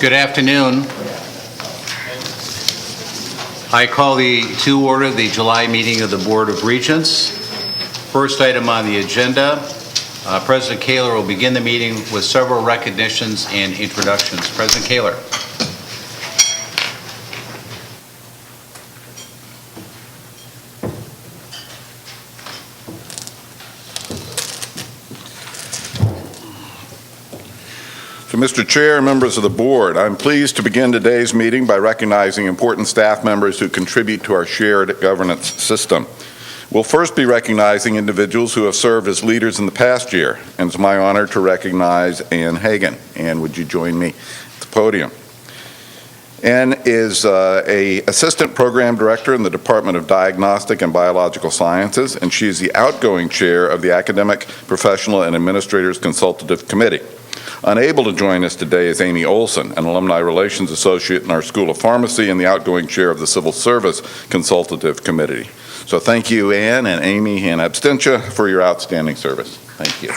Good afternoon. I call to order the July meeting of the Board of Regents. First item on the agenda, President Kaler will begin the meeting with several recognitions and introductions. President Kaler. Mr. Chair, members of the board, I'm pleased to begin today's meeting by recognizing important staff members who contribute to our shared governance system. We'll first be recognizing individuals who have served as leaders in the past year, and it's my honor to recognize Ann Hagan. Ann, would you join me at the podium? Ann is a assistant program director in the Department of Diagnostic and Biological Sciences, and she is the outgoing chair of the Academic, Professional, and Administrators Consultative Committee. Unable to join us today is Amy Olson, an Alumni Relations Associate in our School of Pharmacy and the outgoing chair of the Civil Service Consultative Committee. So thank you, Ann and Amy and Abstentia, for your outstanding service. Thank you.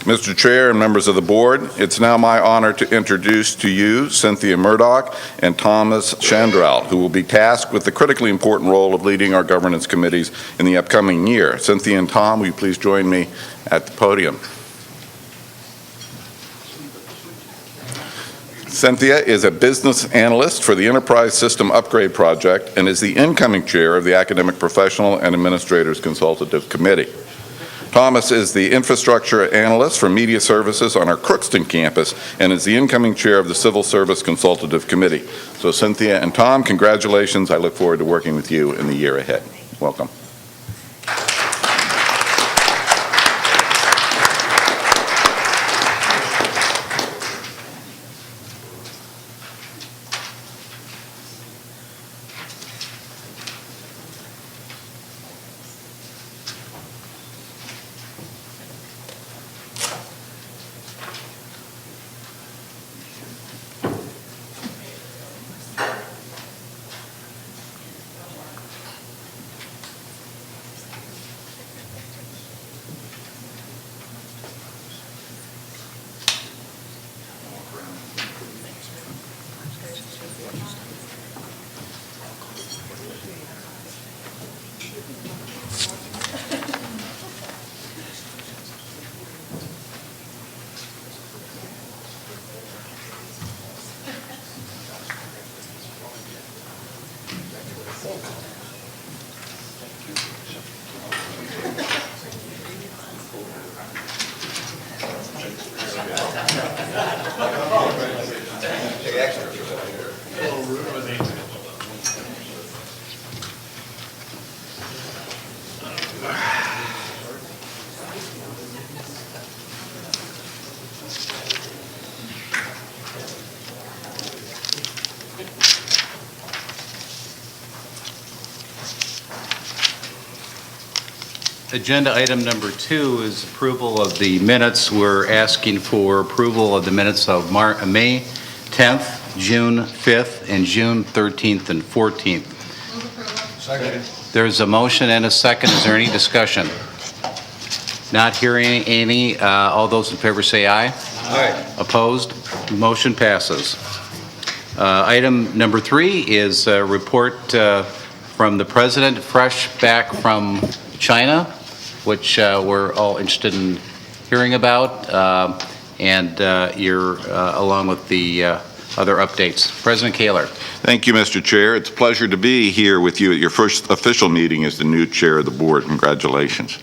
Mr. Chair and members of the board, it's now my honor to introduce to you Cynthia Murdoch and Thomas Chandral, who will be tasked with the critically important role of leading our governance committees in the upcoming year. Cynthia and Tom, will you please join me at the podium? Cynthia is a business analyst for the Enterprise System Upgrade Project and is the incoming chair of the Academic Professional and Administrators Consultative Committee. Thomas is the infrastructure analyst for media services on our Crookston campus and is the incoming chair of the Civil Service Consultative Committee. So Cynthia and Tom, congratulations. I look forward to working with you in the year ahead. Welcome. Agenda item number 2 is approval of the minutes. We're asking for approval of the minutes of May 10th, June 5th, and June 13th and 14th. Second. There's a motion and a second. Is there any discussion? Not hearing any. All those in favor say aye. Opposed? Motion passes. Item number 3 is a report from the President, fresh back from China, which we're all interested in hearing about, and you're along with the other updates. President Kaler. Thank you, Mr. Chair. It's a pleasure to be here with you at your first official meeting as the new chair of the board. Congratulations.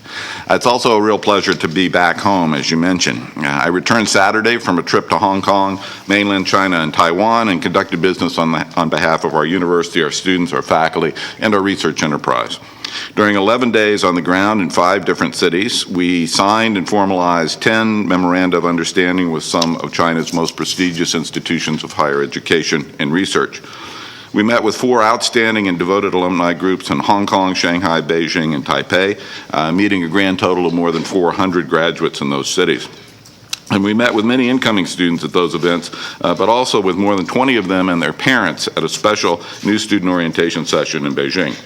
It's also a real pleasure to be back home, as you mentioned. I returned Saturday from a trip to Hong Kong, mainland China, and Taiwan, and conducted business on behalf of our university, our students, our faculty, and our research enterprise. During 11 days on the ground in 5 different cities, we signed and formalized 10 memoranda of understanding with some of China's most prestigious institutions of higher education and research. We met with 4 outstanding and devoted alumni groups in Hong Kong, Shanghai, Beijing, and Taipei, meeting a grand total of more than 400 graduates in those cities. And we met with many incoming students at those events, but also with more than 20 of them and their parents at a special new student orientation session in Beijing.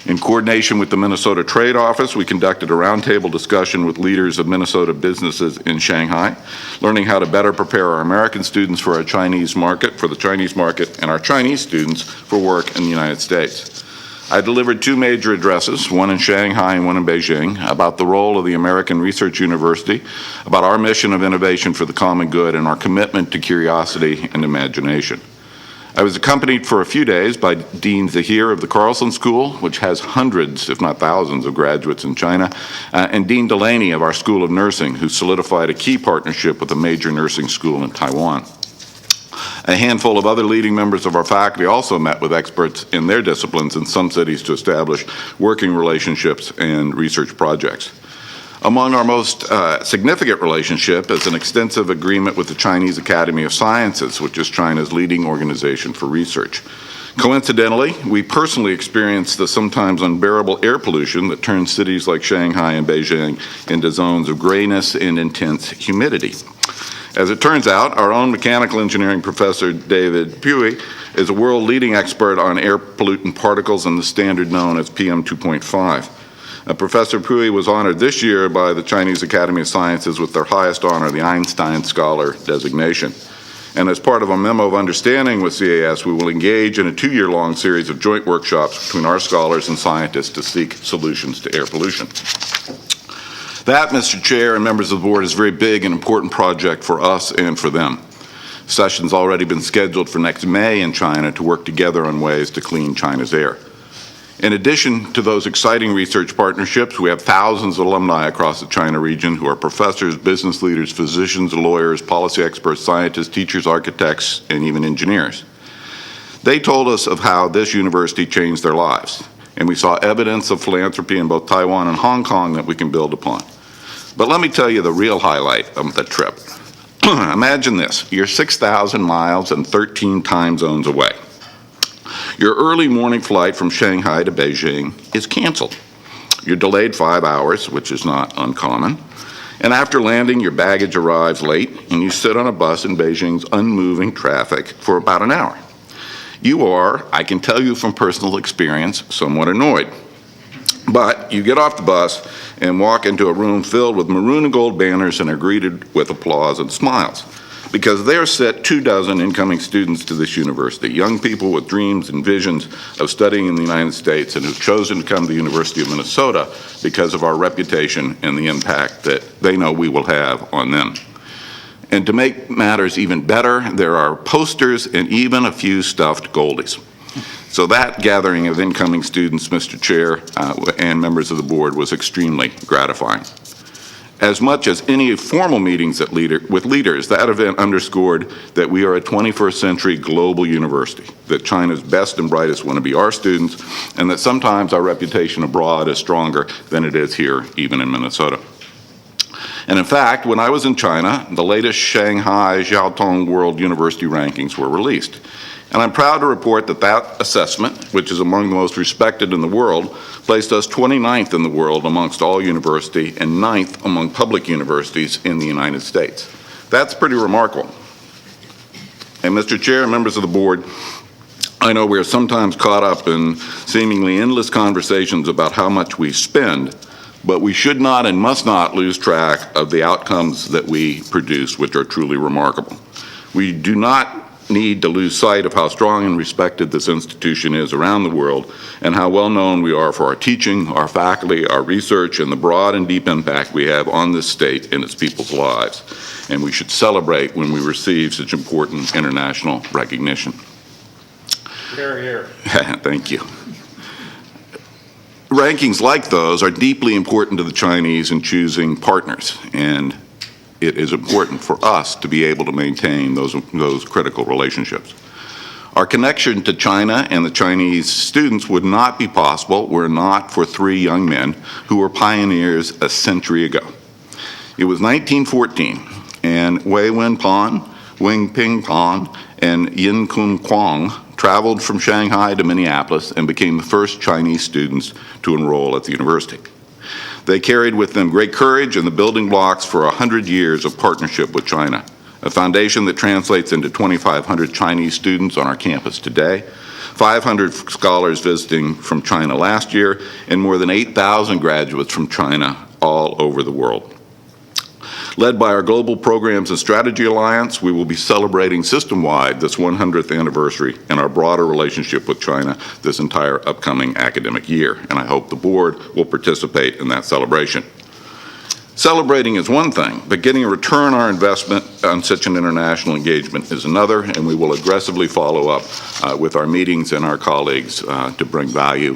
In coordination with the Minnesota Trade Office, we conducted a roundtable discussion with leaders of Minnesota businesses in Shanghai, learning how to better prepare our American students for the Chinese market, and our Chinese students for work in the United States. I delivered 2 major addresses, one in Shanghai and one in Beijing, about the role of the American Research University, about our mission of innovation for the common good, and our commitment to curiosity and imagination. I was accompanied for a few days by Dean Zahir of the Carlson School, which has hundreds, if not thousands, of graduates in China, and Dean Delaney of our School of Nursing, who solidified a key partnership with a major nursing school in Taiwan. A handful of other leading members of our faculty also met with experts in their disciplines in some cities to establish working relationships and research projects. Among our most significant relationship is an extensive agreement with the Chinese Academy of Sciences, which is China's leading organization for research. Coincidentally, we personally experienced the sometimes unbearable air pollution that turns cities like Shanghai and Beijing into zones of grayness and intense humidity. As it turns out, our own mechanical engineering professor, David Puey, is a world-leading expert on air pollutant particles and the standard known as PM 2.5. Professor Puey was honored this year by the Chinese Academy of Sciences with their highest honor, the Einstein Scholar designation. And as part of a memo of understanding with CAS, we will engage in a 2-year-long series of joint workshops between our scholars and scientists to seek solutions to air pollution. That, Mr. Chair and members of the board, is a very big and important project for us and for them. Sessions already been scheduled for next May in China to work together on ways to clean China's air. In addition to those exciting research partnerships, we have thousands of alumni across the China region who are professors, business leaders, physicians, lawyers, policy experts, scientists, teachers, architects, and even engineers. They told us of how this university changed their lives, and we saw evidence of philanthropy in both Taiwan and Hong Kong that we can build upon. But let me tell you the real highlight of the trip. Imagine this, you're 6,000 miles and 13 time zones away. Your early morning flight from Shanghai to Beijing is canceled. You're delayed 5 hours, which is not uncommon. And after landing, your baggage arrives late, and you sit on a bus in Beijing's unmoving traffic for about an hour. You are, I can tell you from personal experience, somewhat annoyed. But you get off the bus and walk into a room filled with maroon and gold banners and are greeted with applause and smiles. Because there sit 24 incoming students to this university, young people with dreams and visions of studying in the United States and who've chosen to come to the University of Minnesota because of our reputation and the impact that they know we will have on them. And to make matters even better, there are posters and even a few stuffed goldies. So that gathering of incoming students, Mr. Chair, and members of the board was extremely gratifying. As much as any formal meetings with leaders, that event underscored that we are a 21st century global university, that China's best and brightest want to be our students, and that sometimes our reputation abroad is stronger than it is here, even in Minnesota. And in fact, when I was in China, the latest Shanghai Jiaotong World University rankings were released. And I'm proud to report that that assessment, which is among the most respected in the world, placed us 29th in the world amongst all universities and 9th among public universities in the United States. That's pretty remarkable. And Mr. Chair and members of the board, I know we are sometimes caught up in seemingly endless conversations about how much we spend, But we should not and must not lose track of the outcomes that we produce, which are truly remarkable. We do not need to lose sight of how strong and respected this institution is around the world and how well known we are for our teaching, our faculty, our research, and the broad and deep impact we have on this state and its people's lives. And we should celebrate when we receive such important international recognition. Hear, hear. Thank you. Rankings like those are deeply important to the Chinese in choosing partners, and it is important for us to be able to maintain those critical relationships. Our connection to China and the Chinese students would not be possible were it not for three young men who were pioneers a century ago. It was 1914, and Wei Wen-pan, Wing Ping-pan, and Yin Kun-kwang traveled from Shanghai to Minneapolis and became the first Chinese students to enroll at the university. They carried with them great courage and the building blocks for 100 years of partnership with China, a foundation that translates into 2,500 Chinese students on our campus today, 500 scholars visiting from China last year, and more than 8,000 graduates from China all over the world. Led by our Global Programs and Strategy Alliance, we will be celebrating system-wide this 100th anniversary and our broader relationship with China this entire upcoming academic year, and I hope the board will participate in that celebration. Celebrating is one thing, but getting a return on our investment on such an international engagement is another, and we will aggressively follow up with our meetings and our colleagues to bring value,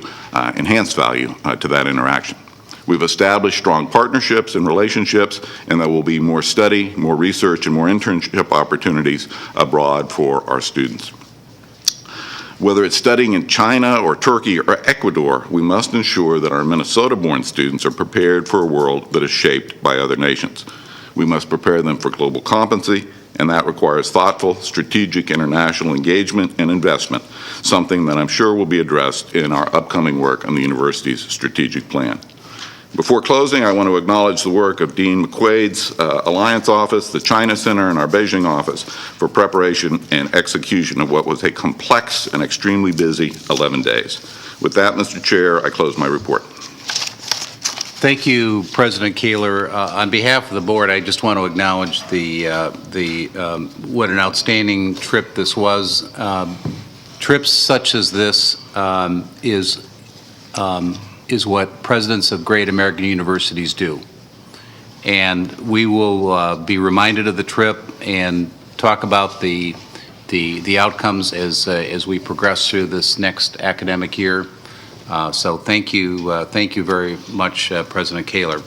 enhanced value to that interaction. We've established strong partnerships and relationships, and there will be more study, more research, and more internship opportunities abroad for our students. Whether it's studying in China or Turkey or Ecuador, we must ensure that our Minnesota-born students are prepared for a world that is shaped by other nations. We must prepare them for global competency, and that requires thoughtful, strategic international engagement and investment, something that I'm sure will be addressed in our upcoming work on the university's strategic plan. Before closing, I want to acknowledge the work of Dean McQuaid's Alliance Office, the China Center, and our Beijing office for preparation and execution of what was a complex and extremely busy 11 days. With that, Mr. Chair, I close my report. Thank you, President Kaler. On behalf of the board, I just want to acknowledge what an outstanding trip this was. Trips such as this is what presidents of great American universities do. And we will be reminded of the trip and talk about the outcomes as we progress through this next academic year. So thank you very much, President Kaler.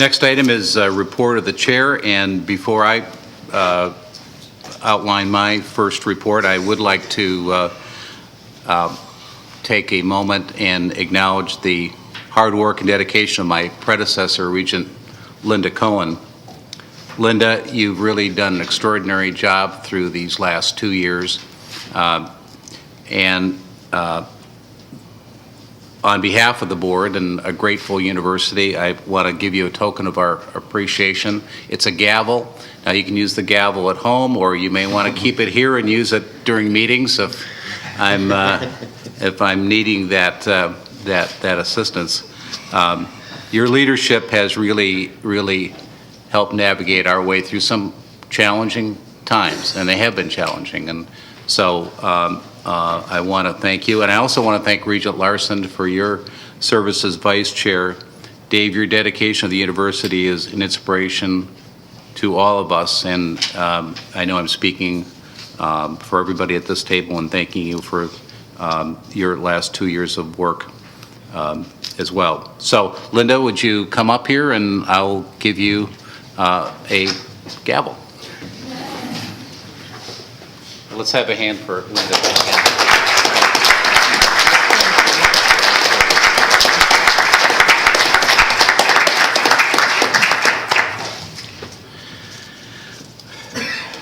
Next item is a report of the chair, and before I outline my first report, I would like to take a moment and acknowledge the hard work and dedication of my predecessor, Regent Linda Cohen. Linda, you've really done an extraordinary job through these last 2 years. On behalf of the board and a grateful university, I want to give you a token of our appreciation. It's a gavel. Now, you can use the gavel at home, or you may want to keep it here and use it during meetings if I'm needing that assistance. Your leadership has really helped navigate our way through some challenging times, and they have been challenging. And so I want to thank you, and I also want to thank Regent Larson for your service as vice chair. Dave, your dedication to the university is an inspiration to all of us, and I know I'm speaking for everybody at this table and thanking you for your last 2 years of work as well. So, Linda, would you come up here and I'll give you a gavel. Let's have a hand for Linda.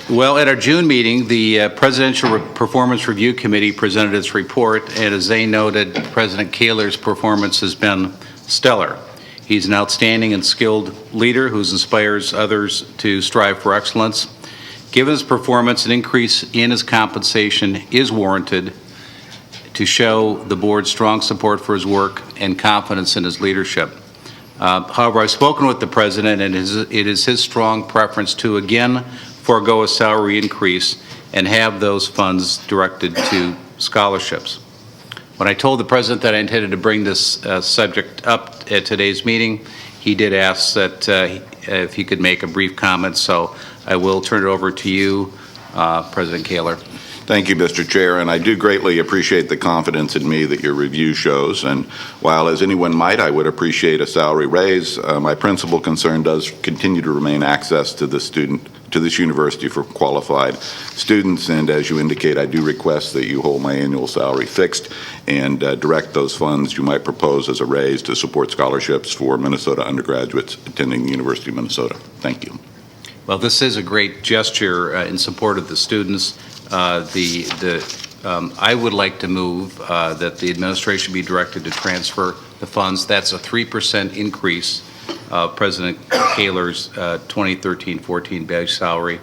Well, at our June meeting, the Presidential Performance Review Committee presented its report, and as they noted, President Kaler's performance has been stellar. He's an outstanding and skilled leader who inspires others to strive for excellence. Given his performance, an increase in his compensation is warranted to show the board's strong support for his work and confidence in his leadership. However, I've spoken with the president, and it is his strong preference to again forego a salary increase and have those funds directed to scholarships. When I told the president that I intended to bring this subject up at today's meeting, he did ask that if he could make a brief comment, so I will turn it over to you, President Kaler. Thank you, Mr. Chair, and I do greatly appreciate the confidence in me that your review shows. And while, as anyone might, I would appreciate a salary raise, my principal concern does continue to remain access to this university for qualified students. And as you indicate, I do request that you hold my annual salary fixed and direct those funds you might propose as a raise to support scholarships for Minnesota undergraduates attending the University of Minnesota. Thank you. Well, this is a great gesture in support of the students. I would like to move that the administration be directed to transfer the funds. That's a 3% increase of President Kaler's 2013-14 base salary.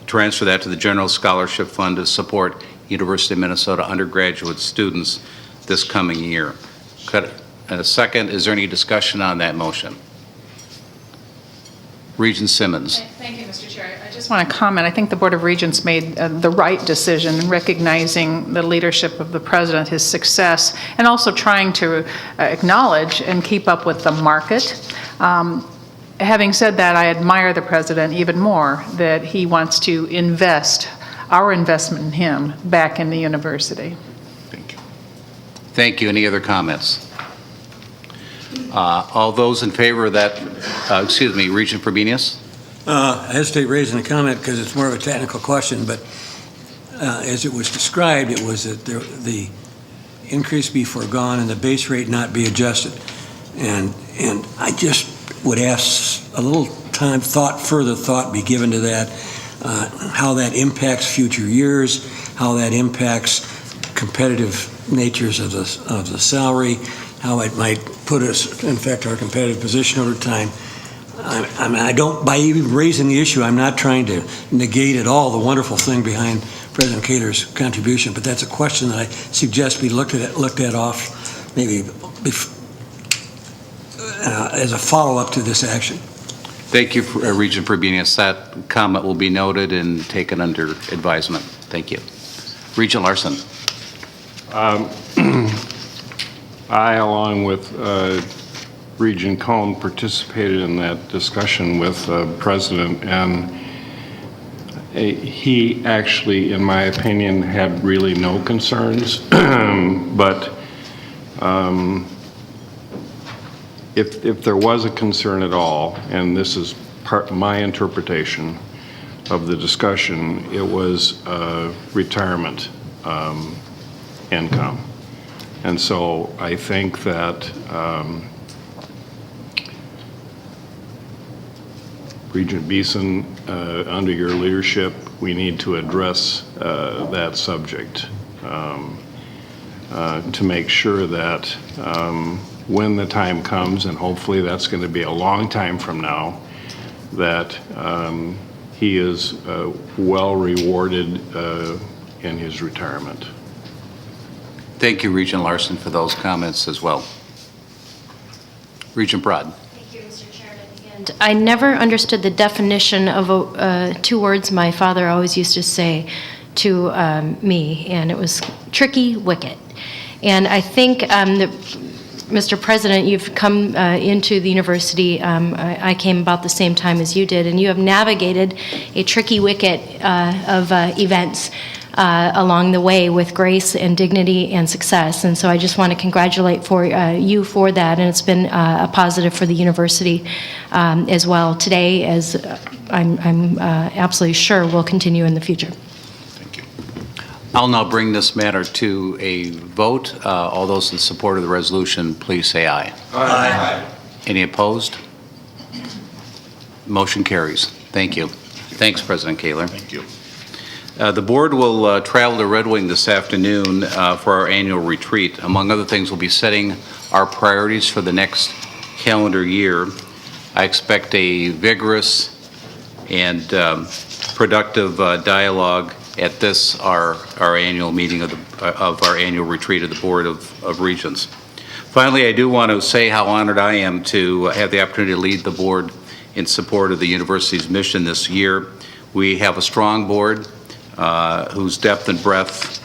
Transfer that to the General Scholarship Fund to support University of Minnesota undergraduate students this coming year. Second, is there any discussion on that motion? Regent Simmons. Thank you, Mr. Chair. I just want to comment. I think the Board of Regents made the right decision in recognizing the leadership of the President, his success, and also trying to acknowledge and keep up with the market. Having said that, I admire the President even more that he wants to invest our investment in him back in the university. Thank you. Thank you. Any other comments? All those in favor of that, Regent Frobenius? I hesitate raising a comment because it's more of a technical question, but as it was described, it was that the increase be foregone and the base rate not be adjusted. And I just would ask a little further thought be given to that, how that impacts future years, how that impacts competitive natures of the salary, how it might put us, in fact, our competitive position over time. I don't, by even raising the issue, I'm not trying to negate at all the wonderful thing behind President Kaler's contribution, but that's a question that I suggest be looked at off maybe as a follow-up to this action. Thank you, Regent Frobenius. That comment will be noted and taken under advisement. Thank you. Regent Larson. I, along with Regent Cohn, participated in that discussion with the President, and he actually, in my opinion, had really no concerns. But if there was a concern at all, and this is my interpretation of the discussion, it was retirement income. And so I think that Regent Beeson, under your leadership, we need to address that subject to make sure that when the time comes, and hopefully that's going to be a long time from now, that he is well rewarded in his retirement. Thank you, Regent Larson, for those comments as well. Regent Broad. Thank you, Mr. Chairman. And I never understood the definition of two words my father always used to say to me, and it was tricky wicket. And I think that, Mr. President, you've come into the university, I came about the same time as you did, and you have navigated a tricky wicket of events along the way with grace and dignity and success. And so I just want to congratulate you for that, and it's been a positive for the university as well today, as I'm absolutely sure will continue in the future. Thank you. I'll now bring this matter to a vote. All those in support of the resolution, please say aye. Aye. Any opposed? Motion carries. Thank you. Thanks, President Kaler. Thank you. The board will travel to Red Wing this afternoon for our annual retreat. Among other things, we'll be setting our priorities for the next calendar year. I expect a vigorous and productive dialogue at our annual meeting of our annual retreat of the Board of Regents. Finally, I do want to say how honored I am to have the opportunity to lead the board in support of the university's mission this year. We have a strong board whose depth and breadth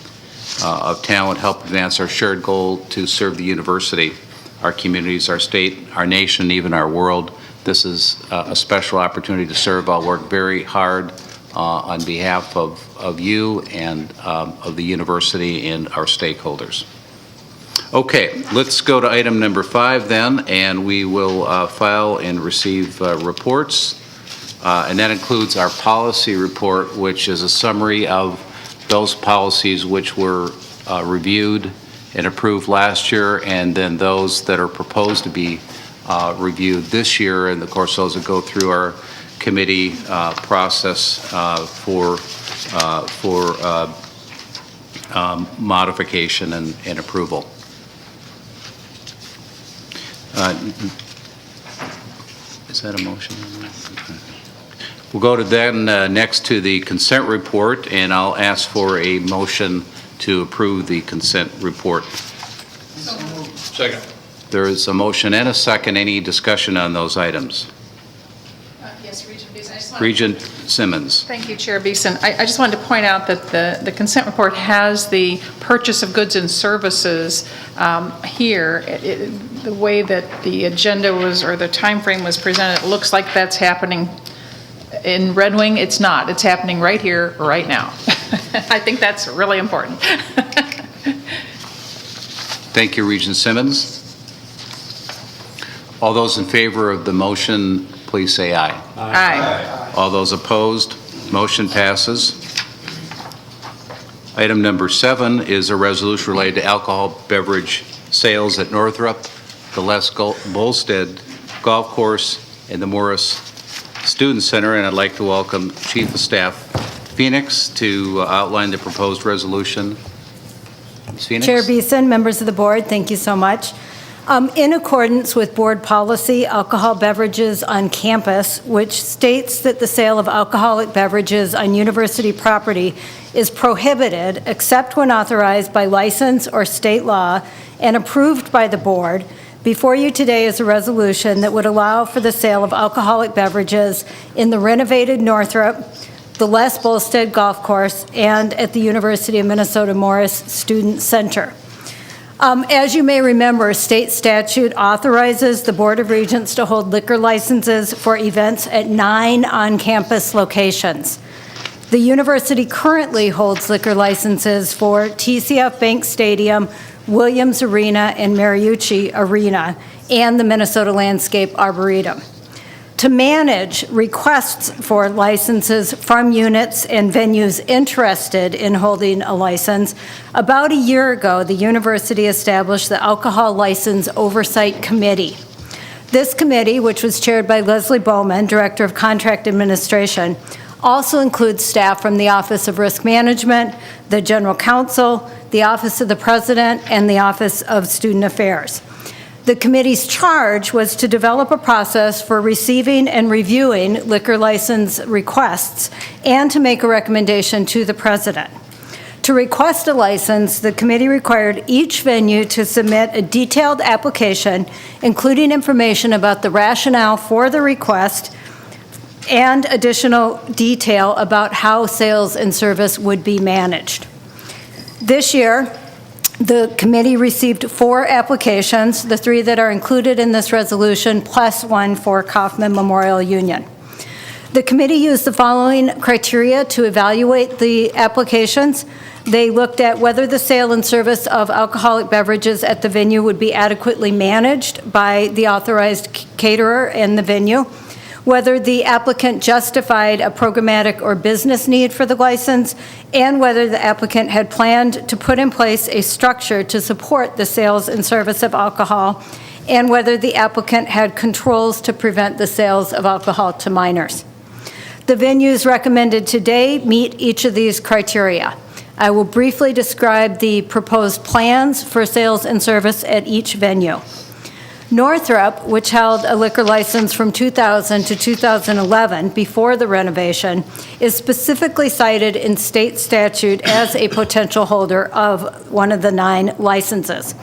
of talent help advance our shared goal to serve the university, our communities, our state, our nation, even our world. This is a special opportunity to serve. I'll work very hard on behalf of you and of the university and our stakeholders. Okay, let's go to item number 5 then, and we will file and receive reports. And that includes our policy report, which is a summary of those policies which were reviewed and approved last year, and then those that are proposed to be reviewed this year, and of course those that go through our committee process for modification and approval. Is that a motion? We'll go to then next to the consent report, and I'll ask for a motion to approve the consent report. Second. There is a motion and a second. Any discussion on those items? Yes, Regent Beeson. Regent Simmons. Thank you, Chair Beeson. I just wanted to point out that the consent report has the purchase of goods and services here. The way that the agenda was, or the time frame was presented, it looks like that's happening in Red Wing. It's not. It's happening right here, right now. I think that's really important. Thank you, Regent Simmons. All those in favor of the motion, please say aye. Aye. All those opposed, motion passes. Item number 7 is a resolution related to alcohol beverage sales at Northrop, the Les Bolstead Golf Course, and the Morris Student Center, and I'd like to welcome Chief of Staff Phoenix to outline the proposed resolution. Ms. Phoenix? Chair Beeson, members of the board, thank you so much. In accordance with board policy, alcohol beverages on campus, which states that the sale of alcoholic beverages on university property is prohibited except when authorized by license or state law and approved by the board, before you today is a resolution that would allow for the sale of alcoholic beverages in the renovated Northrop, the Les Bolstead Golf Course, and at the University of Minnesota Morris Student Center. As you may remember, state statute authorizes the Board of Regents to hold liquor licenses for events at 9 on-campus locations. The university currently holds liquor licenses for TCF Bank Stadium, Williams Arena, and Mariucci Arena, and the Minnesota Landscape Arboretum. To manage requests for licenses from units and venues interested in holding a license, about a year ago, the university established the Alcohol License Oversight Committee. This committee, which was chaired by Leslie Bowman, Director of Contract Administration, also includes staff from the Office of Risk Management, the General Counsel, the Office of the President, and the Office of Student Affairs. The committee's charge was to develop a process for receiving and reviewing liquor license requests and to make a recommendation to the president. To request a license, the committee required each venue to submit a detailed application, including information about the rationale for the request and additional detail about how sales and service would be managed. This year, the committee received 4 applications, the 3 that are included in this resolution, plus 1 for Kaufman Memorial Union. The committee used the following criteria to evaluate the applications. They looked at whether the sale and service of alcoholic beverages at the venue would be adequately managed by the authorized caterer and the venue, whether the applicant justified a programmatic or business need for the license, and whether the applicant had planned to put in place a structure to support the sales and service of alcohol, and whether the applicant had controls to prevent the sales of alcohol to minors. The venues recommended today meet each of these criteria. I will briefly describe the proposed plans for sales and service at each venue. Northrop, which held a liquor license from 2000 to 2011 before the renovation, is specifically cited in state statute as a potential holder of one of the 9 licenses.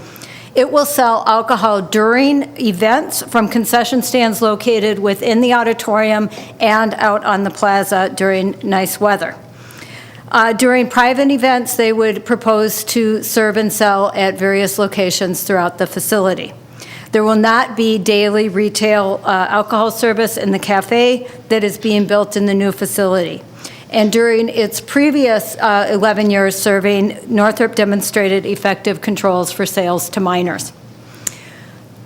It will sell alcohol during events from concession stands located within the auditorium and out on the plaza during nice weather. During private events, they would propose to serve and sell at various locations throughout the facility. There will not be daily retail alcohol service in the cafe that is being built in the new facility. And during its previous 11 years serving, Northrop demonstrated effective controls for sales to minors.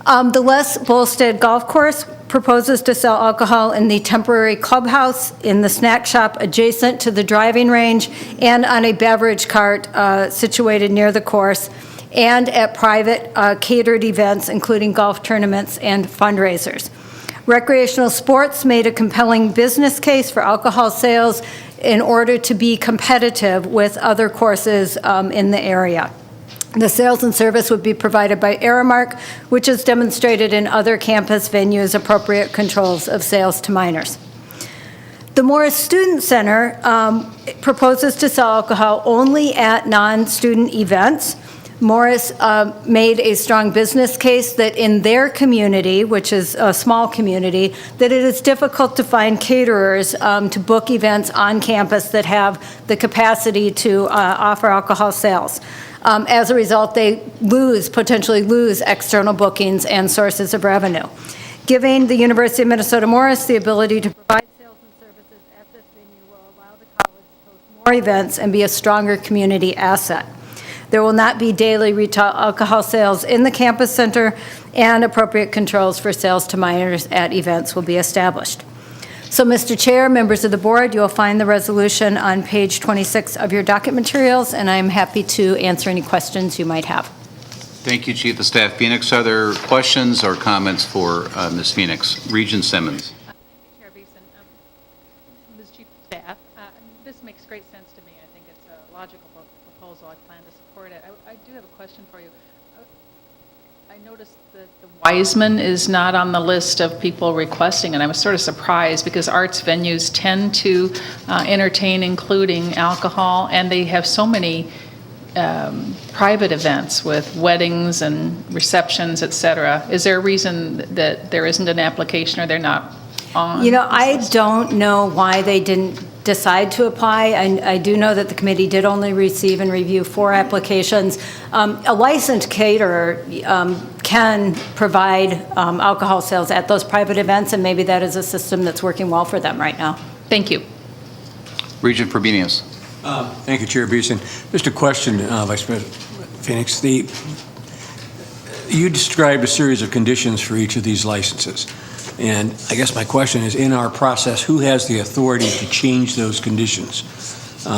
The Les Bolstead Golf Course proposes to sell alcohol in the temporary clubhouse, in the snack shop adjacent to the driving range, and on a beverage cart situated near the course, and at private catered events, including golf tournaments and fundraisers. Recreational sports made a compelling business case for alcohol sales in order to be competitive with other courses in the area. The sales and service would be provided by Aramark, which has demonstrated in other campus venues appropriate controls of sales to minors. The Morris Student Center proposes to sell alcohol only at non-student events. Morris made a strong business case that in their community, which is a small community, that it is difficult to find caterers to book events on campus that have the capacity to offer alcohol sales. As a result, they potentially lose external bookings and sources of revenue. Giving the University of Minnesota Morris the ability to provide sales and services at this venue will allow the college to host more events and be a stronger community asset. There will not be daily retail alcohol sales in the campus center, and appropriate controls for sales to minors at events will be established. So, Mr. Chair, members of the board, you will find the resolution on page 26 of your docket materials, and I'm happy to answer any questions you might have. Thank you, Chief of Staff Phoenix. Are there questions or comments for Ms. Phoenix? Regent Simmons. Chair Beeson, Ms. Chief of Staff, this makes great sense to me. I think it's a logical proposal. I plan to support it. I do have a question for you. I noticed that the Wiseman is not on the list of people requesting, and I was sort of surprised because arts venues tend to entertain, including alcohol, and they have so many private events with weddings and receptions, et cetera. Is there a reason that there isn't an application or they're not on? You know, I don't know why they didn't decide to apply. I do know that the committee did only receive and review 4 applications. A licensed caterer can provide alcohol sales at those private events, and maybe that is a system that's working well for them right now. Thank you. Regent Perbenius. Thank you, Chair Beeson. Just a question, Vice President Phoenix. You described a series of conditions for each of these licenses. And I guess my question is, in our process, who has the authority to change those conditions?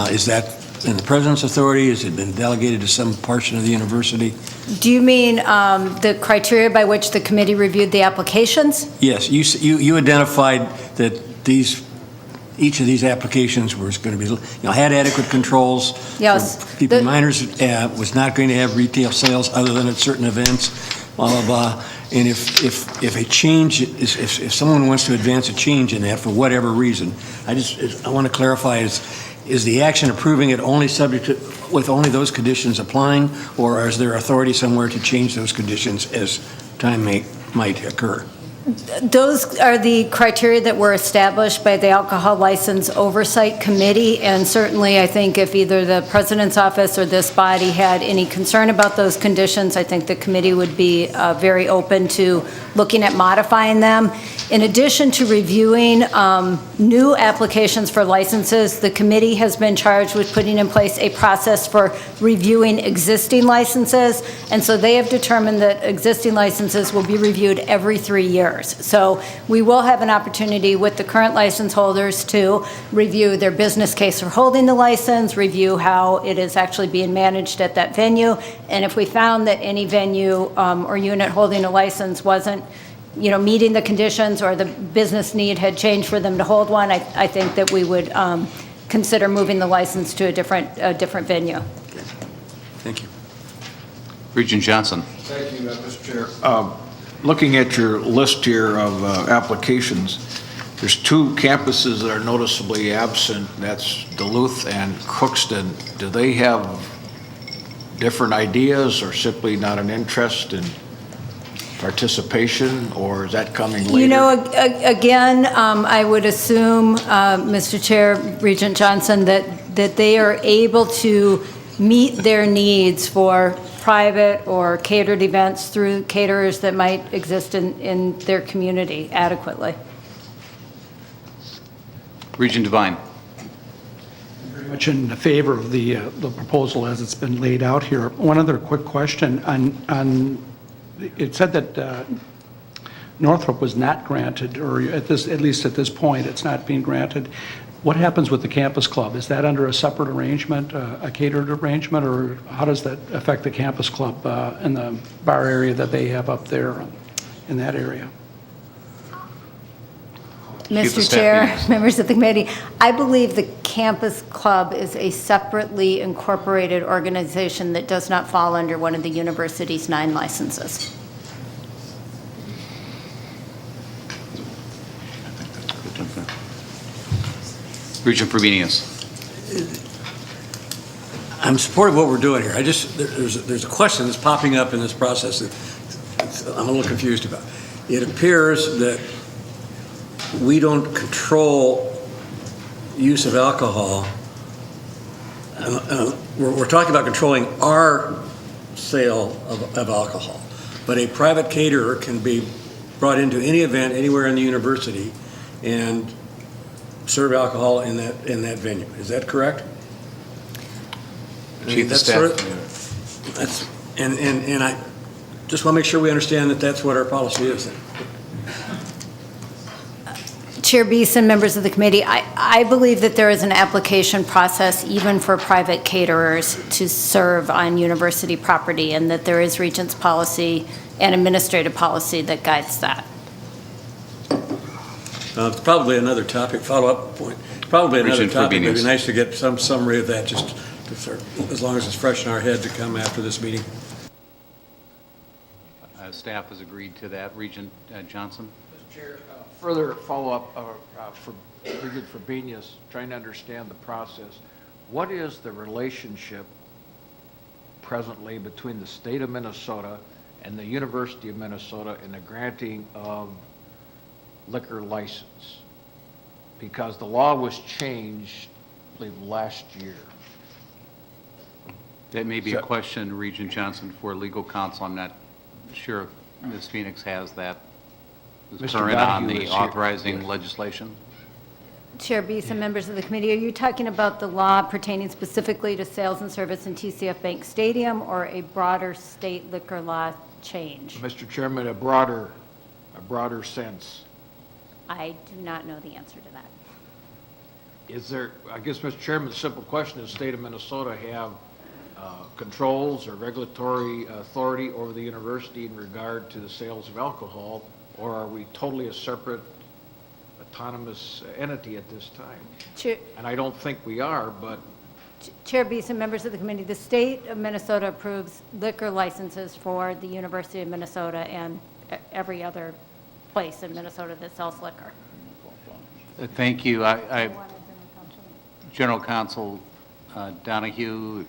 Is that in the President's authority? Has it been delegated to some portion of the university? Do you mean the criteria by which the committee reviewed the applications? Yes. You identified that each of these applications was going to be, had adequate controls. Yes. For people, minors was not going to have retail sales other than at certain events, blah, blah, blah. And if a change, if someone wants to advance a change in that for whatever reason, I want to clarify, is the action approving it only subject to, with only those conditions applying, or is there authority somewhere to change those conditions as time might occur? Those are the criteria that were established by the Alcohol License Oversight Committee, and certainly I think if either the President's office or this body had any concern about those conditions, I think the committee would be very open to looking at modifying them. In addition to reviewing new applications for licenses, the committee has been charged with putting in place a process for reviewing existing licenses, and so they have determined that existing licenses will be reviewed every 3 years. So we will have an opportunity with the current license holders to review their business case for holding the license, review how it is actually being managed at that venue, and if we found that any venue or unit holding a license wasn't meeting the conditions or the business need had changed for them to hold one, I think that we would consider moving the license to a different venue. Thank you. Regent Johnson. Thank you, Mr. Chair. Looking at your list here of applications, there's 2 campuses that are noticeably absent. That's Duluth and Crookston. Do they have different ideas or simply not an interest in participation, or is that coming later? You know, again, I would assume, Mr. Chair, Regent Johnson, that they are able to meet their needs for private or catered events through caterers that might exist in their community adequately. Regent Devine. Very much in favor of the proposal as it's been laid out here. One other quick question on it said that Northrop was not granted, or at least at this point, it's not being granted. What happens with the campus club? Is that under a separate arrangement, a catered arrangement, or how does that affect the campus club in the bar area that they have up there in that area? Mr. Chair, members of the committee, I believe the campus club is a separately incorporated organization that does not fall under one of the university's 9 licenses. Regent Frobenius. I'm supportive of what we're doing here. There's a question that's popping up in this process that I'm a little confused about. It appears that we don't control use of alcohol. We're talking about controlling our sale of alcohol, but a private caterer can be brought into any event anywhere in the university and serve alcohol in that venue. Is that correct? Chief of Staff. And I just want to make sure we understand that that's what our policy is. Chair Beeson, members of the committee, I believe that there is an application process even for private caterers to serve on university property, and that there is Regents policy and administrative policy that guides that. It's probably another topic, follow-up point. Probably another Regent topic. Frobenius. It'd be nice to get some summary of that, just to start, as long as it's fresh in our head to come after this meeting. Staff has agreed to that. Regent Johnson. Mr. Chair, further follow-up for Regent Frobenius, trying to understand the process. What is the relationship presently between the state of Minnesota and the University of Minnesota in the granting of liquor license? Because the law was changed, I believe, last year. That may be a question, Regent Johnson, for legal counsel. I'm not sure if Ms. Phoenix has that. Who's Mr. current on Donahue the is here. authorizing Yes. legislation? Chair Beeson, members of the committee, are you talking about the law pertaining specifically to sales and service in TCF Bank Stadium, or a broader state liquor law change? Mr. Chairman, a broader sense. I do not know the answer to that. Is there, I guess, Mr. Chairman, the simple question is, the state of Minnesota have controls or regulatory authority over the university in regard to the sales of alcohol, or are we totally a separate autonomous entity at this time? Chair, And I don't think we are, but Chair Beeson, members of the committee, the state of Minnesota approves liquor licenses for the University of Minnesota and every other place in Minnesota that sells liquor. Thank you. General Counsel Donahue,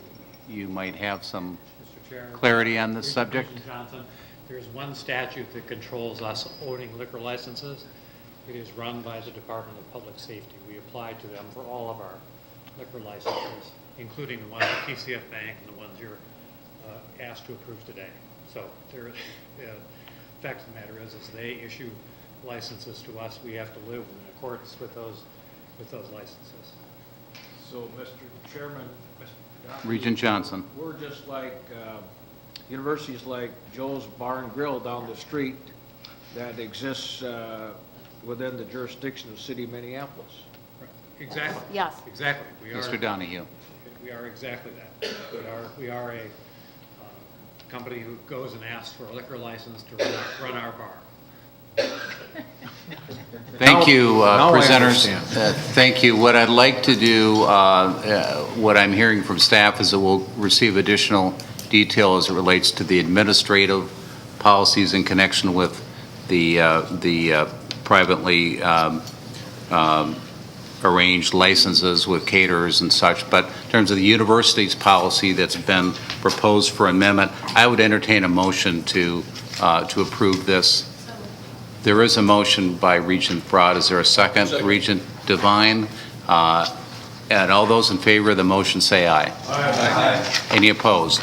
you might have some Mr. Chair, clarity on this subject. Regent Johnson, there's one statute that controls us owning liquor licenses. It is run by the Department of Public Safety. We apply to them for all of our liquor licenses, including the ones at TCF Bank and the ones you're asked to approve today. So the fact of the matter is they issue licenses to us. We have to live in accordance with those licenses. so, Mr. Chairman, Mr. Donahue, Regent Johnson. we're just like universities like Joe's Bar and Grill down the street that exists within the jurisdiction of the city of Minneapolis. Exactly. Yes. Exactly. Mr. Donahue. We are exactly that. We are a company who goes and asks for a liquor license to run our bar. Thank you, now I presenters. understand. Thank you. What I'd like to do, what I'm hearing from staff is that we'll receive additional detail as it relates to the administrative policies in connection with the privately arranged licenses with caterers and such, but in terms of the university's policy that's been proposed for amendment, I would entertain a motion to approve this. There is a motion by Regent Broad. Is there a second? Regent Devine. And all those in favor of the motion say aye. Aye. Any opposed?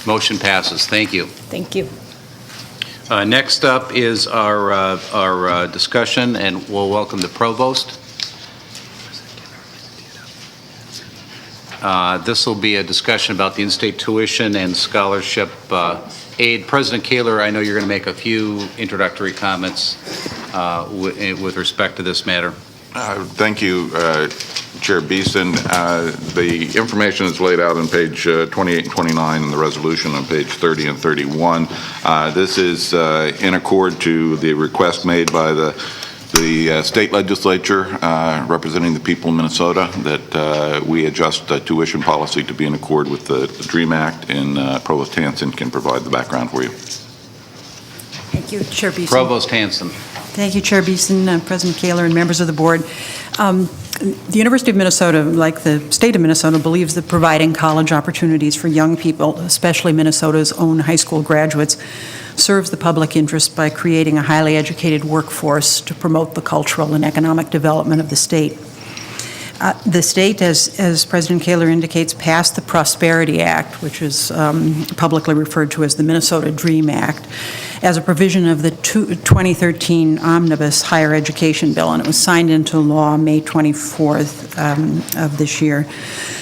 Motion passes. Thank you. Thank you. Next up is our discussion, and we'll welcome the provost. This will be a discussion about the in-state tuition and scholarship aid. President Kaler, I know you're going to make a few introductory comments with respect to this matter. Thank you, Chair Beeson. The information is laid out on page 28 and 29 and the resolution on page 30 and 31. This is in accord to the request made by the state legislature representing the people of Minnesota that we adjust tuition policy to be in accord with the DREAM Act, and Provost Hanson can provide the background for you. Thank you, Chair Beeson. Provost Hanson. Thank you, Chair Beeson, President Kaler, and members of the board. The University of Minnesota, like the state of Minnesota, believes that providing college opportunities for young people, especially Minnesota's own high school graduates, serves the public interest by creating a highly educated workforce to promote the cultural and economic development of the state. The state, as President Kaler indicates, passed the Prosperity Act, which is publicly referred to as the Minnesota DREAM Act, as a provision of the 2013 Omnibus Higher Education Bill, and it was signed into law May 24th of this year.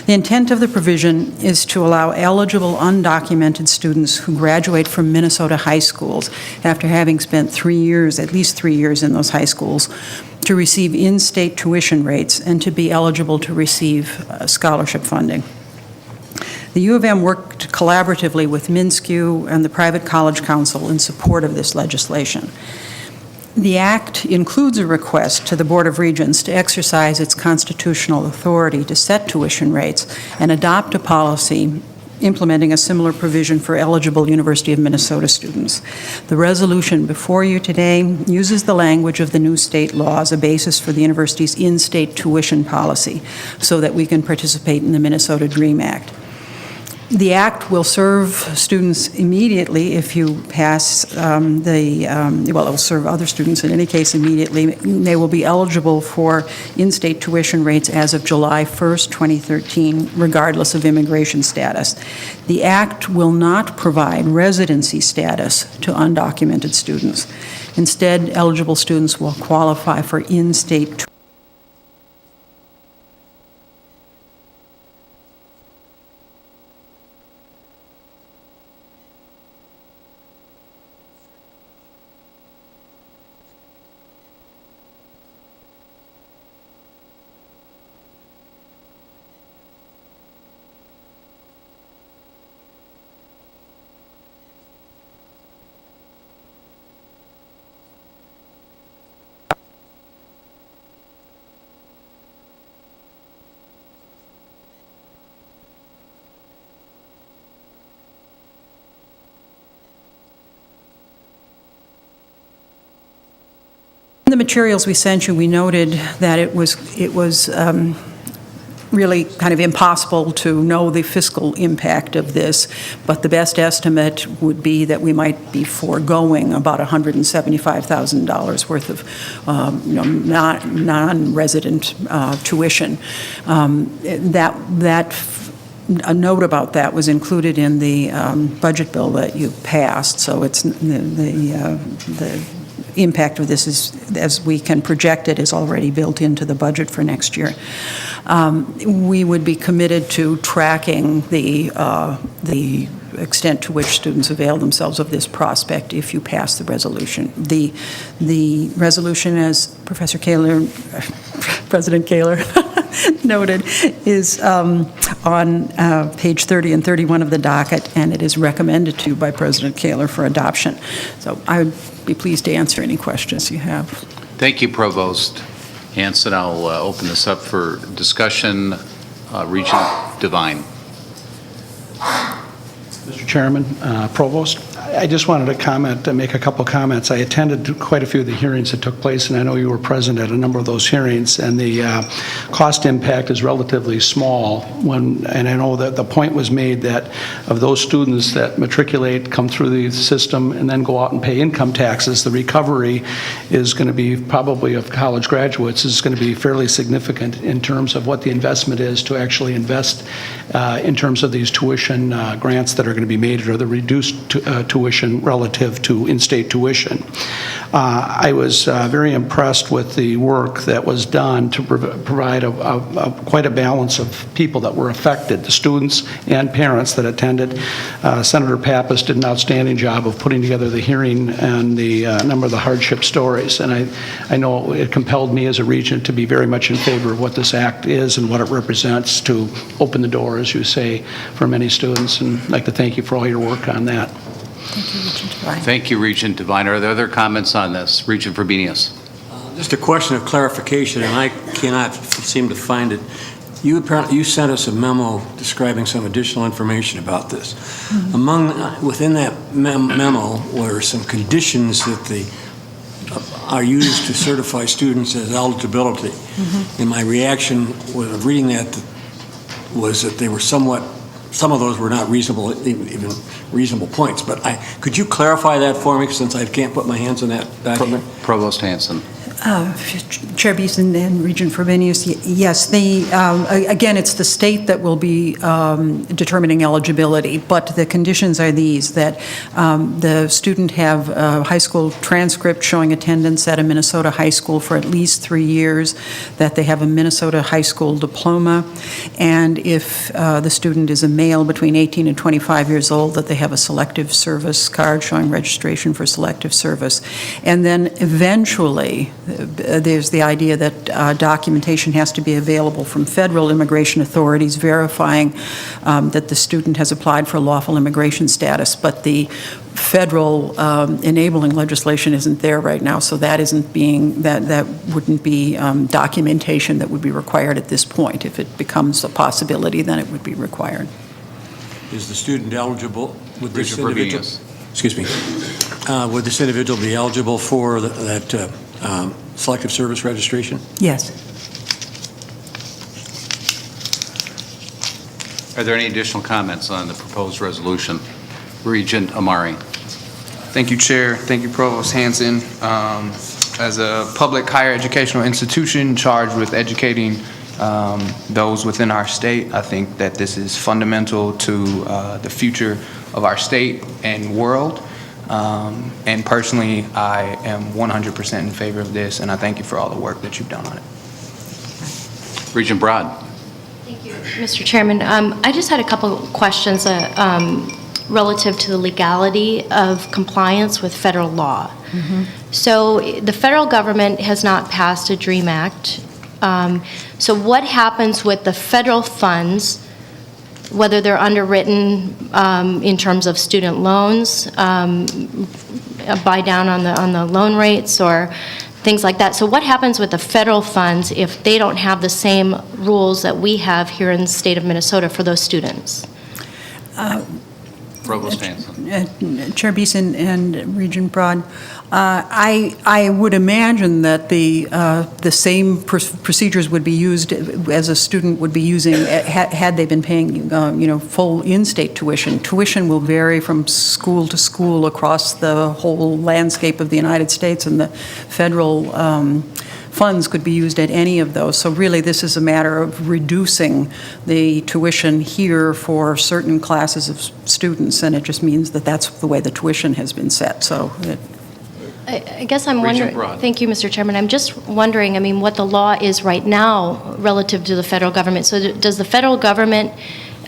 The intent of the provision is to allow eligible undocumented students who graduate from Minnesota high schools after having spent at least 3 years in those high schools, to receive in-state tuition rates and to be eligible to receive scholarship funding. The U of M worked collaboratively with MnSCU and the Private College Council in support of this legislation. The Act includes a request to the Board of Regents to exercise its constitutional authority to set tuition rates and adopt a policy implementing a similar provision for eligible University of Minnesota students. The resolution before you today uses the language of the new state law as a basis for the university's in-state tuition policy so that we can participate in the Minnesota DREAM Act. The Act will serve students immediately if you pass well, it will serve other students in any case immediately. They will be eligible for in-state tuition rates as of July 1st, 2013, regardless of immigration status. The Act will not provide residency status to undocumented students. Instead, eligible students will qualify for in-state tuition. In the materials we sent you, we noted that it was really kind of impossible to know the fiscal impact of this, but the best estimate would be that we might be foregoing about $175,000 worth of non-resident tuition. A note about that was included in the budget bill that you passed, so it's the impact of this is, as we can project it, is already built into the budget for next year. We would be committed to tracking the extent to which students avail themselves of this prospect if you pass the resolution. The resolution, as Professor Kaler, President Kaler noted, is on page 30 and 31 of the docket, and it is recommended to you by President Kaler for adoption. So I would be pleased to answer any questions you have. Thank you, Provost Hanson. I'll open this up for discussion. Regent Devine. Mr. Chairman, Provost, I just wanted to comment, make a couple comments. I attended quite a few of the hearings that took place, and I know you were present at a number of those hearings, and the cost impact is relatively small. And I know that the point was made that of those students that matriculate, come through the system, and then go out and pay income taxes, the recovery is going to be, probably of college graduates, is going to be fairly significant in terms of what the investment is to actually invest in terms of these tuition grants that are going to be made, or the reduced tuition relative to in-state tuition. I was very impressed with the work that was done to provide quite a balance of people that were affected, the students and parents that attended. Senator Pappas did an outstanding job of putting together the hearing and the number of the hardship stories, and I know it compelled me as a regent to be very much in favor of what this act is and what it represents to open the door, as you say, for many students, and I'd like to thank you for all your work on that. Thank you, Regent Devine. Thank you, Regent Devine. Are there other comments on this? Regent Frobenius. Just a question of clarification, and I cannot seem to find it. You sent us a memo describing some additional information about this. Within that memo were some conditions that are used to certify students as eligibility. And my reaction with reading that was that they were some of those were not reasonable, even reasonable points. But could you clarify that for me, since I can't put my hands on that document? Provost Hanson. Chair Beeson and Regent Frobenius, yes, again, it's the state that will be determining eligibility, but the conditions are these: that the student have a high school transcript showing attendance at a Minnesota high school for at least 3 years, that they have a Minnesota high school diploma, and if the student is a male between 18 and 25 years old, that they have a selective service card showing registration for selective service. And then eventually, there's the idea that documentation has to be available from federal immigration authorities verifying that the student has applied for lawful immigration status, but the federal enabling legislation isn't there right now, so that wouldn't be documentation that would be required at this point. If it becomes a possibility, then it would be required. Is the student eligible? Would this Regent individual, Frobenius. excuse me, would this individual be eligible for that selective service registration? Yes. Are there any additional comments on the proposed resolution? Regent Amari. Thank you, Chair. Thank you, Provost Hanson. As a public higher educational institution charged with educating those within our state, I think that this is fundamental to the future of our state and world. And personally, I am 100% in favor of this, and I thank you for all the work that you've done on it. Regent Broad. Thank you, Mr. Chairman. I just had a couple of questions relative to the legality of compliance with federal law. So the federal government has not passed a DREAM Act. So what happens with the federal funds, whether they're underwritten in terms of student loans, a buy down on the loan rates or things like that? So what happens with the federal funds if they don't have the same rules that we have here in the state of Minnesota for those students? Provost Hanson. Chair Beeson and Regent Broad, I would imagine that the same procedures would be used as a student would be using had they been paying full in-state tuition. Tuition will vary from school to school across the whole landscape of the United States, and the federal funds could be used at any of those. So really, this is a matter of reducing the tuition here for certain classes of students, and it just means that that's the way the tuition has been set. So I guess I'm wondering, thank you, Mr. Chairman. I'm just wondering, I mean, what the law is right now relative to the federal government. So does the federal government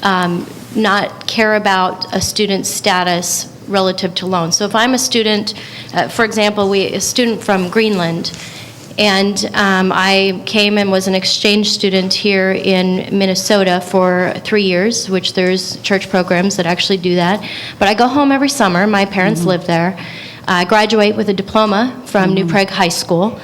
not care about a student's status relative to loans? So if I'm a student, for example, a student from Greenland, and I came and was an exchange student here in Minnesota for 3 years, which there's church programs that actually do that. But I go home every summer. My parents live there. I graduate with a diploma from New Prague High School.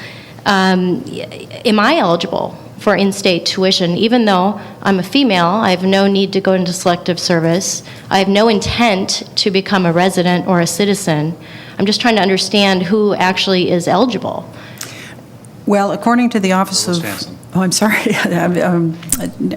Am I eligible for in-state tuition. Even though I'm a female, I have no need to go into selective service. I have no intent to become a resident or a citizen. I'm just trying to understand who actually is eligible. Well, according to the Office of... Hanson. Oh, I'm sorry,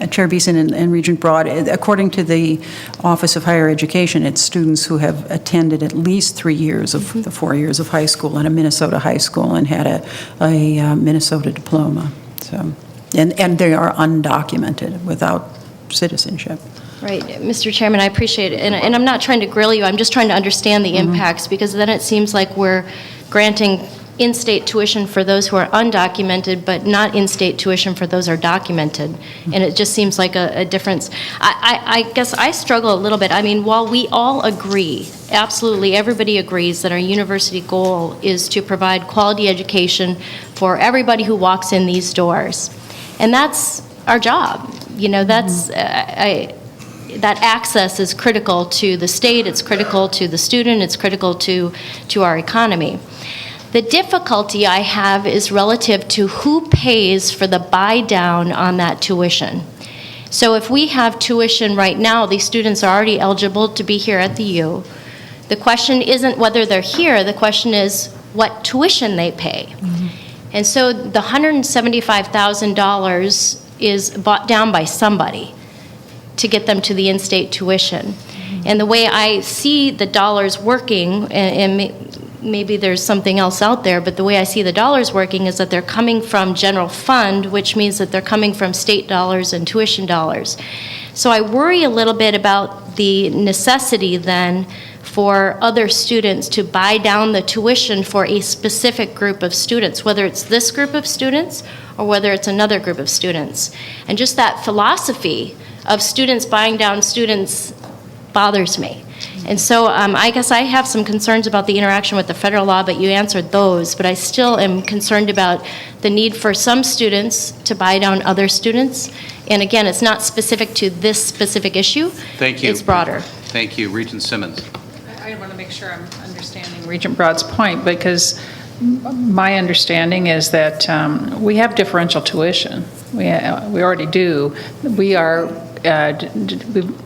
Chair Beeson and Regent Broad, according to the Office of Higher Education, it's students who have attended at least 3 years of the 4 years of high school in a Minnesota high school and had a Minnesota diploma. So, and they are undocumented without citizenship. Right, Mr. Chairman, I appreciate it. And I'm not trying to grill you, I'm just trying to understand the impacts, because then it seems like we're granting in-state tuition for those who are undocumented, but not in-state tuition for those who are documented. And it just seems like a difference. I guess I struggle a little bit. I mean, while we all agree, absolutely everybody agrees that our university goal is to provide quality education for everybody who walks in these doors. And that's our job. You know, that's, that access is critical to the state, it's critical to the student, it's critical to our economy. The difficulty I have is relative to who pays for the buy down on that tuition. So if we have tuition right now, these students are already eligible to be here at the U. The question isn't whether they're here, the question is what tuition they pay. And so the $175,000 is bought down by somebody to get them to the in-state tuition. And the way I see the dollars working, and maybe there's something else out there, but the way I see the dollars working is that they're coming from general fund, which means that they're coming from state dollars and tuition dollars. So I worry a little bit about the necessity then for other students to buy down the tuition for a specific group of students, whether it's this group of students or whether it's another group of students. And just that philosophy of students buying down students bothers me. And so I guess I have some concerns about the interaction with the federal law, but you answered those. But I still am concerned about the need for some students to buy down other students. And again, it's not specific to this specific issue. Thank you. It's broader. Thank you. Regent Simmons. I want to make sure I'm understanding Regent Broad's point, because my understanding is that we have differential tuition. We already do. We are,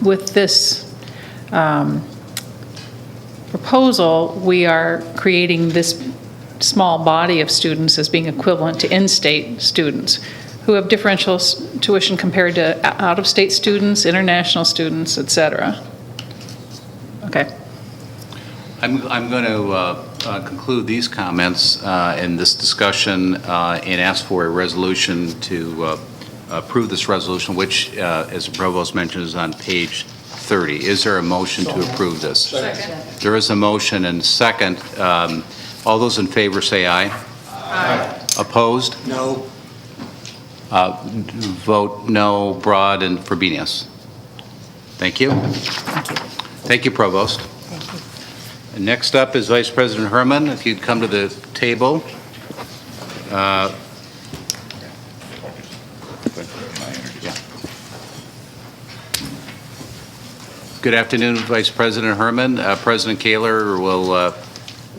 with this proposal, we are creating this small body of students as being equivalent to in-state students who have differential tuition compared to out-of-state students, international students, et cetera. Okay. I'm going to conclude these comments in this discussion and ask for a resolution to approve this resolution, which, as the Provost mentioned, is on page 30. Is there a motion to approve this? Second. There is a motion and second. All those in favor say aye. Aye. Opposed? No. Vote no, Broad and Frobenius. Thank you. Thank you, Provost. Thank you. And next up is Vice President Herman. If you'd come to the table. Good afternoon, Vice President Herman. President Kaler will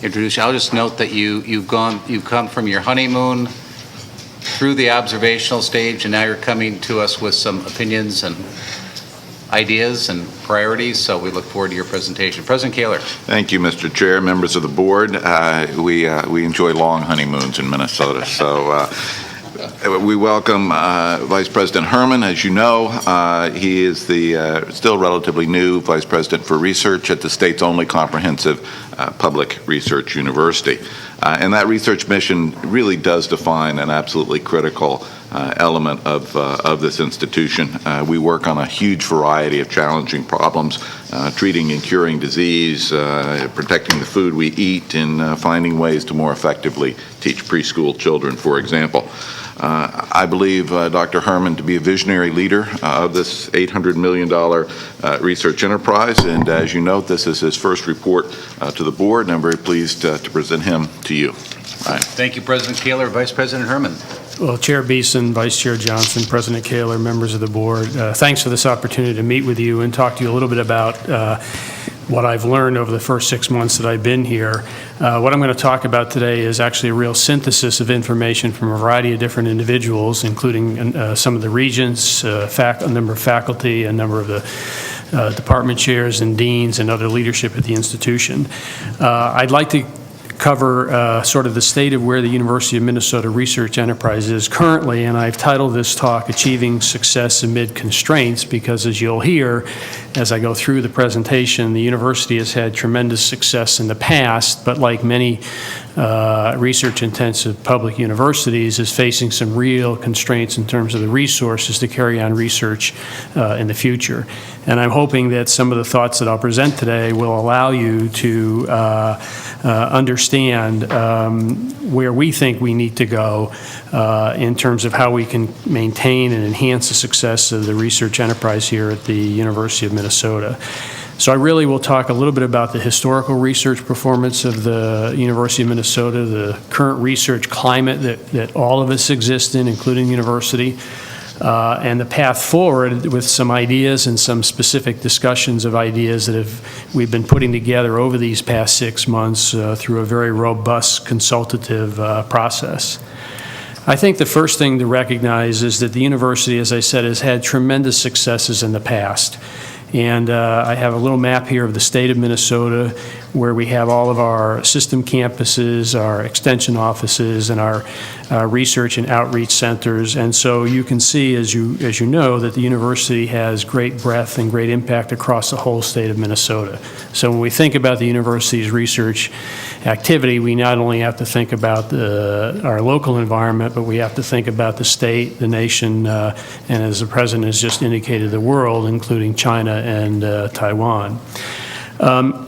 introduce you. I'll just note that you've come from your honeymoon through the observational stage, and now you're coming to us with some opinions and ideas and priorities, so we look forward to your presentation. President Kaler. Thank you, Mr. Chair, members of the board. We enjoy long honeymoons in Minnesota, so we welcome Vice President Herman. As you know, he is the still relatively new Vice President for Research at the state's only comprehensive public research university. And that research mission really does define an absolutely critical element of this institution. We work on a huge variety of challenging problems, treating and curing disease, protecting the food we eat, and finding ways to more effectively teach preschool children, for example. I believe Dr. Herman to be a visionary leader of this $800 million research enterprise, and as you note, this is his first report to the board, and I'm very pleased to present him to you. Thank you, President Kaler. Vice President Herman. Well, Chair Beeson, Vice Chair Johnson, President Kaler, members of the board, thanks for this opportunity to meet with you and talk to you a little bit about what I've learned over the first 6 months that I've been here. What I'm going to talk about today is actually a real synthesis of information from a variety of different individuals, including some of the regents, a number of faculty, a number of the department chairs and deans and other leadership at the institution. I'd like to cover sort of the state of where the University of Minnesota Research Enterprise is currently, and I've titled this talk, Achieving Success Amid Constraints, because as you'll hear as I go through the presentation, the university has had tremendous success in the past, but like many research-intensive public universities, is facing some real constraints in terms of the resources to carry on research in the future. And I'm hoping that some of the thoughts that I'll present today will allow you to understand where we think we need to go in terms of how we can maintain and enhance the success of the research enterprise here at the University of Minnesota. So I really will talk a little bit about the historical research performance of the University of Minnesota, the current research climate that all of us exist in, including the university, and the path forward with some ideas and some specific discussions of ideas that we've been putting together over these past 6 months through a very robust consultative process. I think the first thing to recognize is that the university, as I said, has had tremendous successes in the past. And I have a little map here of the state of Minnesota where we have all of our system campuses, our extension offices, and our research and outreach centers. And so you can see, as you know, that the university has great breadth and great impact across the whole state of Minnesota. So when we think about the university's research activity, we not only have to think about our local environment, but we have to think about the state, the nation, and as the president has just indicated, the world, including China and Taiwan.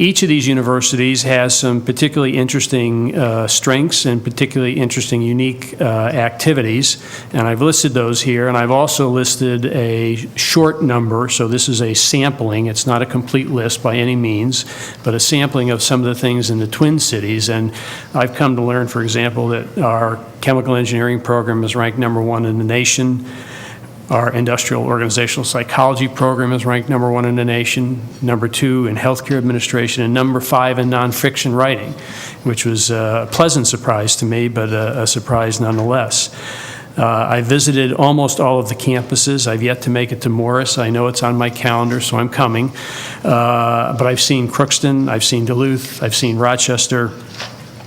Each of these universities has some particularly interesting strengths and particularly interesting, unique activities, and I've listed those here, and I've also listed a short number, so this is a sampling. It's not a complete list by any means, but a sampling of some of the things in the Twin Cities, and I've come to learn, for example, that our chemical engineering program is ranked #1 in the nation. Our industrial organizational psychology program is ranked #1 in the nation, #2 in healthcare administration, and #5 in nonfiction writing, which was a pleasant surprise to me, but a surprise nonetheless. I visited almost all of the campuses. I've yet to make it to Morris. I know it's on my calendar, so I'm coming. But I've seen Crookston, I've seen Duluth, I've seen Rochester.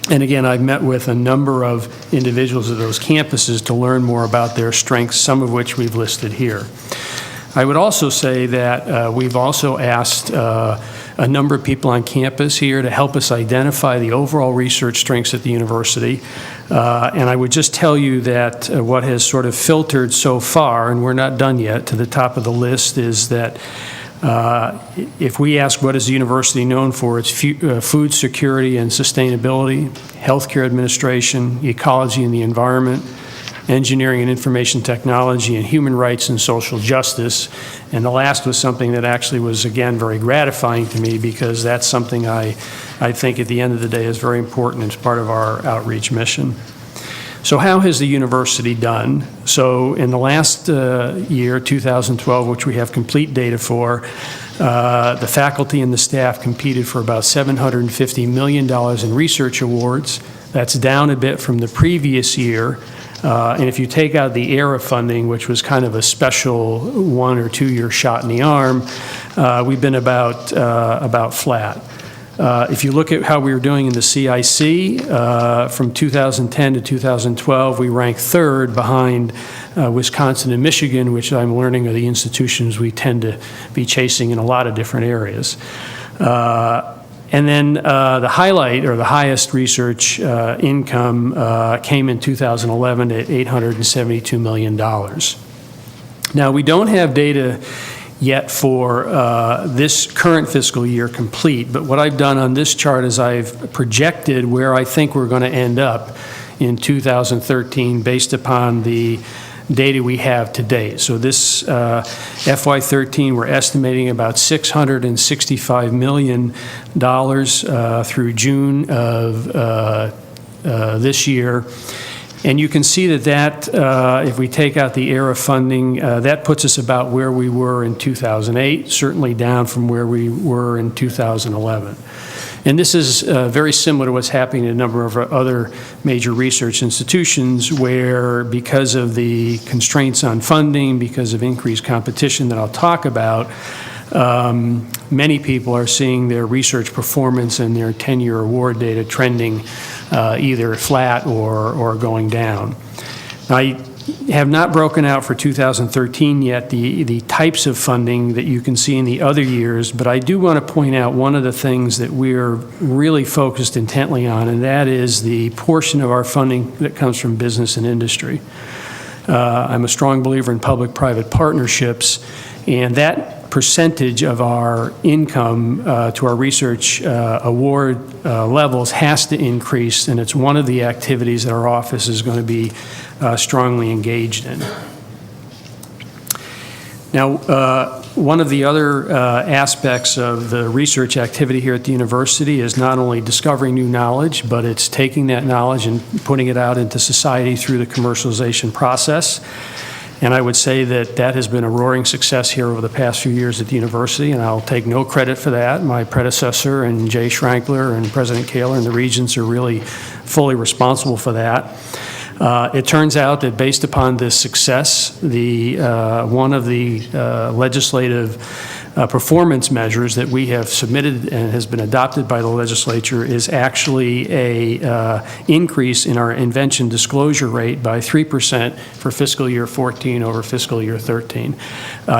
And again, I've met with a number of individuals at those campuses to learn more about their strengths, some of which we've listed here. I would also say that we've also asked a number of people on campus here to help us identify the overall research strengths at the university. And I would just tell you that what has sort of filtered so far, and we're not done yet, to the top of the list is that if we ask what is the university known for, it's food security and sustainability, healthcare administration, ecology and the environment, engineering and information technology, and human rights and social justice. And the last was something that actually was, again, very gratifying to me, because that's something I think at the end of the day is very important as part of our outreach mission. So how has the university done? So in the last year, 2012, which we have complete data for, the faculty and the staff competed for about $750 million in research awards. That's down a bit from the previous year. And if you take out the ERA funding, which was kind of a special 1 or 2 year shot in the arm, we've been about flat. If you look at how we were doing in the CIC, from 2010 to 2012, we ranked 3rd behind Wisconsin and Michigan, which I'm learning are the institutions we tend to be chasing in a lot of different areas. And then the highlight, or the highest research income, came in 2011 at $872 million. Now, we don't have data yet for this current fiscal year complete, but what I've done on this chart is I've projected where I think we're going to end up in 2013 based upon the data we have to date. So this FY13, we're estimating about $665 million through June of this year. And you can see that if we take out the era funding, that puts us about where we were in 2008, certainly down from where we were in 2011. And this is very similar to what's happening in a number of other major research institutions where, because of the constraints on funding, because of increased competition that I'll talk about, many people are seeing their research performance and their 10-year award data trending either flat or going down. I have not broken out for 2013 yet the types of funding that you can see in the other years, but I do want to point out one of the things that we're really focused intently on, and that is the portion of our funding that comes from business and industry. I'm a strong believer in public-private partnerships, and that percentage of our income to our research award levels has to increase, and it's one of the activities that our office is going to be strongly engaged in. Now, one of the other aspects of the research activity here at the university is not only discovering new knowledge, but it's taking that knowledge and putting it out into society through the commercialization process. And I would say that that has been a roaring success here over the past few years at the university, and I'll take no credit for that. My predecessor and Jay Schrankler and President Kaler and the Regents are really fully responsible for that. It turns out that based upon this success, one of the legislative performance measures that we have submitted and has been adopted by the legislature is actually a increase in our invention disclosure rate by 3% for fiscal year 14 over fiscal year 13.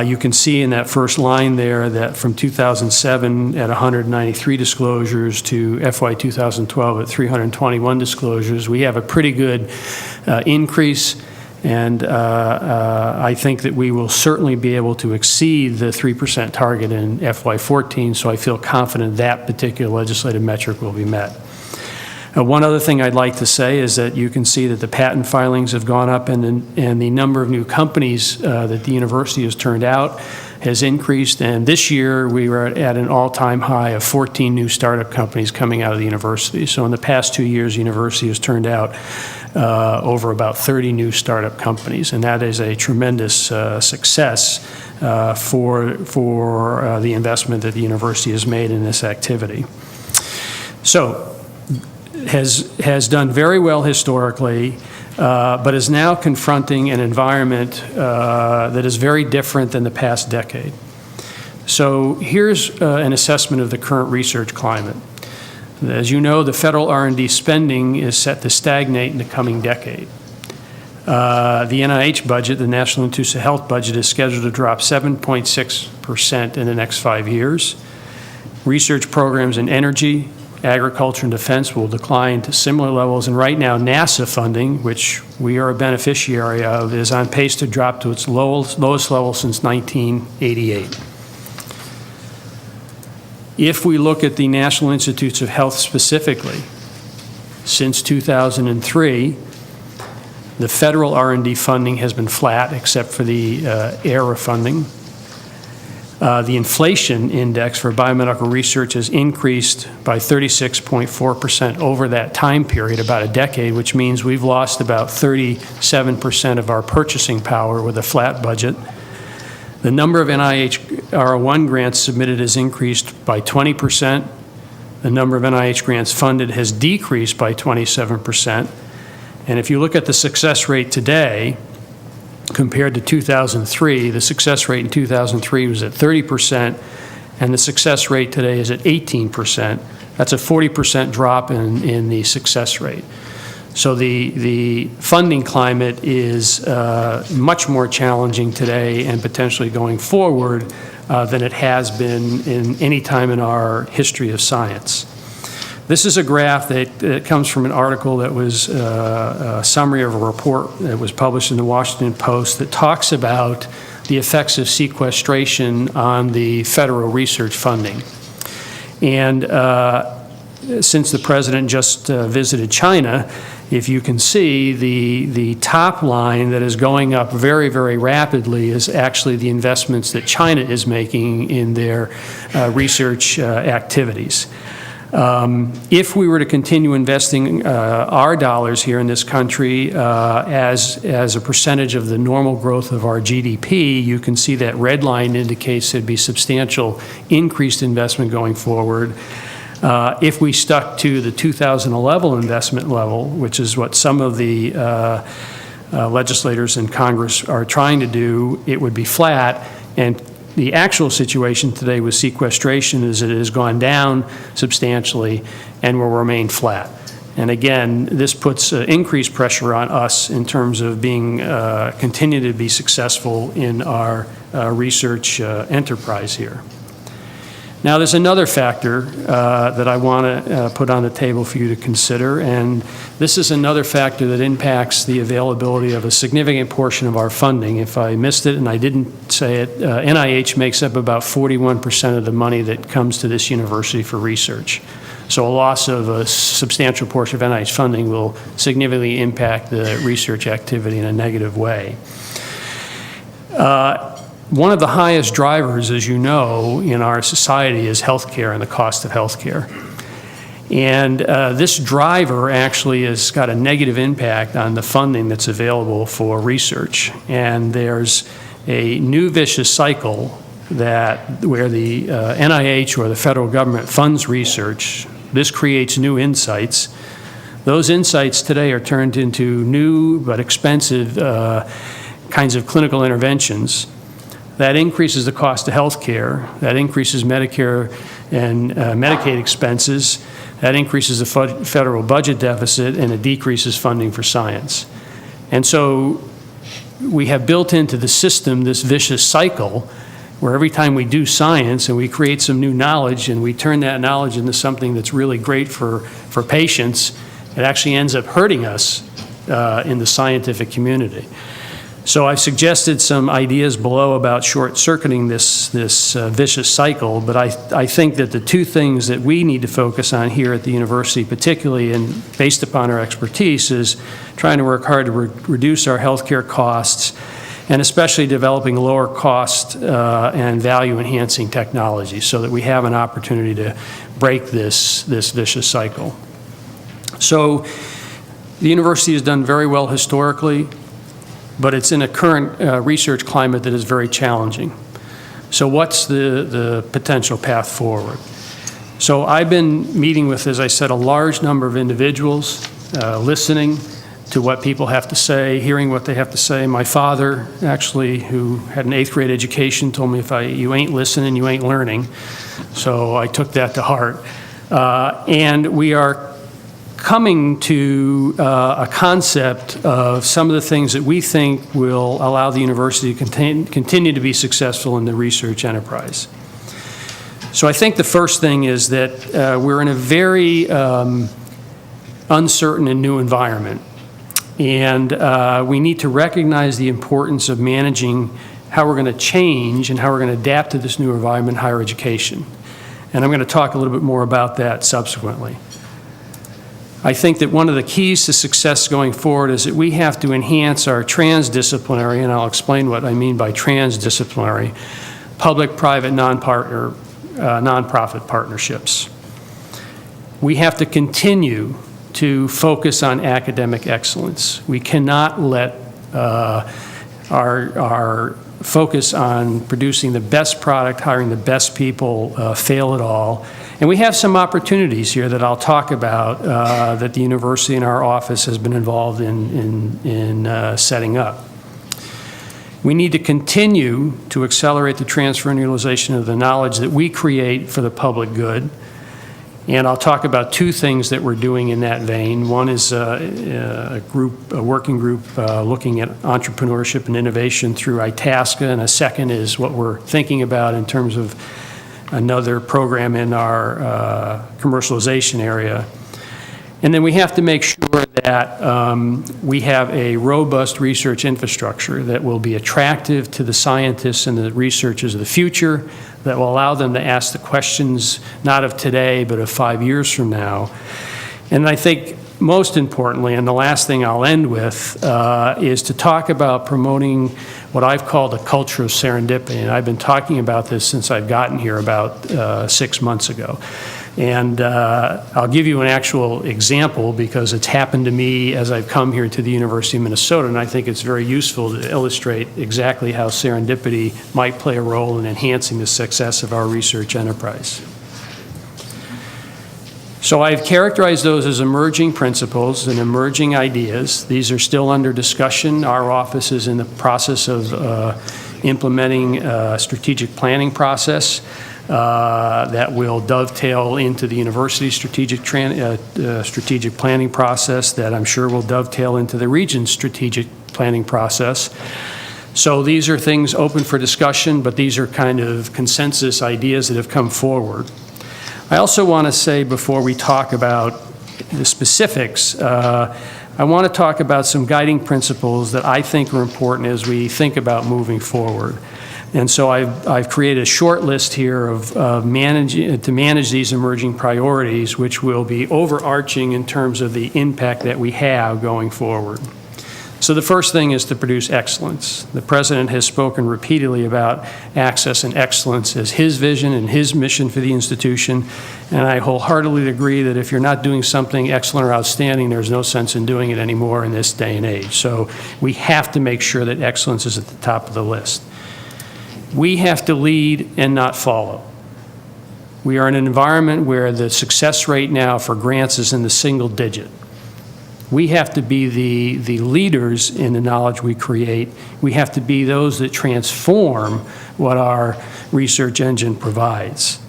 You can see in that first line there that from 2007 at 193 disclosures to FY 2012 at 321 disclosures, we have a pretty good increase. And I think that we will certainly be able to exceed the 3% target in FY14, so I feel confident that particular legislative metric will be met. One other thing I'd like to say is that you can see that the patent filings have gone up and the number of new companies that the university has turned out has increased, and this year we were at an all-time high of 14 new startup companies coming out of the university. So in the past 2 years, the university has turned out over about 30 new startup companies, and that is a tremendous success for the investment that the university has made in this activity. So, has done very well historically, but is now confronting an environment that is very different than the past decade. So here's an assessment of the current research climate. As you know, the federal R&D spending is set to stagnate in the coming decade. The NIH budget, the National Institutes of Health budget, is scheduled to drop 7.6% in the next 5 years. Research programs in energy, agriculture, and defense will decline to similar levels, and right now NASA funding, which we are a beneficiary of, is on pace to drop to its lowest level since 1988. If we look at the National Institutes of Health specifically, since 2003, the federal R&D funding has been flat except for the ERA funding. The inflation index for biomedical research has increased by 36.4% over that time period, about a decade, which means we've lost about 37% of our purchasing power with a flat budget. The number of NIH R01 grants submitted has increased by 20%. The number of NIH grants funded has decreased by 27%. And if you look at the success rate today, compared to 2003, the success rate in 2003 was at 30%, and the success rate today is at 18%. That's a 40% drop in the success rate. So the funding climate is much more challenging today and potentially going forward than it has been in any time in our history of science. This is a graph that comes from an article that was a summary of a report that was published in the Washington Post that talks about the effects of sequestration on the federal research funding. And since the president just visited China, if you can see, the top line that is going up very, very rapidly is actually the investments that China is making in their research activities. If we were to continue investing our dollars here in this country as a percentage of the normal growth of our GDP, you can see that red line indicates there'd be substantial increased investment going forward. If we stuck to the 2011 investment level, which is what some of the legislators in Congress are trying to do, it would be flat. And the actual situation today with sequestration is it has gone down substantially and will remain flat. And again, this puts increased pressure on us in terms of being continue to be successful in our research enterprise here. Now, there's another factor that I want to put on the table for you to consider, and this is another factor that impacts the availability of a significant portion of our funding. If I missed it and I didn't say it, NIH makes up about 41% of the money that comes to this university for research. So a loss of a substantial portion of NIH funding will significantly impact the research activity in a negative way. One of the highest drivers, as you know, in our society is healthcare and the cost of healthcare. And this driver actually has got a negative impact on the funding that's available for research. And there's a new vicious cycle where the NIH or the federal government funds research. This creates new insights. Those insights today are turned into new but expensive kinds of clinical interventions. That increases the cost of health care. That increases Medicare and Medicaid expenses. That increases the federal budget deficit, and it decreases funding for science. And so we have built into the system this vicious cycle where every time we do science and we create some new knowledge and we turn that knowledge into something that's really great for patients, it actually ends up hurting us in the scientific community. So I've suggested some ideas below about short-circuiting this vicious cycle, but I think that the two things that we need to focus on here at the university, particularly and based upon our expertise, is trying to work hard to reduce our healthcare costs, and especially developing lower cost and value-enhancing technology so that we have an opportunity to break this vicious cycle. So the university has done very well historically, but it's in a current research climate that is very challenging. So what's the potential path forward? So I've been meeting with, as I said, a large number of individuals, listening to what people have to say, hearing what they have to say. My father, actually, who had an 8th grade education, told me, you ain't listening, you ain't learning. So I took that to heart. And we are coming to a concept of some of the things that we think will allow the university to continue to be successful in the research enterprise. So I think the first thing is that we're in a very uncertain and new environment. And we need to recognize the importance of managing how we're going to change and how we're going to adapt to this new environment in higher education. And I'm going to talk a little bit more about that subsequently. I think that one of the keys to success going forward is that we have to enhance our transdisciplinary, and I'll explain what I mean by transdisciplinary, public-private nonprofit partnerships. We have to continue to focus on academic excellence. We cannot let our focus on producing the best product, hiring the best people, fail at all. And we have some opportunities here that I'll talk about that the university and our office has been involved in setting up. We need to continue to accelerate the transfer and utilization of the knowledge that we create for the public good. And I'll talk about two things that we're doing in that vein. One is a working group looking at entrepreneurship and innovation through Itasca, and a second is what we're thinking about in terms of another program in our commercialization area. And then we have to make sure that we have a robust research infrastructure that will be attractive to the scientists and the researchers of the future, that will allow them to ask the questions not of today but of 5 years from now. And I think most importantly, and the last thing I'll end with, is to talk about promoting what I've called a culture of serendipity. And I've been talking about this since I've gotten here about 6 months ago. And I'll give you an actual example because it's happened to me as I've come here to the University of Minnesota, and I think it's very useful to illustrate exactly how serendipity might play a role in enhancing the success of our research enterprise. So I've characterized those as emerging principles and emerging ideas. These are still under discussion. Our office is in the process of implementing a strategic planning process that will dovetail into the university's strategic planning process that I'm sure will dovetail into the Regents' strategic planning process. So these are things open for discussion, but these are kind of consensus ideas that have come forward. I also want to say before we talk about the specifics, I want to talk about some guiding principles that I think are important as we think about moving forward. And so I've created a short list here to manage these emerging priorities, which will be overarching in terms of the impact that we have going forward. So the first thing is to produce excellence. The President has spoken repeatedly about access and excellence as his vision and his mission for the institution, and I wholeheartedly agree that if you're not doing something excellent or outstanding, there's no sense in doing it anymore in this day and age. So we have to make sure that excellence is at the top of the list. We have to lead and not follow. We are in an environment where the success rate now for grants is in the single digit. We have to be the leaders in the knowledge we create. We have to be those that transform what our research engine provides.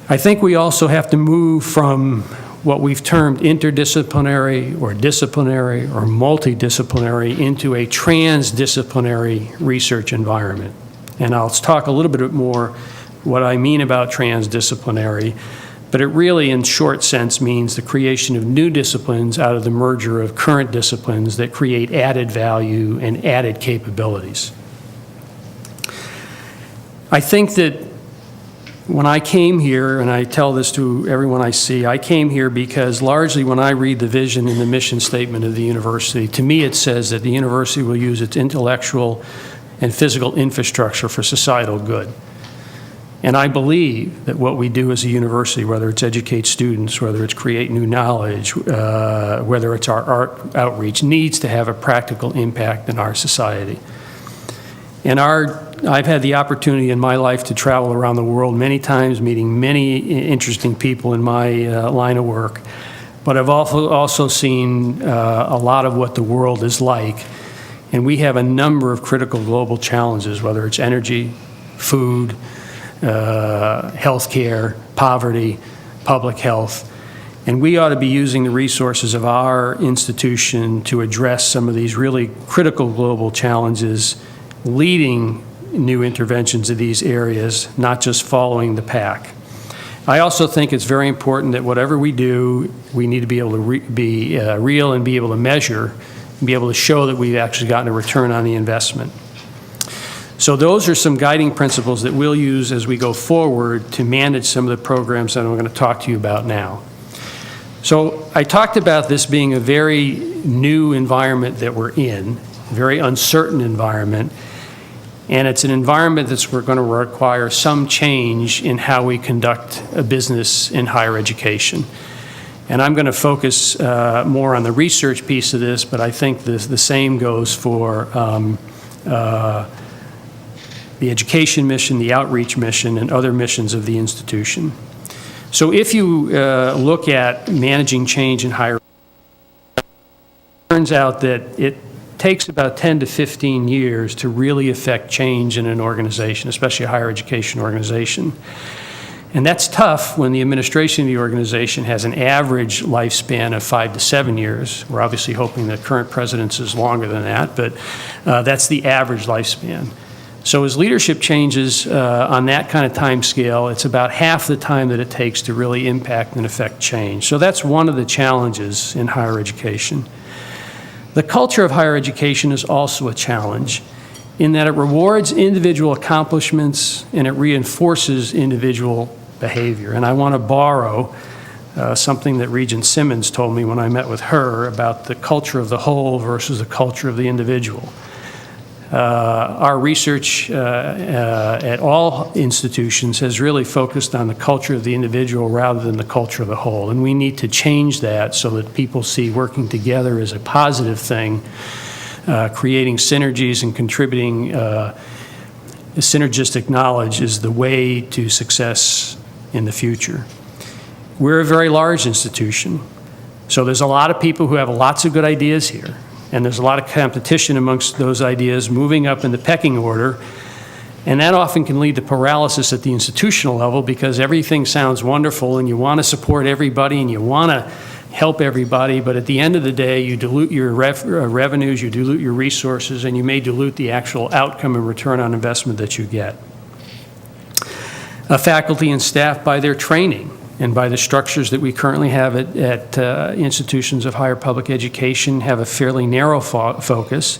I think we also have to move from what we've termed interdisciplinary or disciplinary or multidisciplinary into a transdisciplinary research environment. And I'll talk a little bit more what I mean about transdisciplinary, but it really in short sense means the creation of new disciplines out of the merger of current disciplines that create added value and added capabilities. I think that when I came here, and I tell this to everyone I see, I came here because largely when I read the vision and the mission statement of the university, to me it says that the university will use its intellectual and physical infrastructure for societal good. And I believe that what we do as a university, whether it's educate students, whether it's create new knowledge, whether it's our art outreach, needs to have a practical impact in our society. And I've had the opportunity in my life to travel around the world many times, meeting many interesting people in my line of work. But I've also seen a lot of what the world is like. And we have a number of critical global challenges, whether it's energy, food, healthcare, poverty, public health. And we ought to be using the resources of our institution to address some of these really critical global challenges, leading new interventions in these areas, not just following the pack. I also think it's very important that whatever we do, we need to be able to be real and be able to measure, and be able to show that we've actually gotten a return on the investment. So those are some guiding principles that we'll use as we go forward to manage some of the programs that I'm going to talk to you about now. So I talked about this being a very new environment that we're in, a very uncertain environment. And it's an environment that's going to require some change in how we conduct a business in higher education. And I'm going to focus more on the research piece of this, but I think the same goes for the education mission, the outreach mission, and other missions of the institution. So if you look at managing change in higher education, it turns out that it takes about 10 to 15 years to really affect change in an organization, especially a higher education organization. And that's tough when the administration of the organization has an average lifespan of 5 to 7 years. We're obviously hoping that current president's is longer than that, but that's the average lifespan. So as leadership changes on that kind of time scale, it's about half the time that it takes to really impact and affect change. So that's one of the challenges in higher education. The culture of higher education is also a challenge in that it rewards individual accomplishments and it reinforces individual behavior. And I want to borrow something that Regent Simmons told me when I met with her about the culture of the whole versus the culture of the individual. Our research at all institutions has really focused on the culture of the individual rather than the culture of the whole. And we need to change that so that people see working together as a positive thing, creating synergies and contributing synergistic knowledge is the way to success in the future. We're a very large institution, so there's a lot of people who have lots of good ideas here. And there's a lot of competition amongst those ideas moving up in the pecking order. And that often can lead to paralysis at the institutional level because everything sounds wonderful and you want to support everybody and you want to help everybody, but at the end of the day, you dilute your revenues, you dilute your resources, and you may dilute the actual outcome and return on investment that you get. Faculty and staff, by their training, and by the structures that we currently have at institutions of higher public education, have a fairly narrow focus.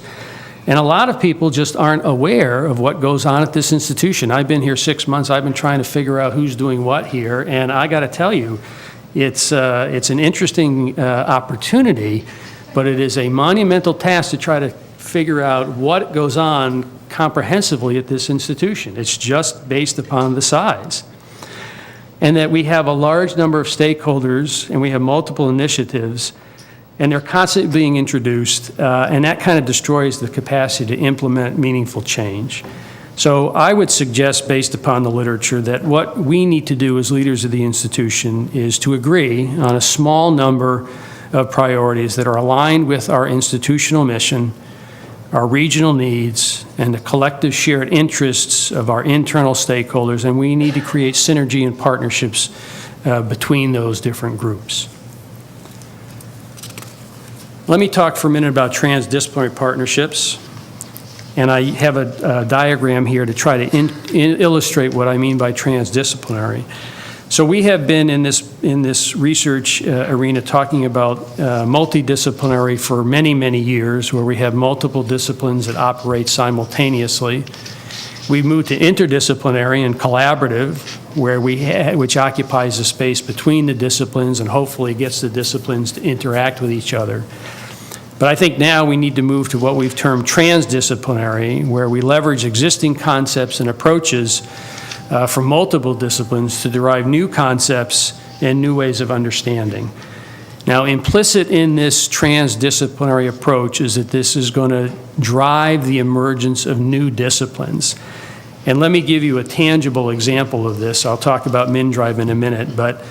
And a lot of people just aren't aware of what goes on at this institution. I've been here 6 months. I've been trying to figure out who's doing what here. And I got to tell you, it's an interesting opportunity, but it is a monumental task to try to figure out what goes on comprehensively at this institution. It's just based upon the size. And that we have a large number of stakeholders and we have multiple initiatives and they're constantly being introduced and that kind of destroys the capacity to implement meaningful change. So I would suggest, based upon the literature, that what we need to do as leaders of the institution is to agree on a small number of priorities that are aligned with our institutional mission, our regional needs, and the collective shared interests of our internal stakeholders, and we need to create synergy and partnerships between those different groups. Let me talk for a minute about transdisciplinary partnerships, and I have a diagram here to try to illustrate what I mean by transdisciplinary. So we have been in this research arena talking about multidisciplinary for many, many years, where we have multiple disciplines that operate simultaneously. We've moved to interdisciplinary and collaborative, which occupies the space between the disciplines and hopefully gets the disciplines to interact with each other. But I think now we need to move to what we've termed transdisciplinary, where we leverage existing concepts and approaches from multiple disciplines to derive new concepts and new ways of understanding. Now, implicit in this transdisciplinary approach is that this is going to drive the emergence of new disciplines. And let me give you a tangible example of this. I'll talk about MnDrive in a minute, but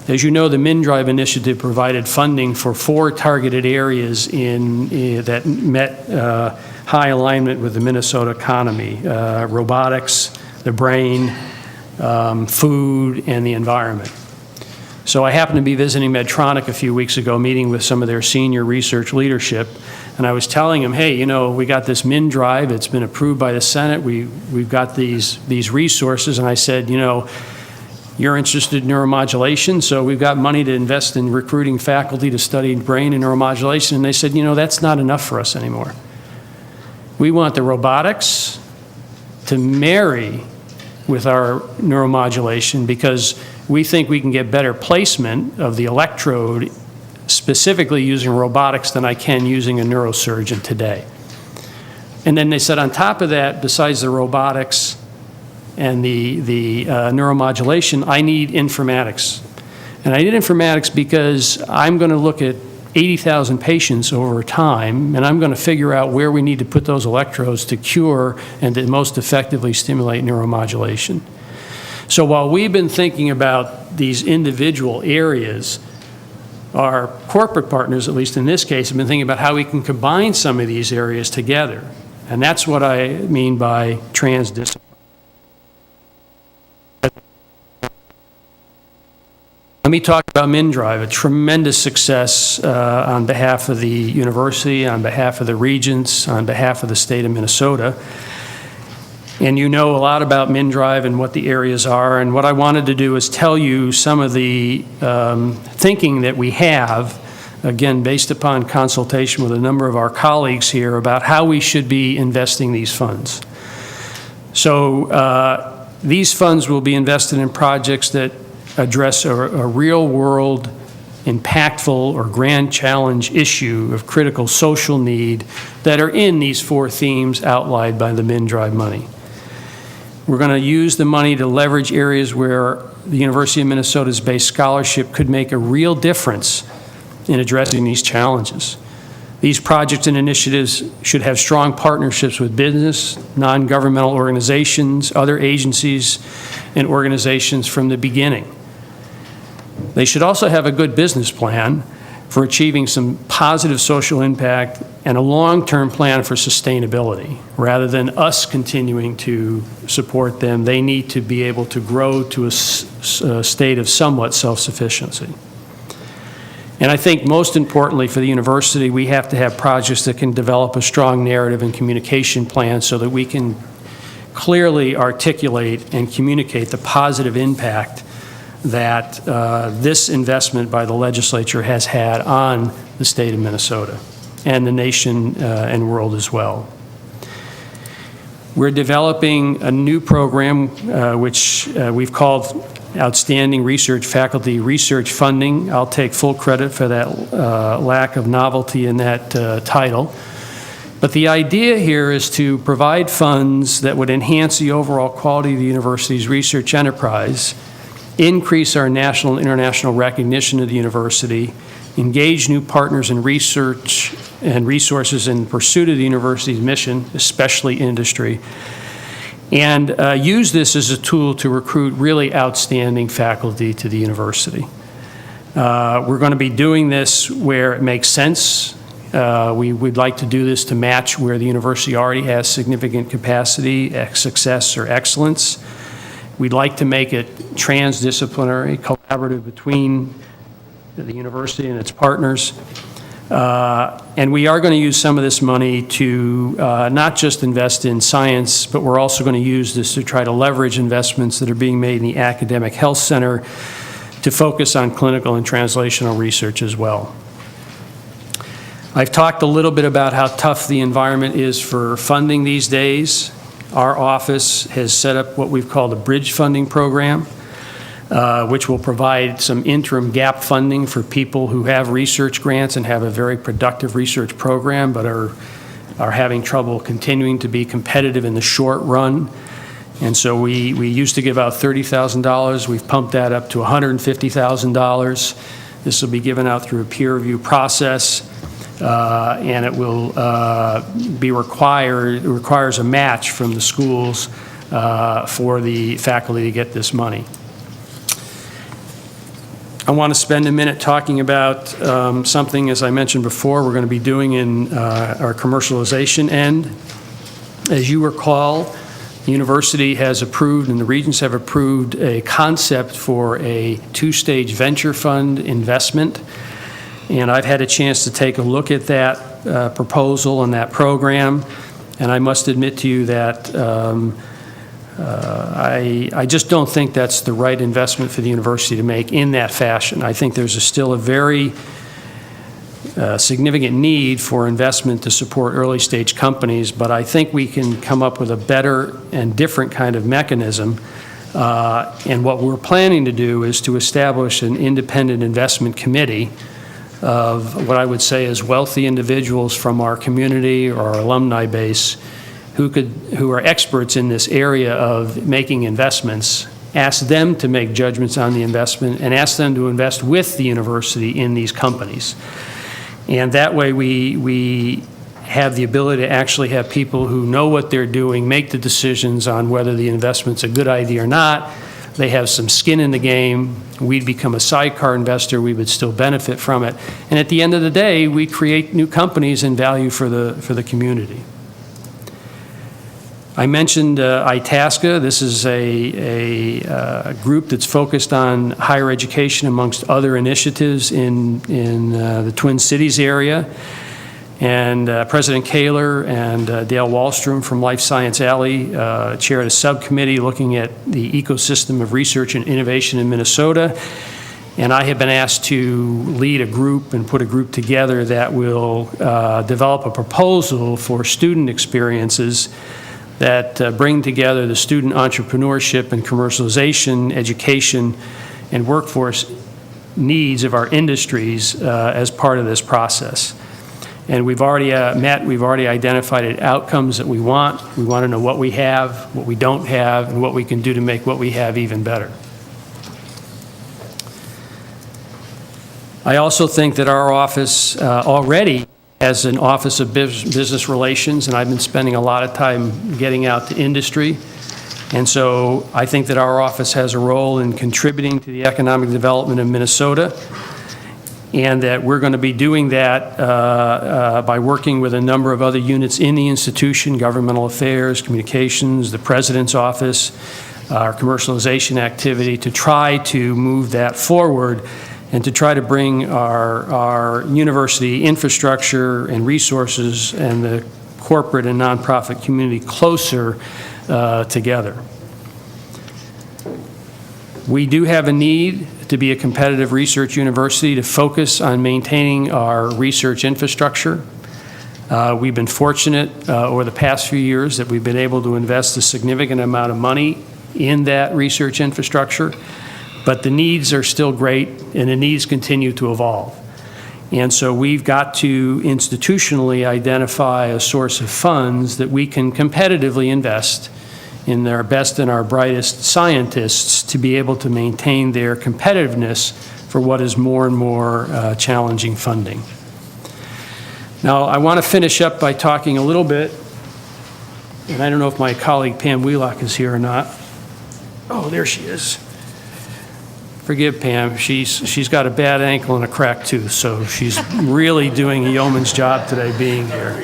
as you know, the MnDrive initiative provided funding for 4 targeted areas that met high alignment with the Minnesota economy: robotics, the brain, food, and the environment. So I happened to be visiting Medtronic a few weeks ago, meeting with some of their senior research leadership, and I was telling them, hey, you know, we got this MnDrive, it's been approved by the Senate, we've got these resources, and I said, you know, you're interested in neuromodulation, so we've got money to invest in recruiting faculty to study brain and neuromodulation, and they said, you know, that's not enough for us anymore. We want the robotics to marry with our neuromodulation because we think we can get better placement of the electrode specifically using robotics than I can using a neurosurgeon today. And then they said on top of that, besides the robotics and the neuromodulation, I need informatics. And I need informatics because I'm going to look at 80,000 patients over time, and I'm going to figure out where we need to put those electrodes to cure and to most effectively stimulate neuromodulation. So while we've been thinking about these individual areas, our corporate partners, at least in this case, have been thinking about how we can combine some of these areas together. And that's what I mean by transdisciplinary. Let me talk about MnDrive, a tremendous success on behalf of the university, on behalf of the Regents, on behalf of the state of Minnesota. And you know a lot about MnDrive and what the areas are, and what I wanted to do is tell you some of the thinking that we have, again, based upon consultation with a number of our colleagues here about how we should be investing these funds. So these funds will be invested in projects that address a real-world impactful or grand challenge issue of critical social need that are in these 4 themes outlined by the MnDRIVE money. We're going to use the money to leverage areas where the University of Minnesota's base scholarship could make a real difference in addressing these challenges. These projects and initiatives should have strong partnerships with business, non-governmental organizations, other agencies, and organizations from the beginning. They should also have a good business plan for achieving some positive social impact and a long-term plan for sustainability. Rather than us continuing to support them, they need to be able to grow to a state of somewhat self-sufficiency. And I think most importantly for the university, we have to have projects that can develop a strong narrative and communication plan so that we can clearly articulate and communicate the positive impact that this investment by the legislature has had on the state of Minnesota and the nation and world as well. We're developing a new program which we've called Outstanding Research Faculty Research Funding. I'll take full credit for that lack of novelty in that title. But the idea here is to provide funds that would enhance the overall quality of the university's research enterprise, increase our national and international recognition of the university, engage new partners in research and resources in pursuit of the university's mission, especially industry, and use this as a tool to recruit really outstanding faculty to the university. We're going to be doing this where it makes sense. We would like to do this to match where the university already has significant capacity, success, or excellence. We'd like to make it transdisciplinary, collaborative between the university and its partners. And we are going to use some of this money to not just invest in science, but we're also going to use this to try to leverage investments that are being made in the Academic Health Center to focus on clinical and translational research as well. I've talked a little bit about how tough the environment is for funding these days. Our office has set up what we've called a bridge funding program, which will provide some interim gap funding for people who have research grants and have a very productive research program, but are having trouble continuing to be competitive in the short run. And so we used to give out $30,000. We've pumped that up to $150,000. This will be given out through a peer review process, and it will be requires a match from the schools for the faculty to get this money. I want to spend a minute talking about something, as I mentioned before, we're going to be doing in our commercialization end. As you recall, the university has approved and the Regents have approved a concept for a 2-stage venture fund investment. And I've had a chance to take a look at that proposal and that program. And I must admit to you that I just don't think that's the right investment for the university to make in that fashion. I think there's still a very significant need for investment to support early stage companies, but I think we can come up with a better and different kind of mechanism. And what we're planning to do is to establish an independent investment committee of what I would say is wealthy individuals from our community or our alumni base who are experts in this area of making investments, ask them to make judgments on the investment and ask them to invest with the university in these companies. And that way we have the ability to actually have people who know what they're doing make the decisions on whether the investment's a good idea or not. They have some skin in the game. We'd become a sidecar investor. We would still benefit from it. And at the end of the day, we create new companies and value for the community. I mentioned Itasca. This is a group that's focused on higher education amongst other initiatives in the Twin Cities area. And President Kaler and Dale Wallstrom from Life Science Alley chaired a subcommittee looking at the ecosystem of research and innovation in Minnesota. And I have been asked to lead a group and put a group together that will develop a proposal for student experiences that bring together the student entrepreneurship and commercialization, education, and workforce needs of our industries as part of this process. And we've already identified outcomes that we want. We want to know what we have, what we don't have, and what we can do to make what we have even better. I also think that our office already has an Office of Business Relations, and I've been spending a lot of time getting out to industry. And so I think that our office has a role in contributing to the economic development of Minnesota, and that we're going to be doing that by working with a number of other units in the institution: governmental affairs, communications, the president's office, our commercialization activity, to try to move that forward and to try to bring our university infrastructure and resources and the corporate and nonprofit community closer together. We do have a need to be a competitive research university, to focus on maintaining our research infrastructure. We've been fortunate over the past few years that we've been able to invest a significant amount of money in that research infrastructure, but the needs are still great and the needs continue to evolve. And so we've got to institutionally identify a source of funds that we can competitively invest in our best and our brightest scientists to be able to maintain their competitiveness for what is more and more challenging funding. Now, I want to finish up by talking a little bit, and I don't know if my colleague Pam Wheelock is here or not. Oh, there she is. Forgive Pam, she's got a bad ankle and a cracked tooth, so she's really doing a yeoman's job today being here.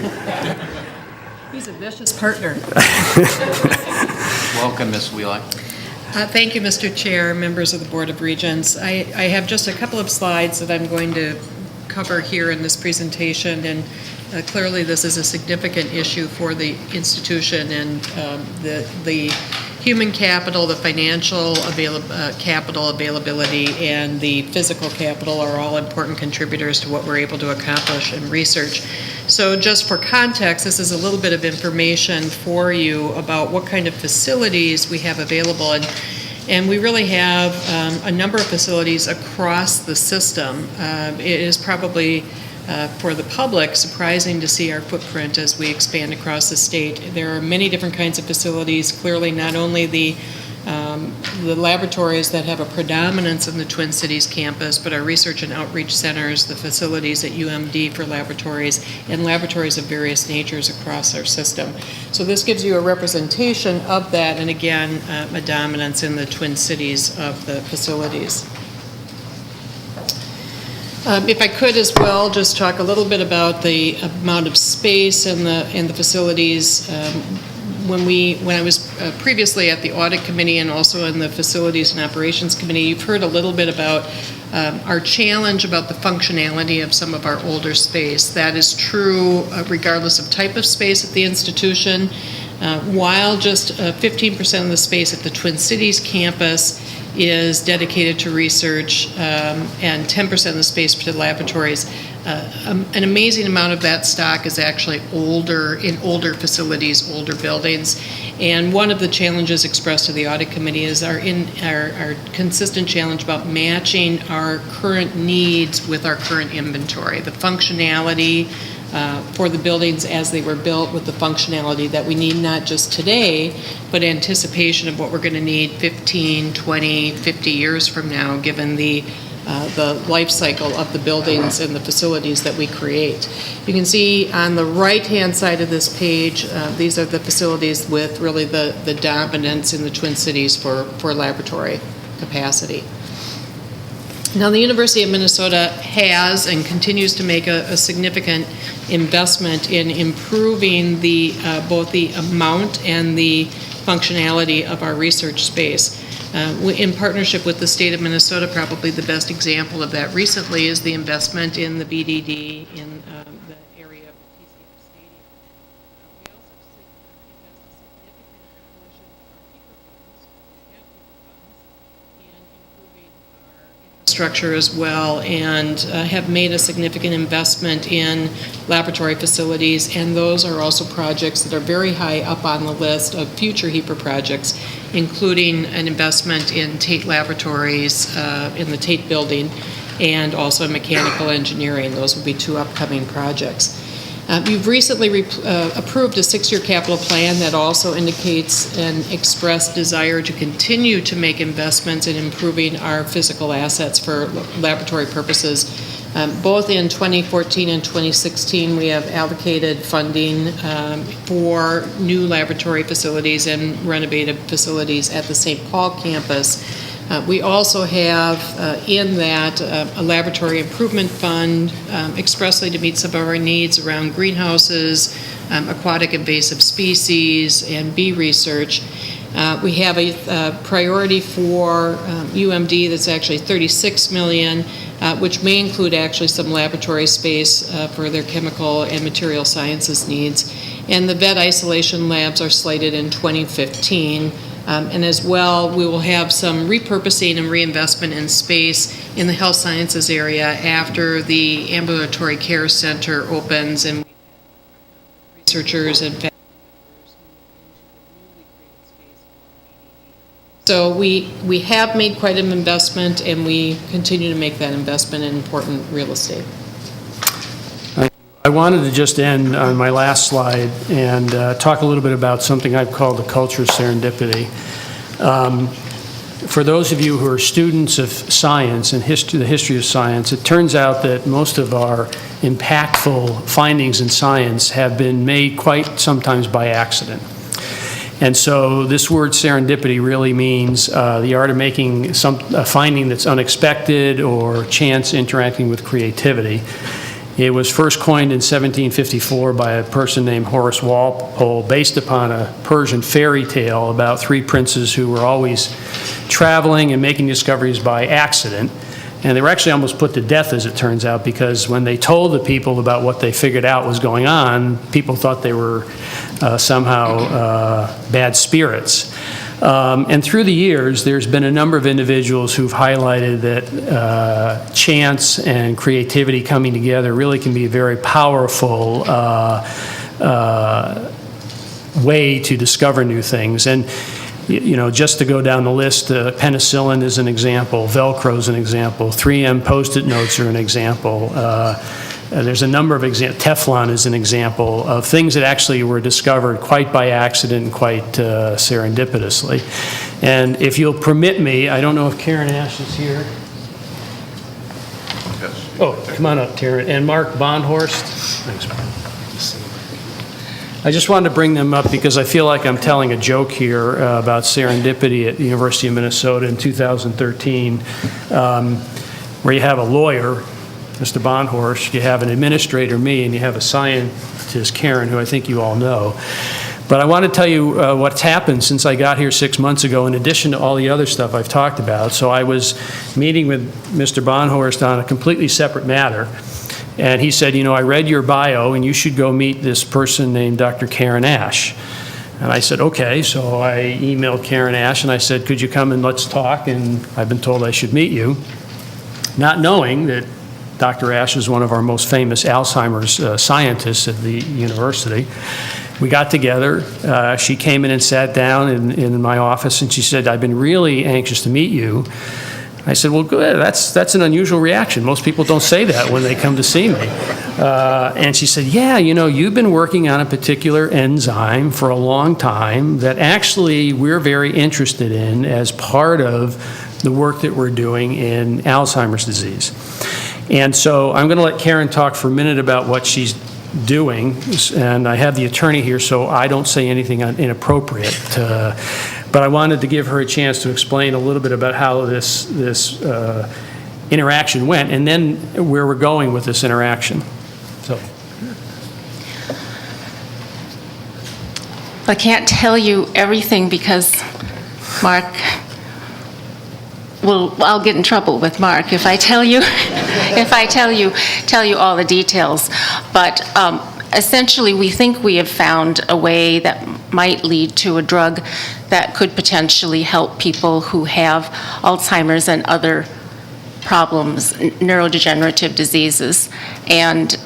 He's a vicious partner. Welcome, Ms. Wheelock. Thank you, Mr. Chair, members of the Board of Regents. I have just a couple of slides that I'm going to cover here in this presentation, and clearly this is a significant issue for the institution, and the human capital, the financial capital availability, and the physical capital are all important contributors to what we're able to accomplish in research. So just for context, this is a little bit of information for you about what kind of facilities we have available. And we really have a number of facilities across the system. It is probably for the public surprising to see our footprint as we expand across the state. There are many different kinds of facilities. Clearly, not only the laboratories that have a predominance in the Twin Cities campus, but our research and outreach centers, the facilities at UMD for laboratories, and laboratories of various natures across our system. So this gives you a representation of that, and again, a dominance in the Twin Cities of the facilities. If I could as well, just talk a little bit about the amount of space in the facilities. When I was previously at the Audit Committee and also in the Facilities and Operations Committee, you've heard a little bit about our challenge about the functionality of some of our older space. That is true regardless of type of space at the institution. While just 15% of the space at the Twin Cities campus is dedicated to research and 10% of the space to laboratories, an amazing amount of that stock is actually in older facilities, older buildings. And one of the challenges expressed to the Audit Committee is our consistent challenge about matching our current needs with our current inventory. The functionality for the buildings as they were built with the functionality that we need not just today, but anticipation of what we're going to need 15, 20, 50 years from now, given the life cycle of the buildings and the facilities that we create. You can see on the right-hand side of this page, these are the facilities with really the dominance in the Twin Cities for laboratory capacity. Now, the University of Minnesota has and continues to make a significant investment in improving both the amount and the functionality of our research space. In partnership with the state of Minnesota, probably the best example of that recently is the investment in the BDD in the area of the TCF Stadium. We also invest a significant portion of our PEEPR funds, we have PEEPR funds, in improving our structure as well, and have made a significant investment in laboratory facilities, and those are also projects that are very high up on the list of future HEPA projects, including an investment in Tate Laboratories in the Tate building, and also in mechanical engineering. Those will be 2 upcoming projects. We've recently approved a 6-year capital plan that also indicates an expressed desire to continue to make investments in improving our physical assets for laboratory purposes. Both in 2014 and 2016, we have allocated funding for new laboratory facilities and renovated facilities at the St. Paul campus. We also have in that a laboratory improvement fund expressly to meet some of our needs around greenhouses, aquatic invasive species, and bee research. We have a priority for UMD that's actually $36 million, which may include actually some laboratory space for their chemical and material sciences needs. And the vet isolation labs are slated in 2015. And as well, we will have some repurposing and reinvestment in space in the health sciences area after the ambulatory care center opens, and researchers and faculty members move into the newly created space. So we have made quite an investment, and we continue to make that investment in important real estate. I wanted to just end on my last slide and talk a little bit about something I've called the culture of serendipity. For those of you who are students of science and the history of science, it turns out that most of our impactful findings in science have been made quite sometimes by accident. And so this word serendipity really means the art of making a finding that's unexpected or chance interacting with creativity. It was first coined in 1754 by a person named Horace Walpole, based upon a Persian fairy tale about 3 princes who were always traveling and making discoveries by accident. And they were actually almost put to death, as it turns out, because when they told the people about what they figured out was going on, people thought they were somehow bad spirits. And through the years, there's been a number of individuals who've highlighted that chance and creativity coming together really can be a very powerful way to discover new things. And you know, just to go down the list, penicillin is an example, Velcro is an example, 3M Post-it notes are an example. There's a number of examples. Teflon is an example of things that actually were discovered quite by accident and quite serendipitously. And if you'll permit me, I don't know if Karen Ash is here. Yes. Oh, come on up, Karen. And Mark Bondhorst. Thanks, Mark. I just wanted to bring them up because I feel like I'm telling a joke here about serendipity at the University of Minnesota in 2013, where you have a lawyer, Mr. Bondhorst, you have an administrator, me, and you have a scientist, Karen, who I think you all know. But I want to tell you what's happened since I got here 6 months ago, in addition to all the other stuff I've talked about. So I was meeting with Mr. Bondhorst on a completely separate matter. And he said, you know, I read your bio, and you should go meet this person named Dr. Karen Ash. And I said, okay. So I emailed Karen Ash, and I said, could you come and let's talk? And I've been told I should meet you, not knowing that Dr. Ash is one of our most famous Alzheimer's scientists at the university. We got together. She came in and sat down in my office, and she said, I've been really anxious to meet you. I said, well, good. That's an unusual reaction. Most people don't say that when they come to see me. And she said, yeah, you know, you've been working on a particular enzyme for a long time that actually we're very interested in as part of the work that we're doing in Alzheimer's disease. And so I'm going to let Karen talk for a minute about what she's doing. And I have the attorney here, so I don't say anything inappropriate. But I wanted to give her a chance to explain a little bit about how this interaction went, and then where we're going with this interaction. So. I can't tell you everything because Mark I'll get in trouble with Mark if I tell you tell you all the details. But essentially, we think we have found a way that might lead to a drug that could potentially help people who have Alzheimer's and other problems, neurodegenerative diseases, and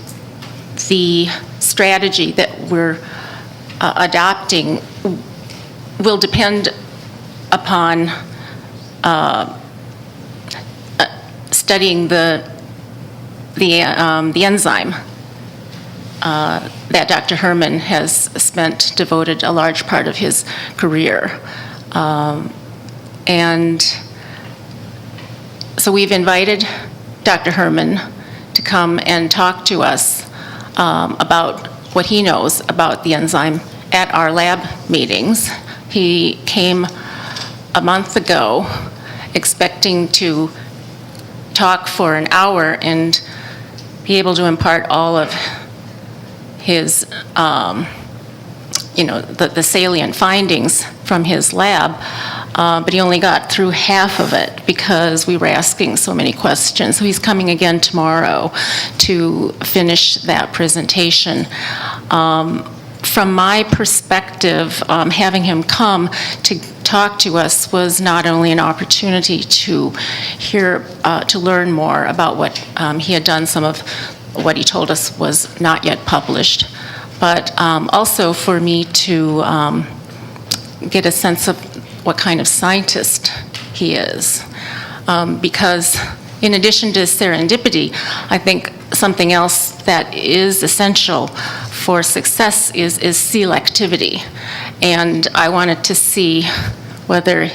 the strategy that we're adopting will depend upon studying the enzyme that Dr. Herman has devoted a large part of his career. And so we've invited Dr. Herman to come and talk to us about what he knows about the enzyme at our lab meetings. He came a month ago expecting to talk for an hour and be able to impart all of his, the salient findings from his lab, but he only got through half of it because we were asking so many questions. So he's coming again tomorrow to finish that presentation. From my perspective, having him come to talk to us was not only an opportunity to hear, to learn more about what he had done. Some of what he told us was not yet published, but also for me to get a sense of what kind of scientist he is. Because in addition to serendipity, I think something else that is essential for success is selectivity. And I wanted to see whether,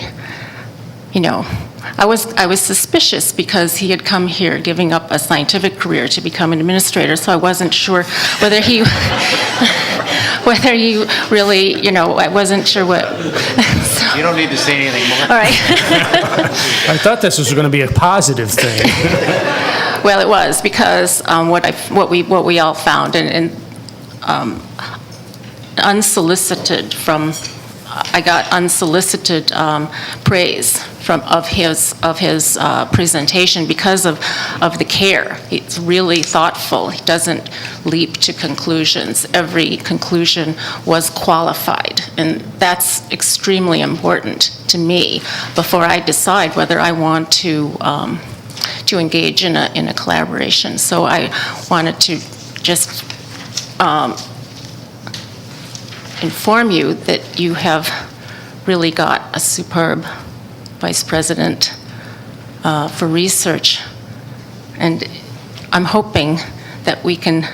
I was suspicious because he had come here giving up a scientific career to become an administrator, so I wasn't sure whether he really, I wasn't sure what. So. You don't need to say anything more. All right. I thought this was going to be a positive thing. Well, it was, because what we all found, and unsolicited I got unsolicited praise of his presentation because of the care. It's really thoughtful. He doesn't leap to conclusions. Every conclusion was qualified, and that's extremely important to me before I decide whether I want to engage in a collaboration. So I wanted to just inform you that you have really got a superb vice president for research, and I'm hoping that we can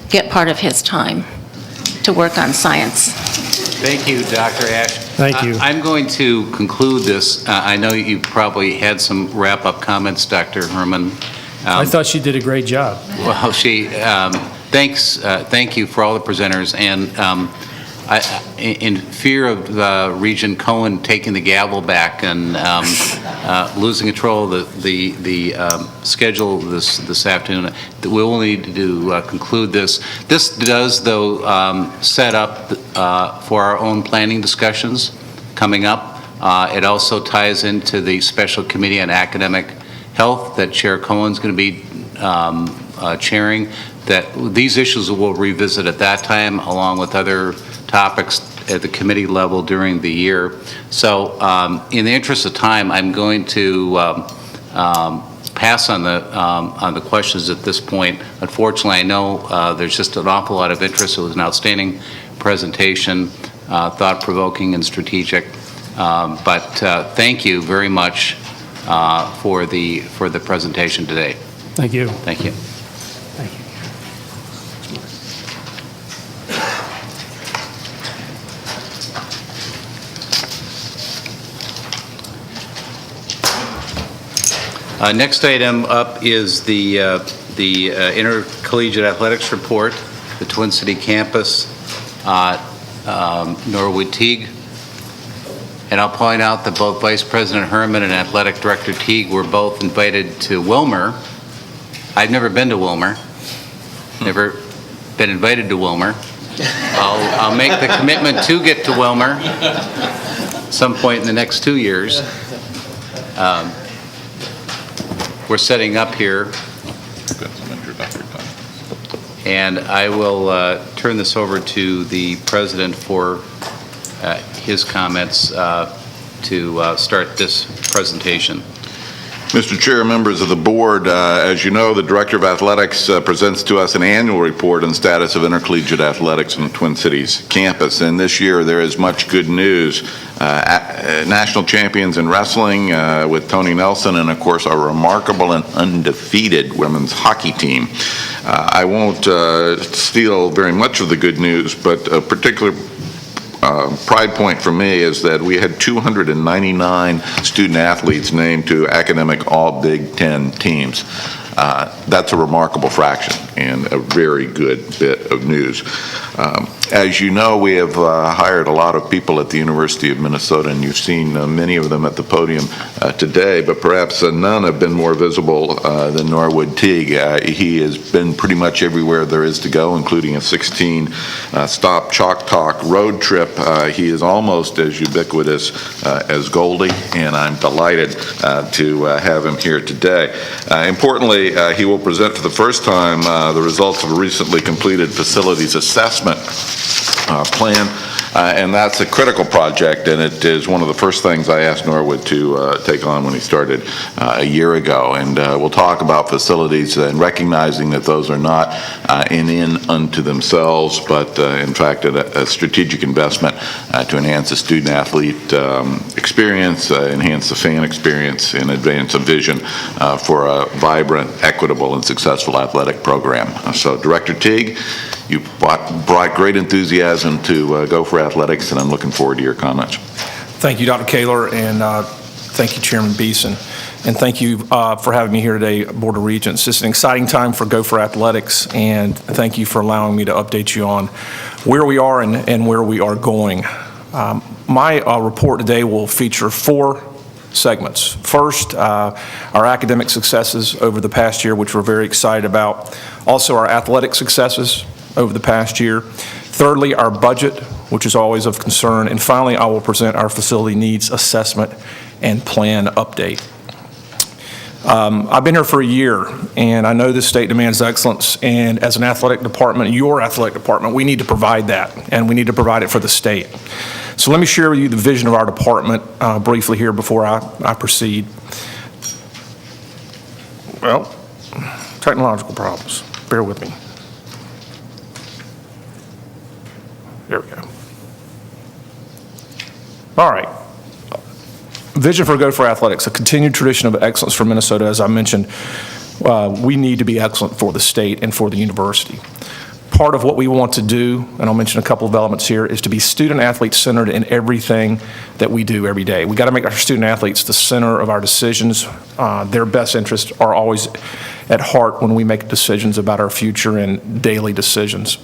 get part of his time to work on science. Thank you, Dr. Ash. Thank you. I'm going to conclude this. I know you probably had some wrap-up comments, Dr. Herman. I thought she did a great job. Well, thank you for all the presenters, and in fear of Regent Cohen taking the gavel back and losing control of the schedule this afternoon, we will need to conclude this. This does, though, set up for our own planning discussions coming up. It also ties into the Special Committee on Academic Health that Chair Cohen's going to be chairing. That these issues we'll revisit at that time, along with other topics at the committee level during the year. So in the interest of time, I'm going to pass on the questions at this point. Unfortunately, I know there's just an awful lot of interest. It was an outstanding presentation, thought-provoking and strategic. But thank you very much for the presentation today. Thank you. Thank you. Next item up is the Intercollegiate Athletics Report, the Twin City Campus, Norwood Teague. And I'll point out that both Vice President Herman and Athletic Director Teague were both invited to Wilmer. I've never been to Wilmer, never been invited to Wilmer. I'll make the commitment to get to Wilmer some point in the next 2 years. We're setting up here, and I will turn this over to the President for his comments to start this presentation. Mr. Chair, members of the board, as you know, the Director of Athletics presents to us an annual report on status of intercollegiate athletics on the Twin Cities campus. And this year there is much good news. National champions in wrestling with Tony Nelson, and of course our remarkable and undefeated women's hockey team. I won't steal very much of the good news, but a particular pride point for me is that we had 299 student athletes named to academic all Big Ten teams. That's a remarkable fraction and a very good bit of news. As you know, we have hired a lot of people at the University of Minnesota, and you've seen many of them at the podium today, but perhaps none have been more visible than Norwood Teague. He has been pretty much everywhere there is to go, including a 16-stop Chalk Talk road trip. He is almost as ubiquitous as Goldie, and I'm delighted to have him here today. Importantly, he will present for the first time the results of a recently completed facilities assessment plan, and that's a critical project, and it is one of the first things I asked Norwood to take on when he started a year ago. And we'll talk about facilities and recognizing that those are not an end unto themselves, but in fact a strategic investment to enhance the student-athlete experience, enhance the fan experience, and advance a vision for a vibrant, equitable, and successful athletic program. So Director Teague, you brought great enthusiasm to go for athletics, and I'm looking forward to your comments. Thank you, Dr. Kaler, and thank you, Chairman Beeson. And thank you for having me here today, Board of Regents. It's an exciting time for Go for Athletics, and thank you for allowing me to update you on where we are and where we are going. My report today will feature 4 segments. First, our academic successes over the past year, which we're very excited about. Also, our athletic successes over the past year. Thirdly, our budget, which is always of concern. And finally, I will present our facility needs assessment and plan update. I've been here for a year, and I know this state demands excellence, and as an athletic department, your athletic department, we need to provide that, and we need to provide it for the state. So let me share with you the vision of our department briefly here before I proceed. Well, technological problems. Bear with me. There we go. All right. Vision for Go for Athletics, a continued tradition of excellence for Minnesota. As I mentioned, we need to be excellent for the state and for the university. Part of what we want to do, and I'll mention a couple of elements here, is to be student-athlete centered in everything that we do every day. We got to make our student-athletes the center of our decisions. Their best interests are always at heart when we make decisions about our future and daily decisions.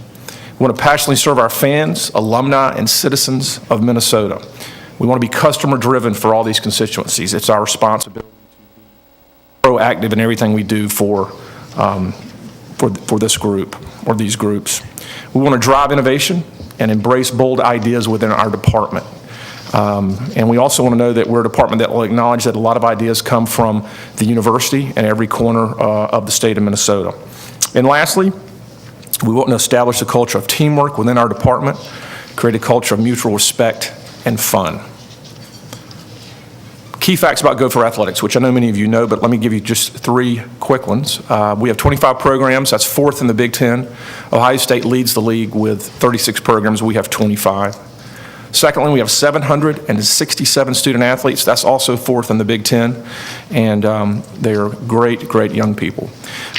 We want to passionately serve our fans, alumni, and citizens of Minnesota. We want to be customer-driven for all these constituencies. It's our responsibility to be proactive in everything we do for this group or these groups. We want to drive innovation and embrace bold ideas within our department. And we also want to know that we're a department that will acknowledge that a lot of ideas come from the university and every corner of the state of Minnesota. And lastly, we want to establish a culture of teamwork within our department, create a culture of mutual respect and fun. Key facts about Go for Athletics, which I know many of you know, but let me give you just 3 quick ones. We have 25 programs. That's 4th in the Big Ten. Ohio State leads the league with 36 programs. We have 25. Secondly, we have 767 student athletes. That's also 4th in the Big Ten, and they are great, great young people.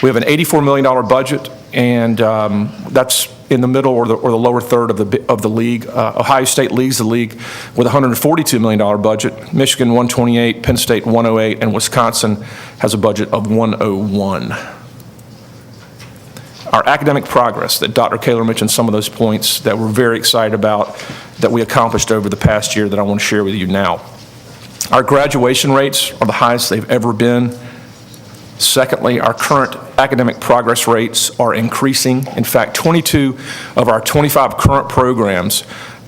We have an $84 million budget, and that's in the middle or the lower third of the league. Ohio State leads the league with a $142 million budget. Michigan 128, Penn State 108, and Wisconsin has a budget of 101. Our academic progress that Dr. Kaler mentioned some of those points that we're very excited about that we accomplished over the past year that I want to share with you now. Our graduation rates are the highest they've ever been. Secondly, our current academic progress rates are increasing. In fact, 22 of our 25 current programs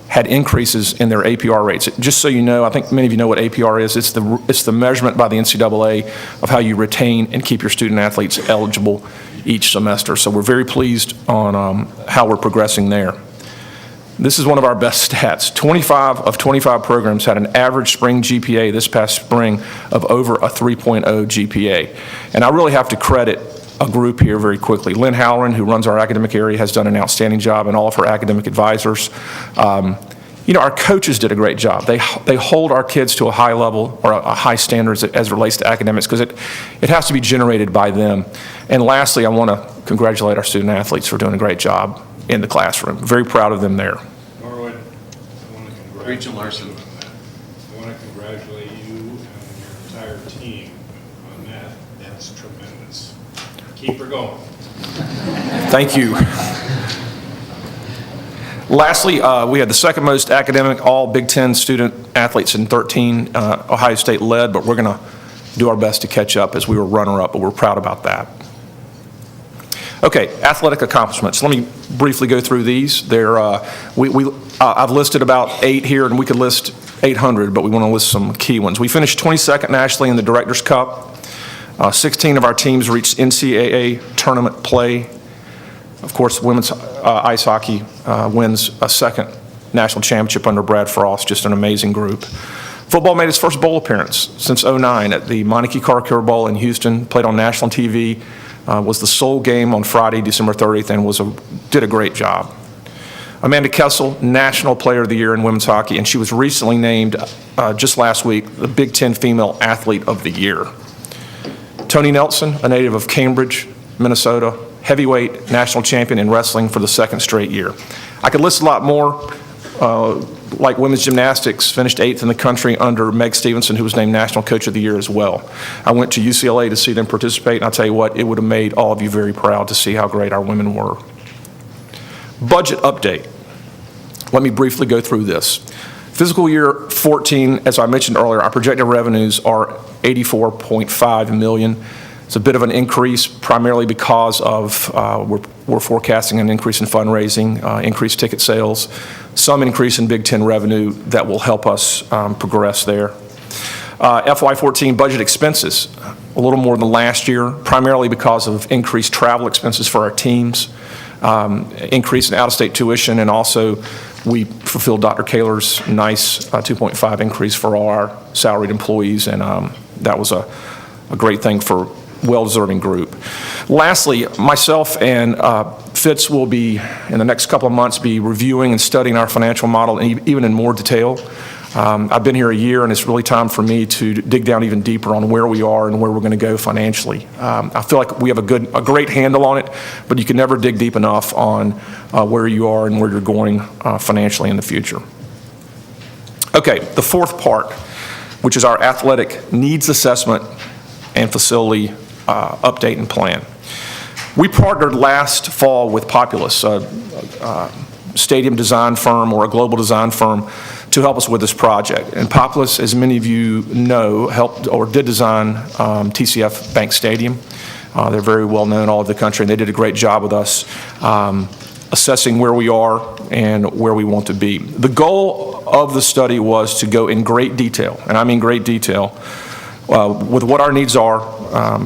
had increases in their APR rates. Just so you know, I think many of you know what APR is. It's the measurement by the NCAA of how you retain and keep your student athletes eligible each semester. So we're very pleased on how we're progressing there. This is one of our best stats. 25 of 25 programs had an average spring GPA this past spring of over a 3.0 GPA. And I really have to credit a group here very quickly. Lynn Halloran, who runs our academic area, has done an outstanding job, and all of her academic advisors. Our coaches did a great job. They hold our kids to a high level or a high standards as it relates to academics, because it has to be generated by them. And lastly, I want to congratulate our student athletes for doing a great job in the classroom. Very proud of them there. Norwood, I want to congratulate Regent Larson. you on that. I want to congratulate you and your entire team on that. That's tremendous. Keep her going. Thank you. Lastly, we had the second most academic all Big Ten student athletes in 13. Ohio State led, but we're going to do our best to catch up as we were runner-up, but we're proud about that. Okay, athletic accomplishments. Let me briefly go through these. I've listed about 8 here, and we could list 800, but we want to list some key ones. We finished 22nd nationally in the Directors' Cup. 16 of our teams reached NCAA tournament play. Of course, women's ice hockey wins a second national championship under Brad Frost, just an amazing group. Football made its first bowl appearance since '09 at the Meineke Car Care Bowl in Houston, played on national TV, was the sole game on Friday, December 30th, and did a great job. Amanda Kessel, National Player of the Year in women's hockey, and she was recently named, just last week, the Big Ten Female Athlete of the Year. Tony Nelson, a native of Cambridge, Minnesota, heavyweight national champion in wrestling for the second straight year. I could list a lot more, like women's gymnastics, finished 8th in the country under Meg Stevenson, who was named National Coach of the Year as well. I went to UCLA to see them participate, and I'll tell you what, it would have made all of you very proud to see how great our women were. Budget update. Let me briefly go through this. Fiscal year 14, as I mentioned earlier, our projected revenues are $84.5 million. It's a bit of an increase, primarily because of we're forecasting an increase in fundraising, increased ticket sales, some increase in Big Ten revenue that will help us progress there. FY14 budget expenses, a little more than last year, primarily because of increased travel expenses for our teams, increase in out-of-state tuition, and also we fulfilled Dr. Kaler's nice 2.5 increase for all our salaried employees, and that was a great thing for well-deserving group. Lastly, myself and Fitz will be, in the next couple of months, be reviewing and studying our financial model, and even in more detail. I've been here a year, and it's really time for me to dig down even deeper on where we are and where we're going to go financially. I feel like we have a great handle on it, but you can never dig deep enough on where you are and where you're going financially in the future. Okay, the fourth part, which is our athletic needs assessment and facility update and plan. We partnered last fall with Populous, a stadium design firm or a global design firm, to help us with this project. And Populous, as many of you know, helped or did design TCF Bank Stadium. They're very well known all over the country, and they did a great job with us assessing where we are and where we want to be. The goal of the study was to go in great detail, and I mean great detail, with what our needs are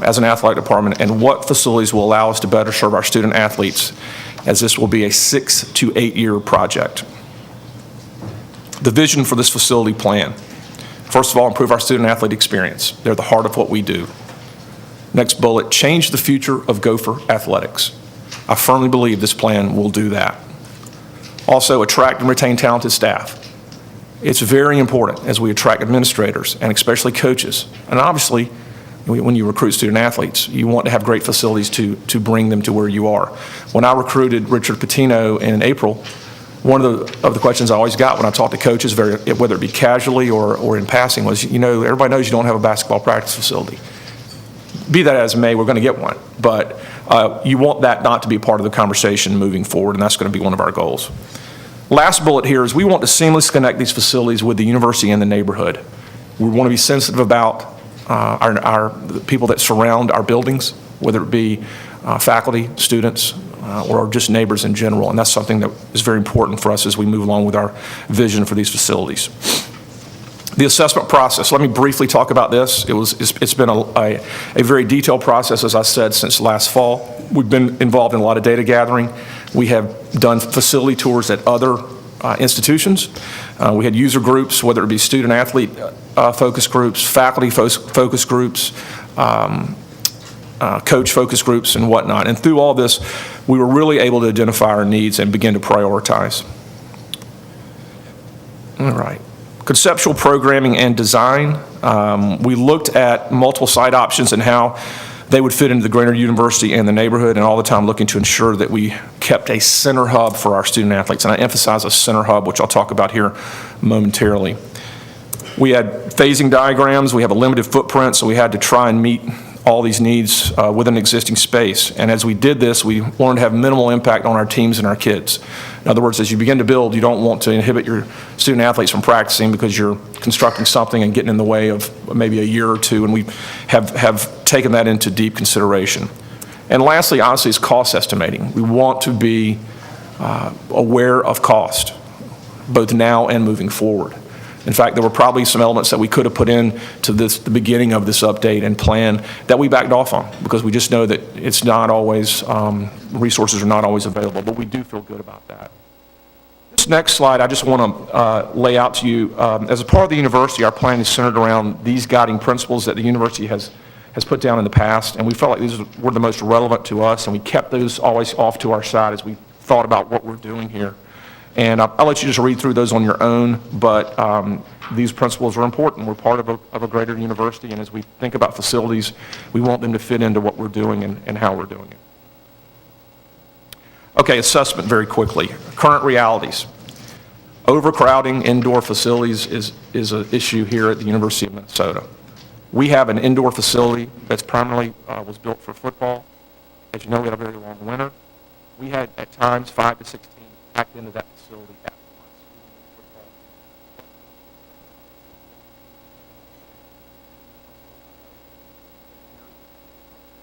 as an athletic department and what facilities will allow us to better serve our student athletes, as this will be a 6 to 8 year project. The vision for this facility plan: first of all, improve our student athlete experience. They're the heart of what we do. Next bullet, change the future of Gopher athletics. I firmly believe this plan will do that. Also, attract and retain talented staff. It's very important as we attract administrators and especially coaches. And obviously, when you recruit student athletes, you want to have great facilities to bring them to where you are. When I recruited Richard Pitino in April, one of the questions I always got when I talked to coaches, whether it be casually or in passing, was, everybody knows you don't have a basketball practice facility. Be that as it may, we're going to get one. But you want that not to be part of the conversation moving forward, and that's going to be one of our goals. Last bullet here is we want to seamlessly connect these facilities with the university and the neighborhood. We want to be sensitive about the people that surround our buildings, whether it be faculty, students, or just neighbors in general, and that's something that is very important for us as we move along with our vision for these facilities. The assessment process, let me briefly talk about this. It's been a very detailed process, as I said, since last fall. We've been involved in a lot of data gathering. We have done facility tours at other institutions. We had user groups, whether it be student-athlete focus groups, faculty focus groups, coach focus groups, and whatnot. And through all this, we were really able to identify our needs and begin to prioritize. All right. Conceptual programming and design. We looked at multiple site options and how they would fit into the greater university and the neighborhood, and all the time looking to ensure that we kept a center hub for our student athletes. And I emphasize a center hub, which I'll talk about here momentarily. We had phasing diagrams. We have a limited footprint, so we had to try and meet all these needs within existing space. And as we did this, we wanted to have minimal impact on our teams and our kids. In other words, as you begin to build, you don't want to inhibit your student athletes from practicing because you're constructing something and getting in the way of maybe a year or two, and we have taken that into deep consideration. And lastly, honestly, is cost estimating. We want to be aware of cost, both now and moving forward. In fact, there were probably some elements that we could have put in to the beginning of this update and plan that we backed off on because we just know that it's not always, resources are not always available, but we do feel good about that. This next slide, I just want to lay out to you, as a part of the university, our plan is centered around these guiding principles that the university has put down in the past, and we felt like these were the most relevant to us, and we kept those always off to our side as we thought about what we're doing here. And I'll let you just read through those on your own, but these principles are important. We're part of a greater university, and as we think about facilities, we want them to fit into what we're doing and how we're doing it. Okay, assessment very quickly. Current realities. Overcrowding indoor facilities is an issue here at the University of Minnesota. We have an indoor facility that's primarily was built for football. As you know, we had a very long winter. We had, at times, 5 to 6 teams packed into that facility at once.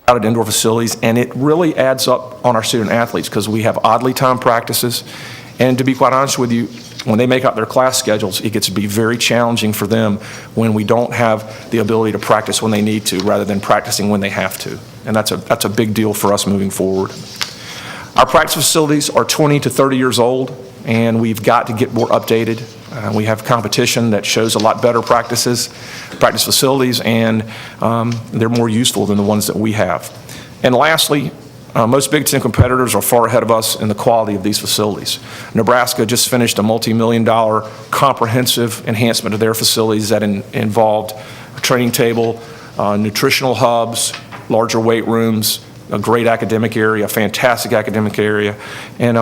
Crowded indoor facilities, and it really adds up on our student athletes because we have oddly timed practices, and to be quite honest with you, when they make out their class schedules, it gets to be very challenging for them when we don't have the ability to practice when they need to rather than practicing when they have to, and that's a big deal for us moving forward. Our practice facilities are 20 to 30 years old, and we've got to get more updated. We have competition that shows a lot better practice facilities, and they're more useful than the ones that we have. And lastly, most Big Ten competitors are far ahead of us in the quality of these facilities. Nebraska just finished a multi-million-dollar comprehensive enhancement of their facilities that involved a training table, nutritional hubs, larger weight rooms, a great academic area, a fantastic academic area, and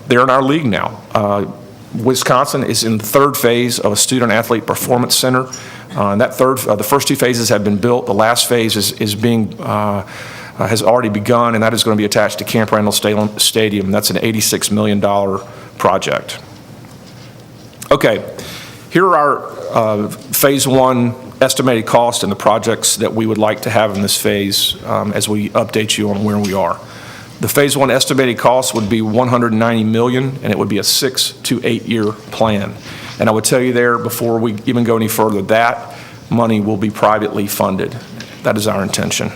they're in our league now. Wisconsin is in the third phase of a student-athlete performance center. And that the first two phases have been built. The last phase has already begun, and that is going to be attached to Camp Randall Stadium. That's an $86 million project. Okay, here are our phase one estimated cost and the projects that we would like to have in this phase as we update you on where we are. The phase one estimated cost would be $190 million, and it would be a 6 to 8 year plan. And I would tell you there, before we even go any further, that money will be privately funded. That is our intention.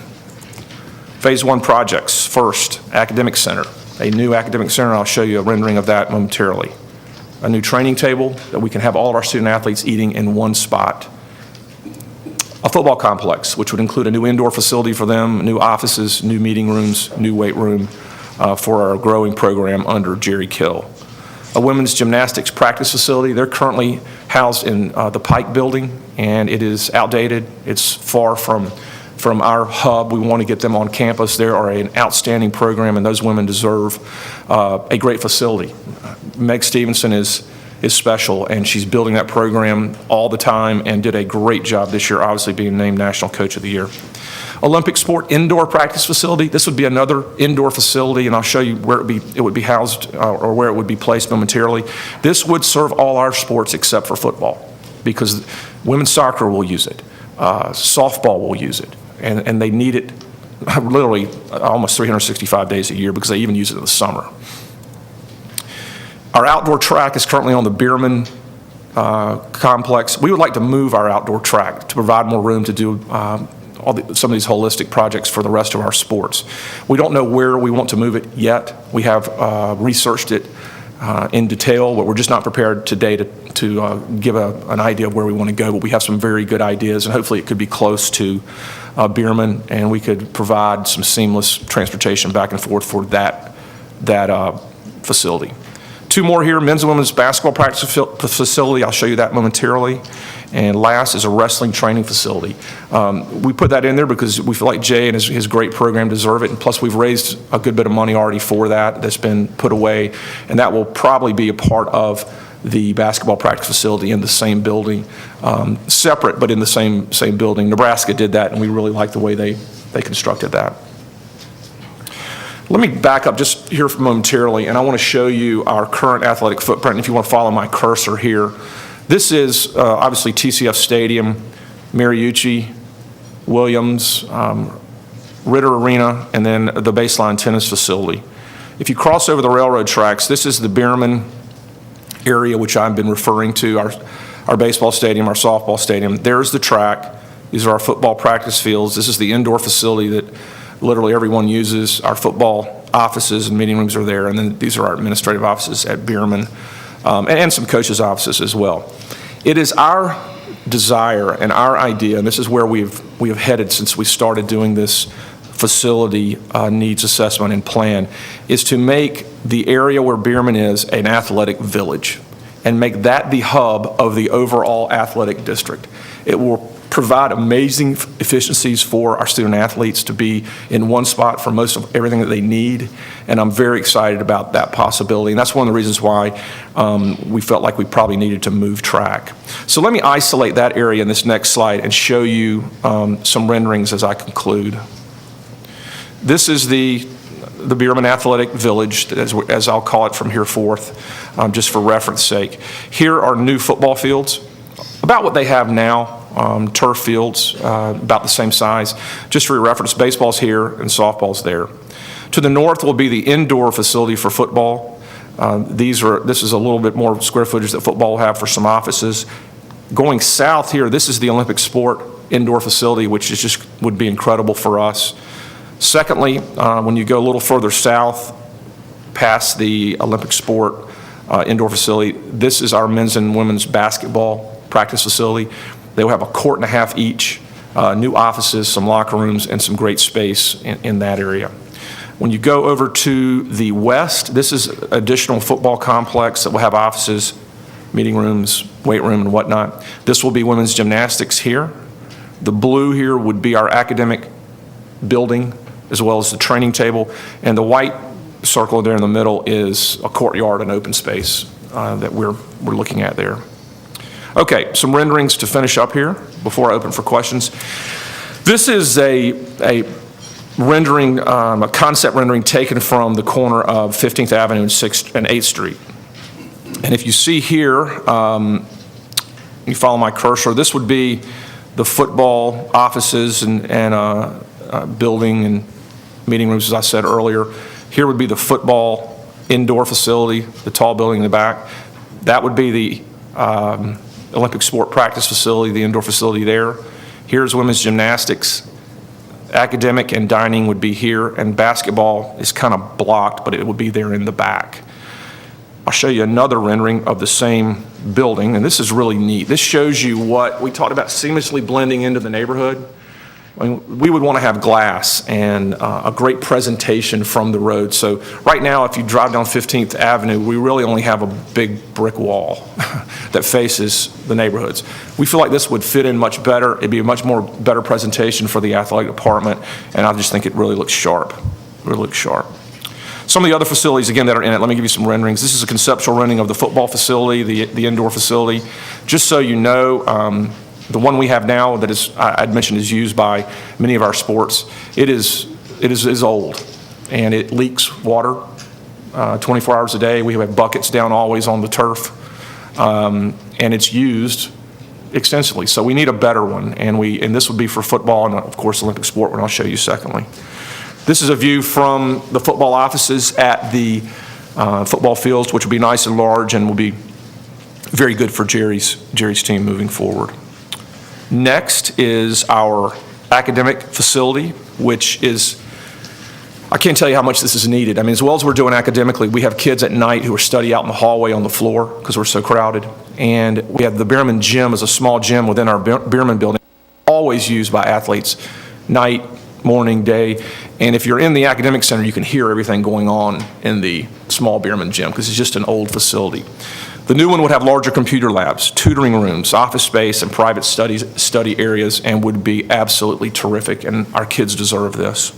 Phase one projects. First, academic center. A new academic center, I'll show you a rendering of that momentarily. A new training table that we can have all of our student athletes eating in one spot. A football complex, which would include a new indoor facility for them, new offices, new meeting rooms, new weight room for our growing program under Jerry Kill. A women's gymnastics practice facility. They're currently housed in the Pike building, and it is outdated. It's far from our hub. We want to get them on campus. They are an outstanding program, and those women deserve a great facility. Meg Stevenson is special, and she's building that program all the time and did a great job this year, obviously being named National Coach of the Year. Olympic Sport indoor practice facility. This would be another indoor facility, and I'll show you where it would be housed or where it would be placed momentarily. This would serve all our sports except for football, because women's soccer will use it, softball will use it, and they need it literally almost 365 days a year because they even use it in the summer. Our outdoor track is currently on the Bierman complex. We would like to move our outdoor track to provide more room to do some of these holistic projects for the rest of our sports. We don't know where we want to move it yet. We have researched it in detail, but we're just not prepared today to give an idea of where we want to go, but we have some very good ideas, and hopefully it could be close to Bierman, and we could provide some seamless transportation back and forth for that facility. Two more here, men's and women's basketball practice facility. I'll show you that momentarily. And last is a wrestling training facility. We put that in there because we feel like Jay and his great program deserve it, and plus we've raised a good bit of money already for that's been put away, and that will probably be a part of the basketball practice facility in the same building, separate but in the same building. Nebraska did that, and we really like the way they constructed that. Let me back up just here momentarily, and I want to show you our current athletic footprint. If you want to follow my cursor here, this is obviously TCF Stadium, Mariucci, Williams, Ritter Arena, and then the Baseline Tennis Facility. If you cross over the railroad tracks, this is the Bierman area, which I've been referring to, our baseball stadium, our softball stadium. There's the track. These are our football practice fields. This is the indoor facility that literally everyone uses. Our football offices and meeting rooms are there, and then these are our administrative offices at Bierman, and some coaches' offices as well. It is our desire and our idea, and this is where we have headed since we started doing this facility needs assessment and plan, is to make the area where Bierman is an athletic village and make that the hub of the overall athletic district. It will provide amazing efficiencies for our student athletes to be in one spot for most of everything that they need, and I'm very excited about that possibility, and that's one of the reasons why we felt like we probably needed to move track. So let me isolate that area in this next slide and show you some renderings as I conclude. This is the Bierman Athletic Village, as I'll call it from here forth, just for reference sake. Here are new football fields, about what they have now. Turf fields, about the same size. Just for your reference, baseball's here and softball's there. To the north will be the indoor facility for football. This is a little bit more square footage that football will have for some offices. Going south here, this is the Olympic Sport indoor facility, which is just would be incredible for us. Secondly, when you go a little further south, past the Olympic Sport indoor facility, this is our men's and women's basketball practice facility. They will have a court and a half each, new offices, some locker rooms, and some great space in that area. When you go over to the west, this is additional football complex that will have offices, meeting rooms, weight room, and whatnot. This will be women's gymnastics here. The blue here would be our academic building, as well as the training table, and the white circle there in the middle is a courtyard and open space that we're looking at there. Okay, some renderings to finish up here before I open for questions. This is a rendering, a concept rendering taken from the corner of 15th Avenue and 8th Street. And if you see here, you follow my cursor, this would be the football offices and building and meeting rooms, as I said earlier. Here would be the football indoor facility, the tall building in the back. That would be the Olympic Sport practice facility, the indoor facility there. Here's women's gymnastics. Academic and dining would be here, and basketball is kind of blocked, but it would be there in the back. I'll show you another rendering of the same building, and this is really neat. This shows you what we talked about, seamlessly blending into the neighborhood. I mean, we would want to have glass and a great presentation from the road. So right now, if you drive down 15th Avenue, we really only have a big brick wall that faces the neighborhoods. We feel like this would fit in much better. It'd be a much more better presentation for the athletic department, and I just think it really looks sharp. Really looks sharp. Some of the other facilities, again, that are in it, let me give you some renderings. This is a conceptual rendering of the football facility, the indoor facility. Just so you know, the one we have now that is, I'd mentioned, is used by many of our sports. It is old, and it leaks water 24 hours a day. We have buckets down always on the turf, and it's used extensively. So we need a better one, and this would be for football and, of course, Olympic sport, one I'll show you secondly. This is a view from the football offices at the football fields, which will be nice and large and will be very good for Jerry's team moving forward. Next is our academic facility, which is, I can't tell you how much this is needed. I mean, as well as we're doing academically, we have kids at night who are study out in the hallway on the floor because we're so crowded. And we have the Bierman Gym as a small gym within our Bierman building, always used by athletes, night, morning, day. And if you're in the academic center, you can hear everything going on in the small Bierman Gym because it's just an old facility. The new one would have larger computer labs, tutoring rooms, office space, and private study areas, and would be absolutely terrific, and our kids deserve this.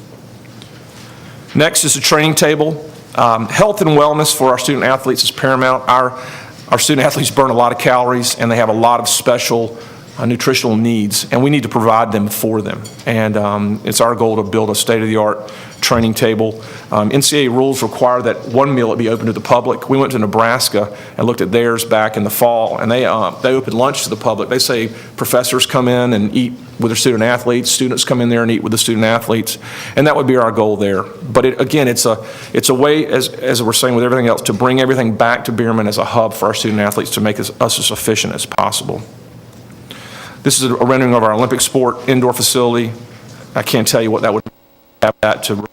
Next is a training table. Health and wellness for our student athletes is paramount. Our student athletes burn a lot of calories, and they have a lot of special nutritional needs, and we need to provide them for them. And it's our goal to build a state-of-the-art training table. NCAA rules require that one meal be open to the public. We went to Nebraska and looked at theirs back in the fall, and they open lunch to the public. They say professors come in and eat with their student athletes, students come in there and eat with the student athletes, and that would be our goal there. But again, it's a way, as we're saying with everything else, to bring everything back to Bierman as a hub for our student athletes to make us as efficient as possible. This is a rendering of our Olympic sport indoor facility. I can't tell you what that would have that to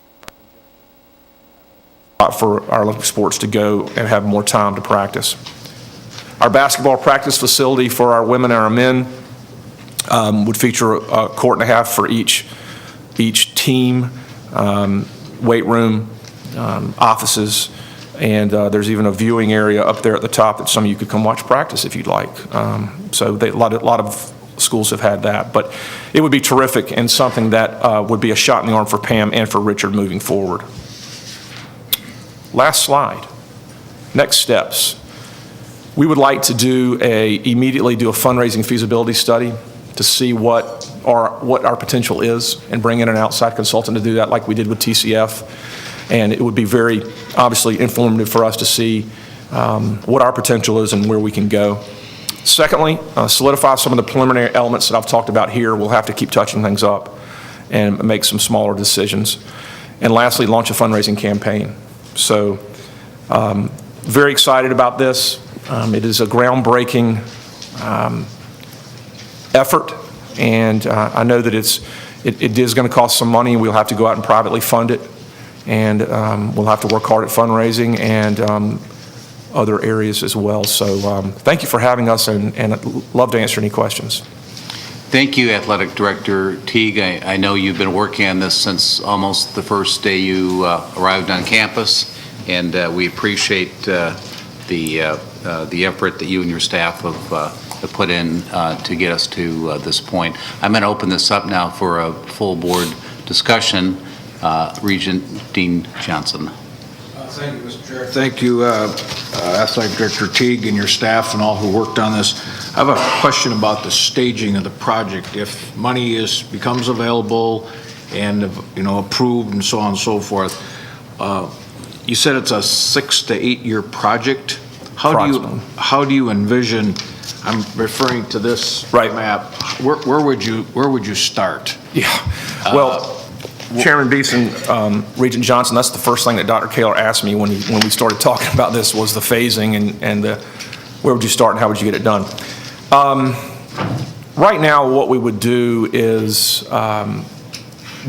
for our Olympic sports to go and have more time to practice. Our basketball practice facility for our women and our men would feature a court and a half for each team, weight room, offices, and there's even a viewing area up there at the top that some of you could come watch practice if you'd like. So a lot of schools have had that, but it would be terrific and something that would be a shot in the arm for Pam and for Richard moving forward. Last slide. Next steps. We would like to immediately do a fundraising feasibility study to see what our potential is and bring in an outside consultant to do that like we did with TCF. And it would be very obviously informative for us to see what our potential is and where we can go. Secondly, solidify some of the preliminary elements that I've talked about here. We'll have to keep touching things up and make some smaller decisions. And lastly, launch a fundraising campaign. So very excited about this. It is a groundbreaking effort, and I know that it is going to cost some money. We'll have to go out and privately fund it, and we'll have to work hard at fundraising and other areas as well. So thank you for having us, and I'd love to answer any questions. Thank you, Athletic Director Teague. I know you've been working on this since almost the first day you arrived on campus, and we appreciate the effort that you and your staff have put in to get us to this point. I'm going to open this up now for a full board discussion. Regent Dean Johnson. Thank you, Mr. Chair. Thank you, Athletic Director Teague and your staff and all who worked on this. I have a question about the staging of the project. If money becomes available and approved and so on and so forth, you said it's a 6 to 8 year project. How do you envision? I'm referring to this map. Where would you start? Yeah. Well. Chairman Beeson, Regent Johnson, that's the first thing that Dr. Kaler asked me when we started talking about this was the phasing and where would you start and how would you get it done. Right now, what we would do is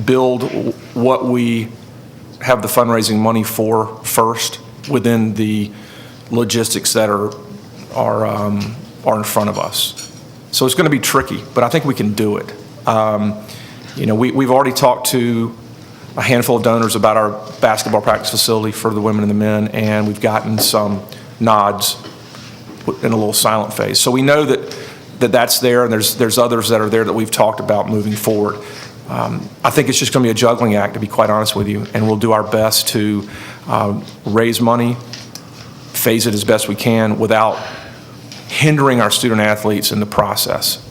build what we have the fundraising money for first within the logistics that are in front of us. So it's going to be tricky, but I think we can do it. We've already talked to a handful of donors about our basketball practice facility for the women and the men, and we've gotten some nods in a little silent phase. So we know that's there, and there's others that are there that we've talked about moving forward. I think it's just going to be a juggling act, to be quite honest with you, and we'll do our best to raise money, phase it as best we can without hindering our student athletes in the process,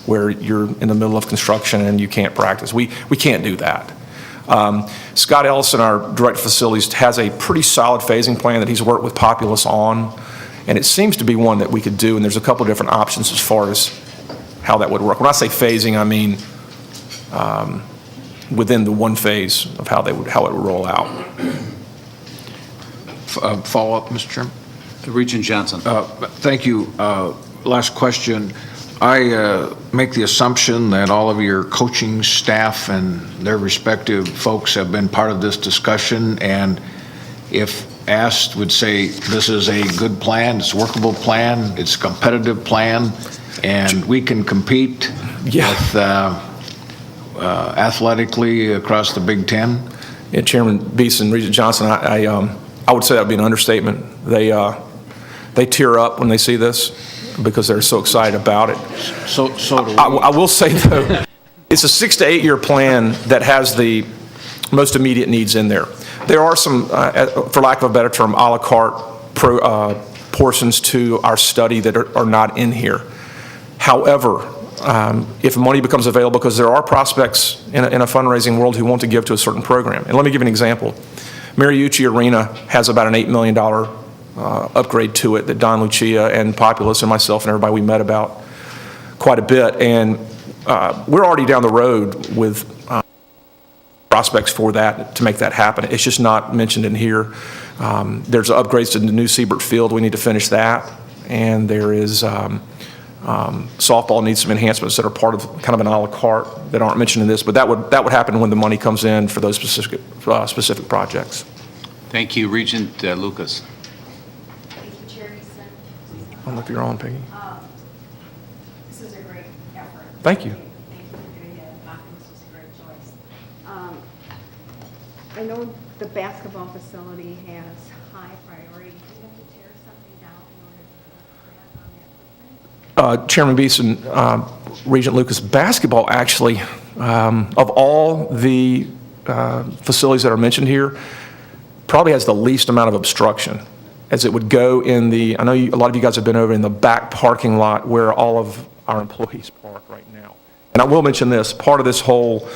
where you're in the middle of construction and you can't practice. We can't do that. Scott Ellison, our director of facilities, has a pretty solid phasing plan that he's worked with Populous on, and it seems to be one that we could do, and there's a couple of different options as far as how that would work. When I say phasing, I mean within the one phase of how it would roll out. Follow up, Mr. Chairman? Regent Johnson. Thank you. Last question. I make the assumption that all of your coaching staff and their respective folks have been part of this discussion, and if asked, would say this is a good plan, it's a workable plan, it's a competitive plan, and we can compete with athletically across the Big Ten? Yeah, Chairman Beeson, Regent Johnson, I would say that would be an understatement. They tear up when they see this because they're so excited about it. So do we. I will say, though, it's a 6 to 8 year plan that has the most immediate needs in there. There are some, for lack of a better term, a la carte portions to our study that are not in here. However, if money becomes available, because there are prospects in a fundraising world who want to give to a certain program. And let me give you an example. Mariucci Arena has about an $8 million upgrade to it that Don Lucia and Populous and myself and everybody we met about quite a bit. And we're already down the road with prospects for that to make that happen. It's just not mentioned in here. There's upgrades to the new Siebert Field. We need to finish that. And there is softball needs some enhancements that are part of kind of an a la carte that aren't mentioned in this. But that would happen when the money comes in for those specific projects. Thank you. Regent Lucas. Thank you, Chair Beeson. I don't know if you're on, Peggy. This is a great effort. Thank you. Thank you for doing it. I think this was a great choice. I know the basketball facility has high priority. Do you have to tear something down in order to put that on that footprint? Chairman Beeson, Regent Lucas, basketball actually, of all the facilities that are mentioned here, probably has the least amount of obstruction, as it would go in the, I know a lot of you guys have been over in the back parking lot where all of our employees park right now. And I will mention this, part of this whole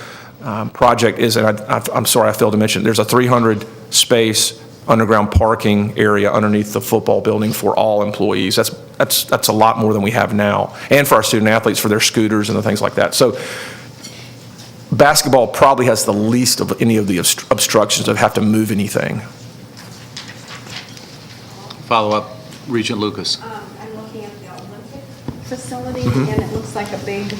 project is, and I'm sorry I failed to mention, there's a 300 space underground parking area underneath the football building for all employees. That's a lot more than we have now, and for our student athletes for their scooters and the things like that. So basketball probably has the least of any of the obstructions that have to move anything. Follow up, Regent Lucas. I'm looking at the Olympic facility, and it looks like a big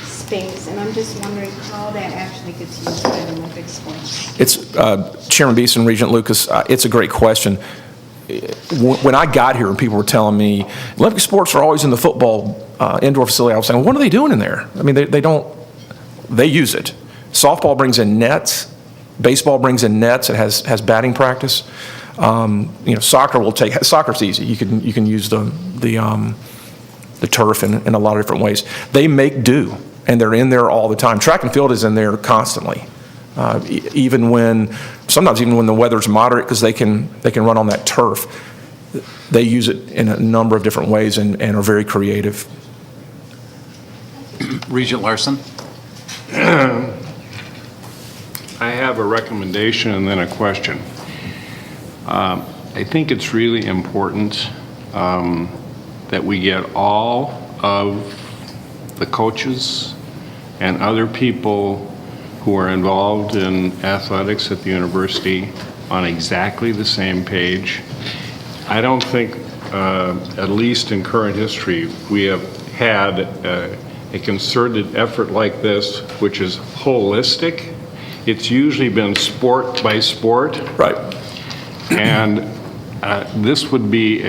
space, and I'm just wondering how that actually gets used by the Olympic sports. It's, Chairman Beeson, Regent Lucas, it's a great question. When I got here and people were telling me, Olympic sports are always in the football indoor facility, I was saying, what are they doing in there? I mean, they use it. Softball brings in nets. Baseball brings in nets. It has batting practice. Soccer's easy. You can use the turf in a lot of different ways. They make do, and they're in there all the time. Track and field is in there constantly, sometimes even when the weather's moderate, because they can run on that turf. They use it in a number of different ways and are very creative. Regent Larson. I have a recommendation and then a question. I think it's really important that we get all of the coaches and other people who are involved in athletics at the university on exactly the same page. I don't think, at least in current history, we have had a concerted effort like this, which is holistic. It's usually been sport by sport. Right. And this would be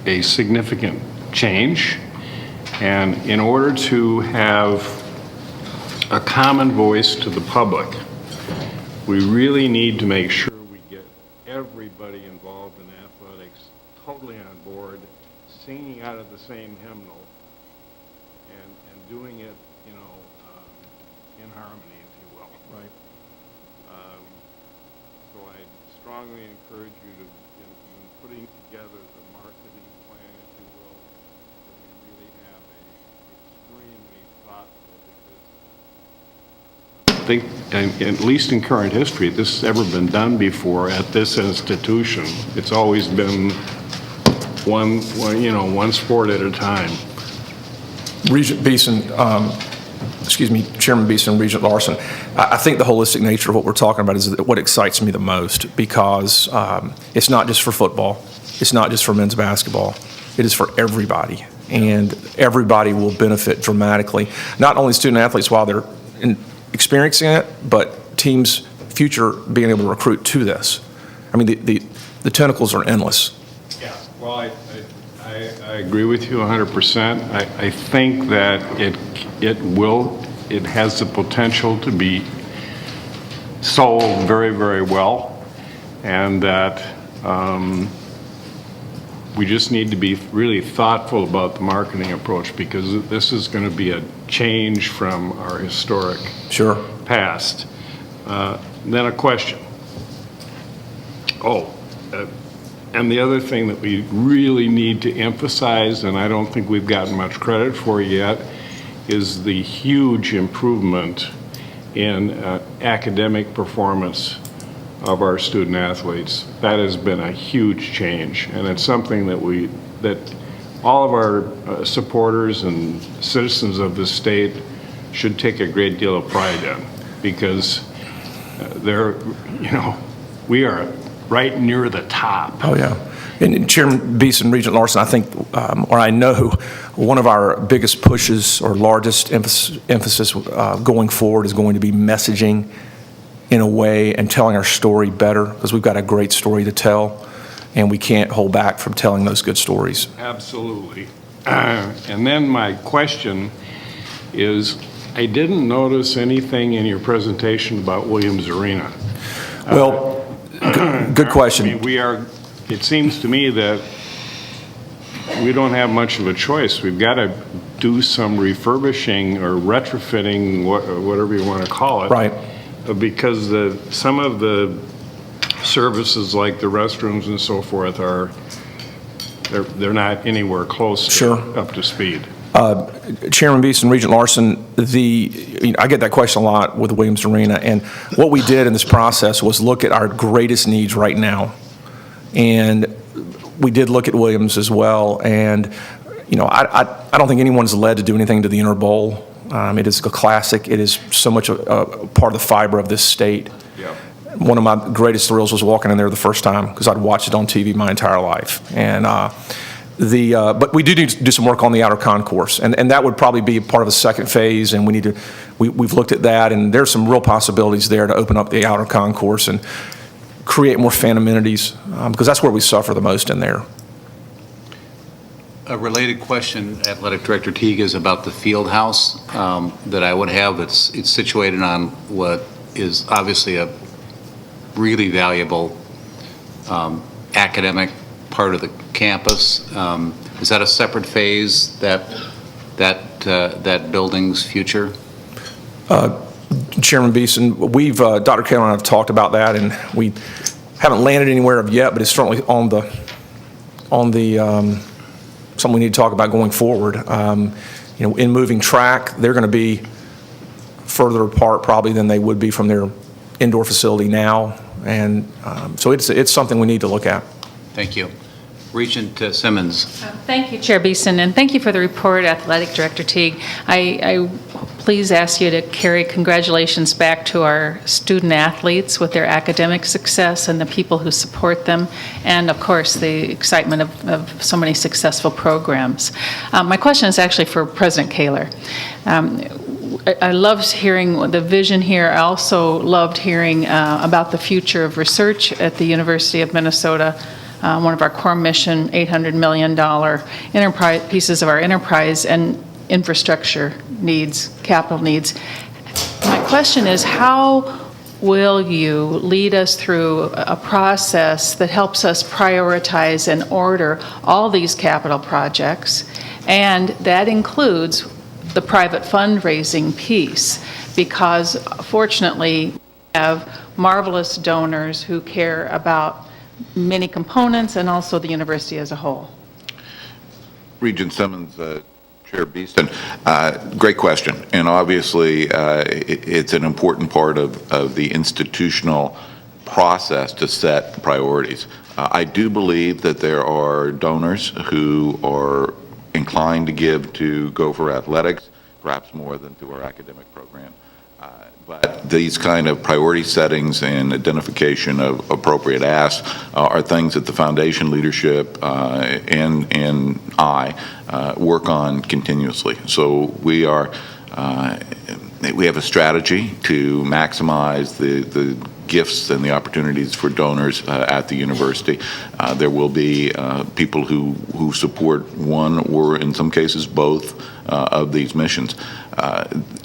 a significant change. And in order to have a common voice to the public, we really need to make sure we get everybody involved in athletics totally on board, singing out of the same hymnal, and doing it, in harmony, if you will. Right. So I strongly encourage you to, in putting together the marketing plan, if you will, that we really have a extremely thoughtful, because I think, at least in current history, this has ever been done before at this institution. It's always been one sport at a time. Regent Beeson, Chairman Beeson, Regent Larson, I think the holistic nature of what we're talking about is what excites me the most, because it's not just for football, it's not just for men's basketball, it is for everybody. and everybody will benefit dramatically. Not only student athletes while they're experiencing it, but teams future being able to recruit to this. I mean, the tentacles are endless. Yeah, well, I agree with you 100%. I think that it has the potential to be sold very, very well, and that we just need to be really thoughtful about the marketing approach, because this is going to be a change from our historic past. Then a question. And the other thing that we really need to emphasize, and I don't think we've gotten much credit for yet, is the huge improvement in academic performance of our student athletes. That has been a huge change, and it's something that all of our supporters and citizens of the state should take a great deal of pride in, because we are right near the top. Oh, yeah. And Chairman Beeson, Regent Larson, I think, or I know, one of our biggest pushes or largest emphasis going forward is going to be messaging in a way and telling our story better, because we've got a great story to tell, and we can't hold back from telling those good stories. Absolutely. And then my question is, I didn't notice anything in your presentation about Williams Arena. Well, good question. I mean, it seems to me that we don't have much of a choice. We've got to do some refurbishing or retrofitting, whatever you want to call it. Right. Because some of the services, like the restrooms and so forth, they're not anywhere close up to speed. Chairman Beeson, Regent Larson, I get that question a lot with the Williams Arena, and what we did in this process was look at our greatest needs right now. And we did look at Williams as well, and I don't think anyone's led to do anything to the Inner Bowl. It is a classic. It is so much a part of the fiber of this state. Yeah. One of my greatest thrills was walking in there the first time, because I'd watched it on TV my entire life. And but we do need to do some work on the outer concourse, and that would probably be part of the second phase. And we've looked at that, and there's some real possibilities there to open up the outer concourse and create more fan amenities, because that's where we suffer the most in there. A related question, Athletic Director Teague, is about the field house that I would have. It's situated on what is obviously a really valuable academic part of the campus. Is that a separate phase, that building's future? Chairman Beeson, Dr. Kaler and I have talked about that, and we haven't landed anywhere yet, but it's certainly on the something we need to talk about going forward. In moving track, they're going to be further apart probably than they would be from their indoor facility now, and so it's something we need to look at. Thank you. Regent Simmons. Thank you, Chair Beeson, and thank you for the report, Athletic Director Teague. I please ask you to carry congratulations back to our student athletes with their academic success and the people who support them, and of course the excitement of so many successful programs. My question is actually for President Kaler. I loved hearing the vision here. I also loved hearing about the future of research at the University of Minnesota. One of our core mission, $800 million enterprise pieces of our enterprise and infrastructure needs, capital needs. My question is, how will you lead us through a process that helps us prioritize and order all these capital projects? And that includes the private fundraising piece, because fortunately we have marvelous donors who care about many components and also the university as a whole. Regent Simmons, Chair Beeston, great question, and obviously it's an important part of the institutional process to set priorities. I do believe that there are donors who are inclined to give to Gopher Athletics, perhaps more than to our academic program. But these kind of priority settings and identification of appropriate asks are things that the foundation leadership and I work on continuously. So we have a strategy to maximize the gifts and the opportunities for donors at the university. There will be people who support one or in some cases both of these missions.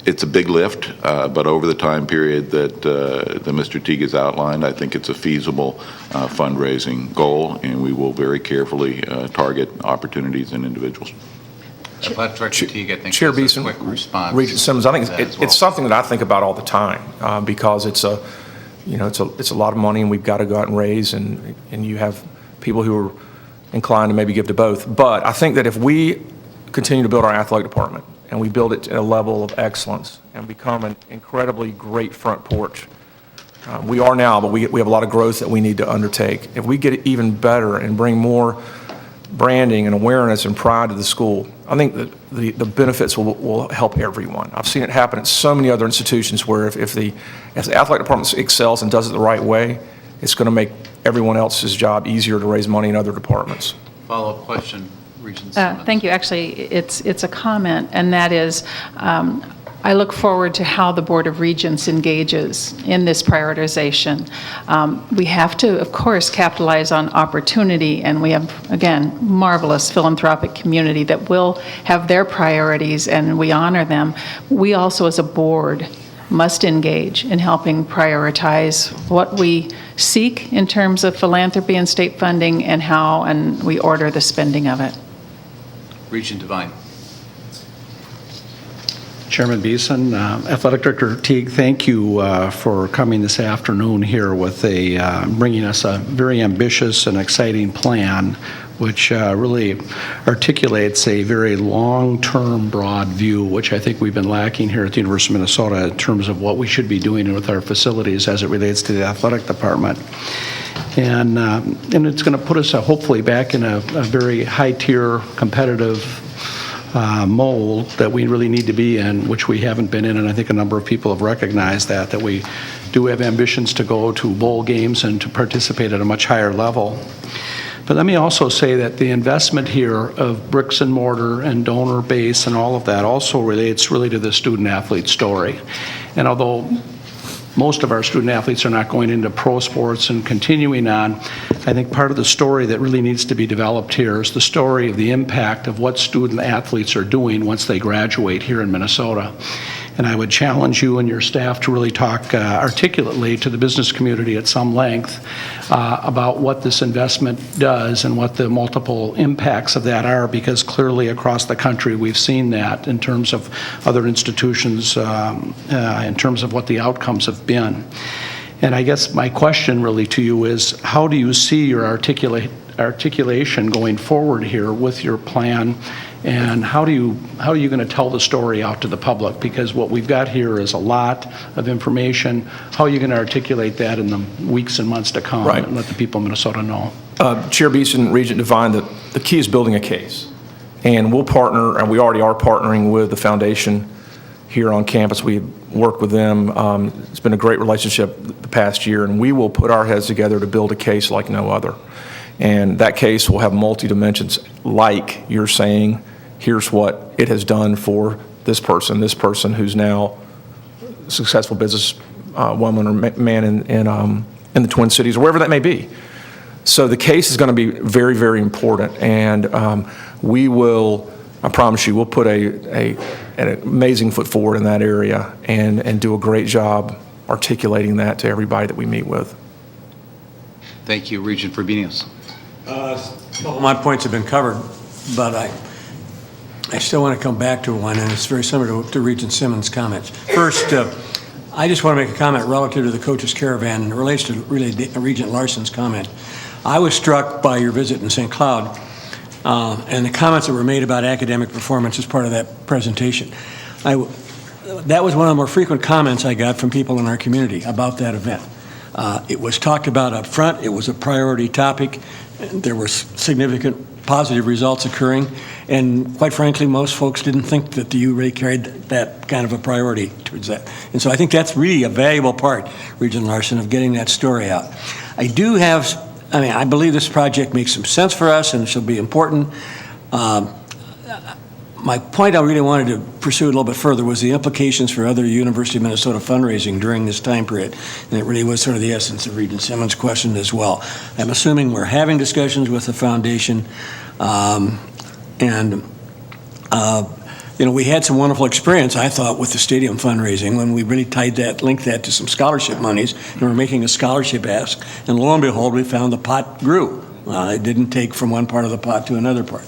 It's a big lift, but over the time period that Mr. Teague has outlined, I think it's a feasible fundraising goal, and we will very carefully target opportunities and individuals. Director Teague, I think, Chair has a Beeson, quick response. Regent Simmons, I think to that as well. it's something that I think about all the time because it's a lot of money and we've got to go out and raise, and you have people who are inclined to maybe give to both. But I think that if we continue to build our athletic department and we build it to a level of excellence and become an incredibly great front porch, we are now, but we have a lot of growth that we need to undertake. If we get it even better and bring more branding and awareness and pride to the school, I think that the benefits will help everyone. I've seen it happen at so many other institutions where if the athletic department excels and does it the right way, it's going to make everyone else's job easier to raise money in other departments. Follow-up question, Regent Simmons. Thank you. Actually, it's a comment, and that is, I look forward to how the Board of Regents engages in this prioritization. We have to, of course, capitalize on opportunity, and we have, again, marvelous philanthropic community that will have their priorities, and we honor them. We also, as a board, must engage in helping prioritize what we seek in terms of philanthropy and state funding and how and we order the spending of it. Regent Devine. Chairman Beeson, Athletic Director Teague, thank you for coming this afternoon here with bringing us a very ambitious and exciting plan, which really articulates a very long-term, broad view, which I think we've been lacking here at the University of Minnesota in terms of what we should be doing with our facilities as it relates to the athletic department. And it's going to put us hopefully back in a very high-tier, competitive mold that we really need to be in, which we haven't been in, and I think a number of people have recognized that we do have ambitions to go to bowl games and to participate at a much higher level. But let me also say that the investment here of bricks and mortar and donor base and all of that also relates really to the student-athlete story. And although most of our student athletes are not going into pro sports and continuing on, I think part of the story that really needs to be developed here is the story of the impact of what student athletes are doing once they graduate here in Minnesota. And I would challenge you and your staff to really talk articulately to the business community at some length about what this investment does and what the multiple impacts of that are, because clearly across the country we've seen that in terms of other institutions, in terms of what the outcomes have been. And I guess my question really to you is, how do you see your articulation going forward here with your plan? And how are you going to tell the story out to the public? Because what we've got here is a lot of information. How are you going to articulate that in the weeks and months to come and let the people of Minnesota know? Chair Beeson, Regent Devine, the key is building a case. And we'll partner, and we already are partnering with the foundation here on campus. We work with them. It's been a great relationship the past year, and we will put our heads together to build a case like no other. And that case will have multi-dimensions, like you're saying, here's what it has done for this person who's now a successful business woman or man in the Twin Cities, or wherever that may be. So the case is going to be very, very important, and we will, I promise you, we'll put an amazing foot forward in that area and do a great job articulating that to everybody that we meet with. Thank you. Regent Frobenius. A couple of my points have been covered, but I still want to come back to one, and it's very similar to Regent Simmons' comments. First, I just want to make a comment relative to the Coaches Caravan, and it relates to really Regent Larson's comment. I was struck by your visit in St. Cloud and the comments that were made about academic performance as part of that presentation. That was one of the more frequent comments I got from people in our community about that event. It was talked about up front. It was a priority topic. There were significant positive results occurring. And quite frankly, most folks didn't think that the U really carried that kind of a priority towards that. And so I think that's really a valuable part, Regent Larson, of getting that story out. I believe this project makes some sense for us and shall be important. My point I really wanted to pursue a little bit further was the implications for other University of Minnesota fundraising during this time period. And it really was sort of the essence of Regent Simmons' question as well. I'm assuming we're having discussions with the foundation. We had some wonderful experience, I thought, with the stadium fundraising when we really linked that to some scholarship monies, and we're making a scholarship ask. And lo and behold, we found the pot grew. It didn't take from one part of the pot to another part.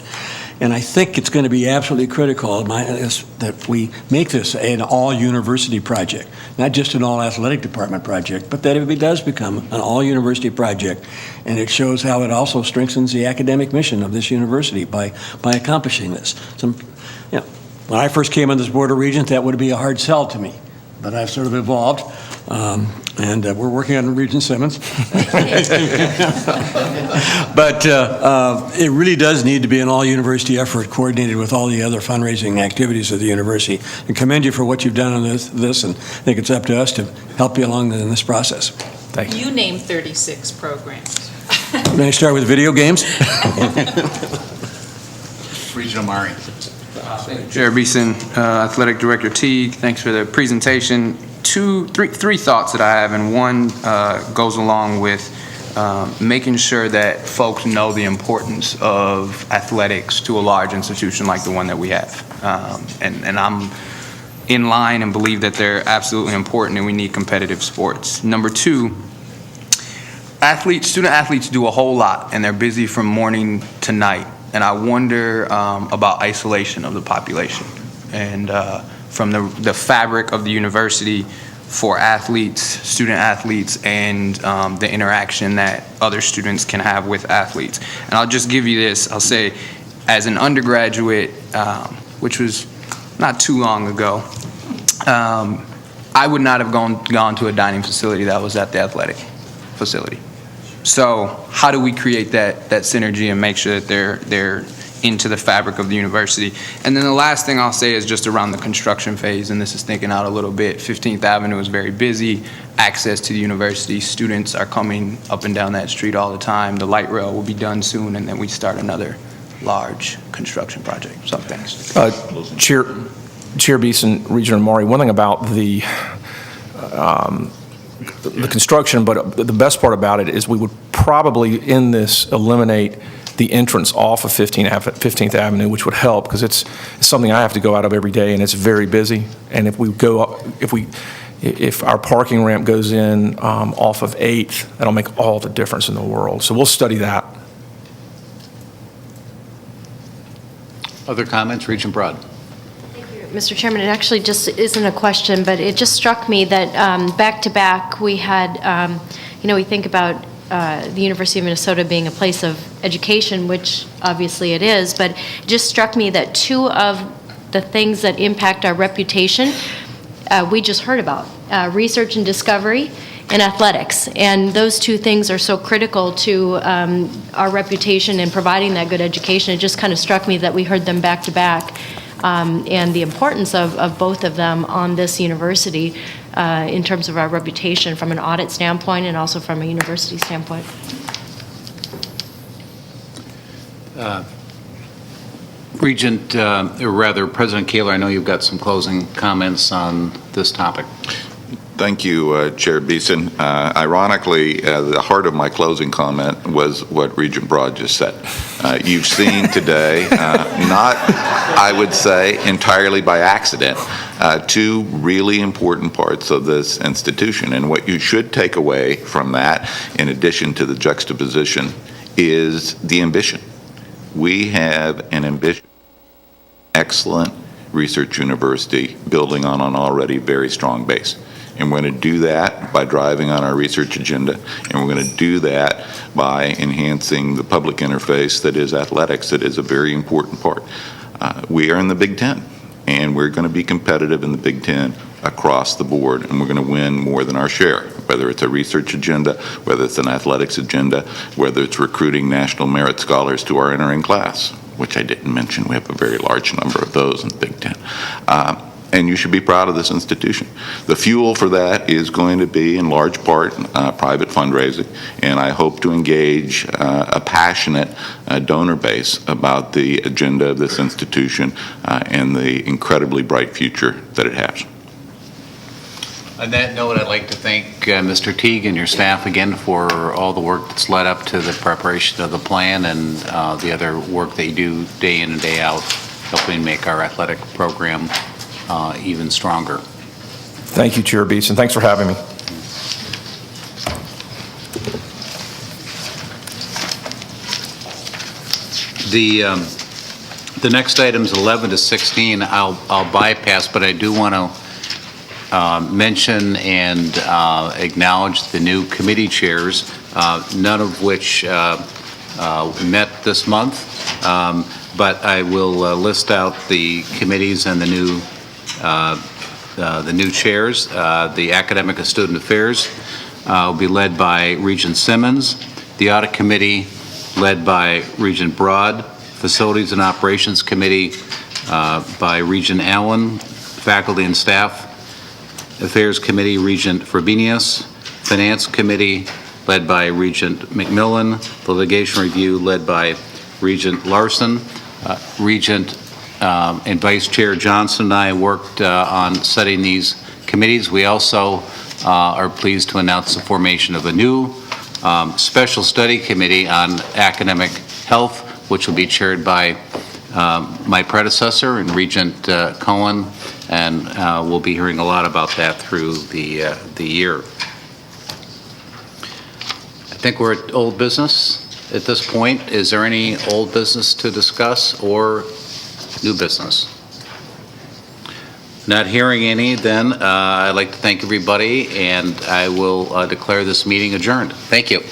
And I think it's going to be absolutely critical that we make this an all-university project, not just an all-athletic department project, but that it does become an all-university project. And it shows how it also strengthens the academic mission of this university by accomplishing this. When I first came on this Board of Regents, that would be a hard sell to me. But I've sort of evolved, and we're working on Regent Simmons. But it really does need to be an all-university effort coordinated with all the other fundraising activities of the university. I commend you for what you've done on this, and I think it's up to us to help you along in this process. Thank you. You named 36 programs. May I start with video games? Regent Omari. Thank you, Chair Beeson, Athletic Director Teague. Thanks for the presentation. Three thoughts that I have, and one goes along with making sure that folks know the importance of athletics to a large institution like the one that we have. And I'm in line and believe that they're absolutely important and we need competitive sports. Number two, student athletes do a whole lot and they're busy from morning to night. And I wonder about isolation of the population and from the fabric of the university for athletes, student athletes, and the interaction that other students can have with athletes. And I'll just give you this. I'll say, as an undergraduate, which was not too long ago, I would not have gone to a dining facility that was at the athletic facility. So how do we create that synergy and make sure that they're into the fabric of the university? And then the last thing I'll say is just around the construction phase, and this is thinking out a little bit. 15th Avenue is very busy. Access to the university, students are coming up and down that street all the time. The light rail will be done soon, and then we start another large construction project. So thanks. Chair Beeson, Regent Omari, one thing about the construction, but the best part about it is we would probably in this eliminate the entrance off of 15th Avenue, which would help because it's something I have to go out of every day and it's very busy. And if our parking ramp goes in off of 8th, that'll make all the difference in the world. So we'll study that. Other comments? Regent Broad. Mr. Chairman, it actually just isn't a question, but it just struck me that back to back we had, we think about the University of Minnesota being a place of education, which obviously it is, but it just struck me that two of the things that impact our reputation we just heard about, research and discovery and athletics. And those two things are so critical to our reputation and providing that good education. It just kind of struck me that we heard them back to back. And the importance of both of them on this university in terms of our reputation from an audit standpoint and also from a university standpoint. Regent, or rather President Kaler, I know you've got some closing comments on this topic. Thank you, Chair Beeson. Ironically, the heart of my closing comment was what Regent Broad just said. You've seen today, not, I would say, entirely by accident, two really important parts of this institution. And what you should take away from that, in addition to the juxtaposition, is the ambition. We have an ambition, excellent research university building on an already very strong base. And we're going to do that by driving on our research agenda, and we're going to do that by enhancing the public interface that is athletics, that is a very important part. We are in the Big Ten. and we're going to be competitive in the Big Ten across the board, and we're going to win more than our share, whether it's a research agenda, whether it's an athletics agenda, whether it's recruiting national merit scholars to our entering class, which I didn't mention. We have a very large number of those in the Big Ten. And you should be proud of this institution. The fuel for that is going to be, in large part, private fundraising, and I hope to engage a passionate donor base about the agenda of this institution and the incredibly bright future that it has. On that note, I'd like to thank Mr. Teague and your staff again for all the work that's led up to the preparation of the plan and the other work that you do day in and day out, helping make our athletic program even stronger. Thank you, Chair Beats, and thanks for having me. The next items 11 to 16 I'll bypass, but I do want to mention and acknowledge the new committee chairs, none of which met this month, but I will list out the committees and the new chairs. The Academic and Student Affairs will be led by Regent Simmons. The Audit Committee led by Regent Broad. Facilities and Operations Committee by Regent Allen. Faculty and Staff Affairs Committee, Regent Frobenius. Finance Committee led by Regent McMillan. The Litigation Review led by Regent Larson. Regent and Vice Chair Johnson and I worked on setting these committees. We also are pleased to announce the formation of a new Special Study Committee on Academic Health, which will be chaired by my predecessor and Regent Cohen, and we'll be hearing a lot about that through the year. I think we're at old business at this point. Is there any old business to discuss or new business? Not hearing any, then I'd like to thank everybody, and I will declare this meeting adjourned. Thank you.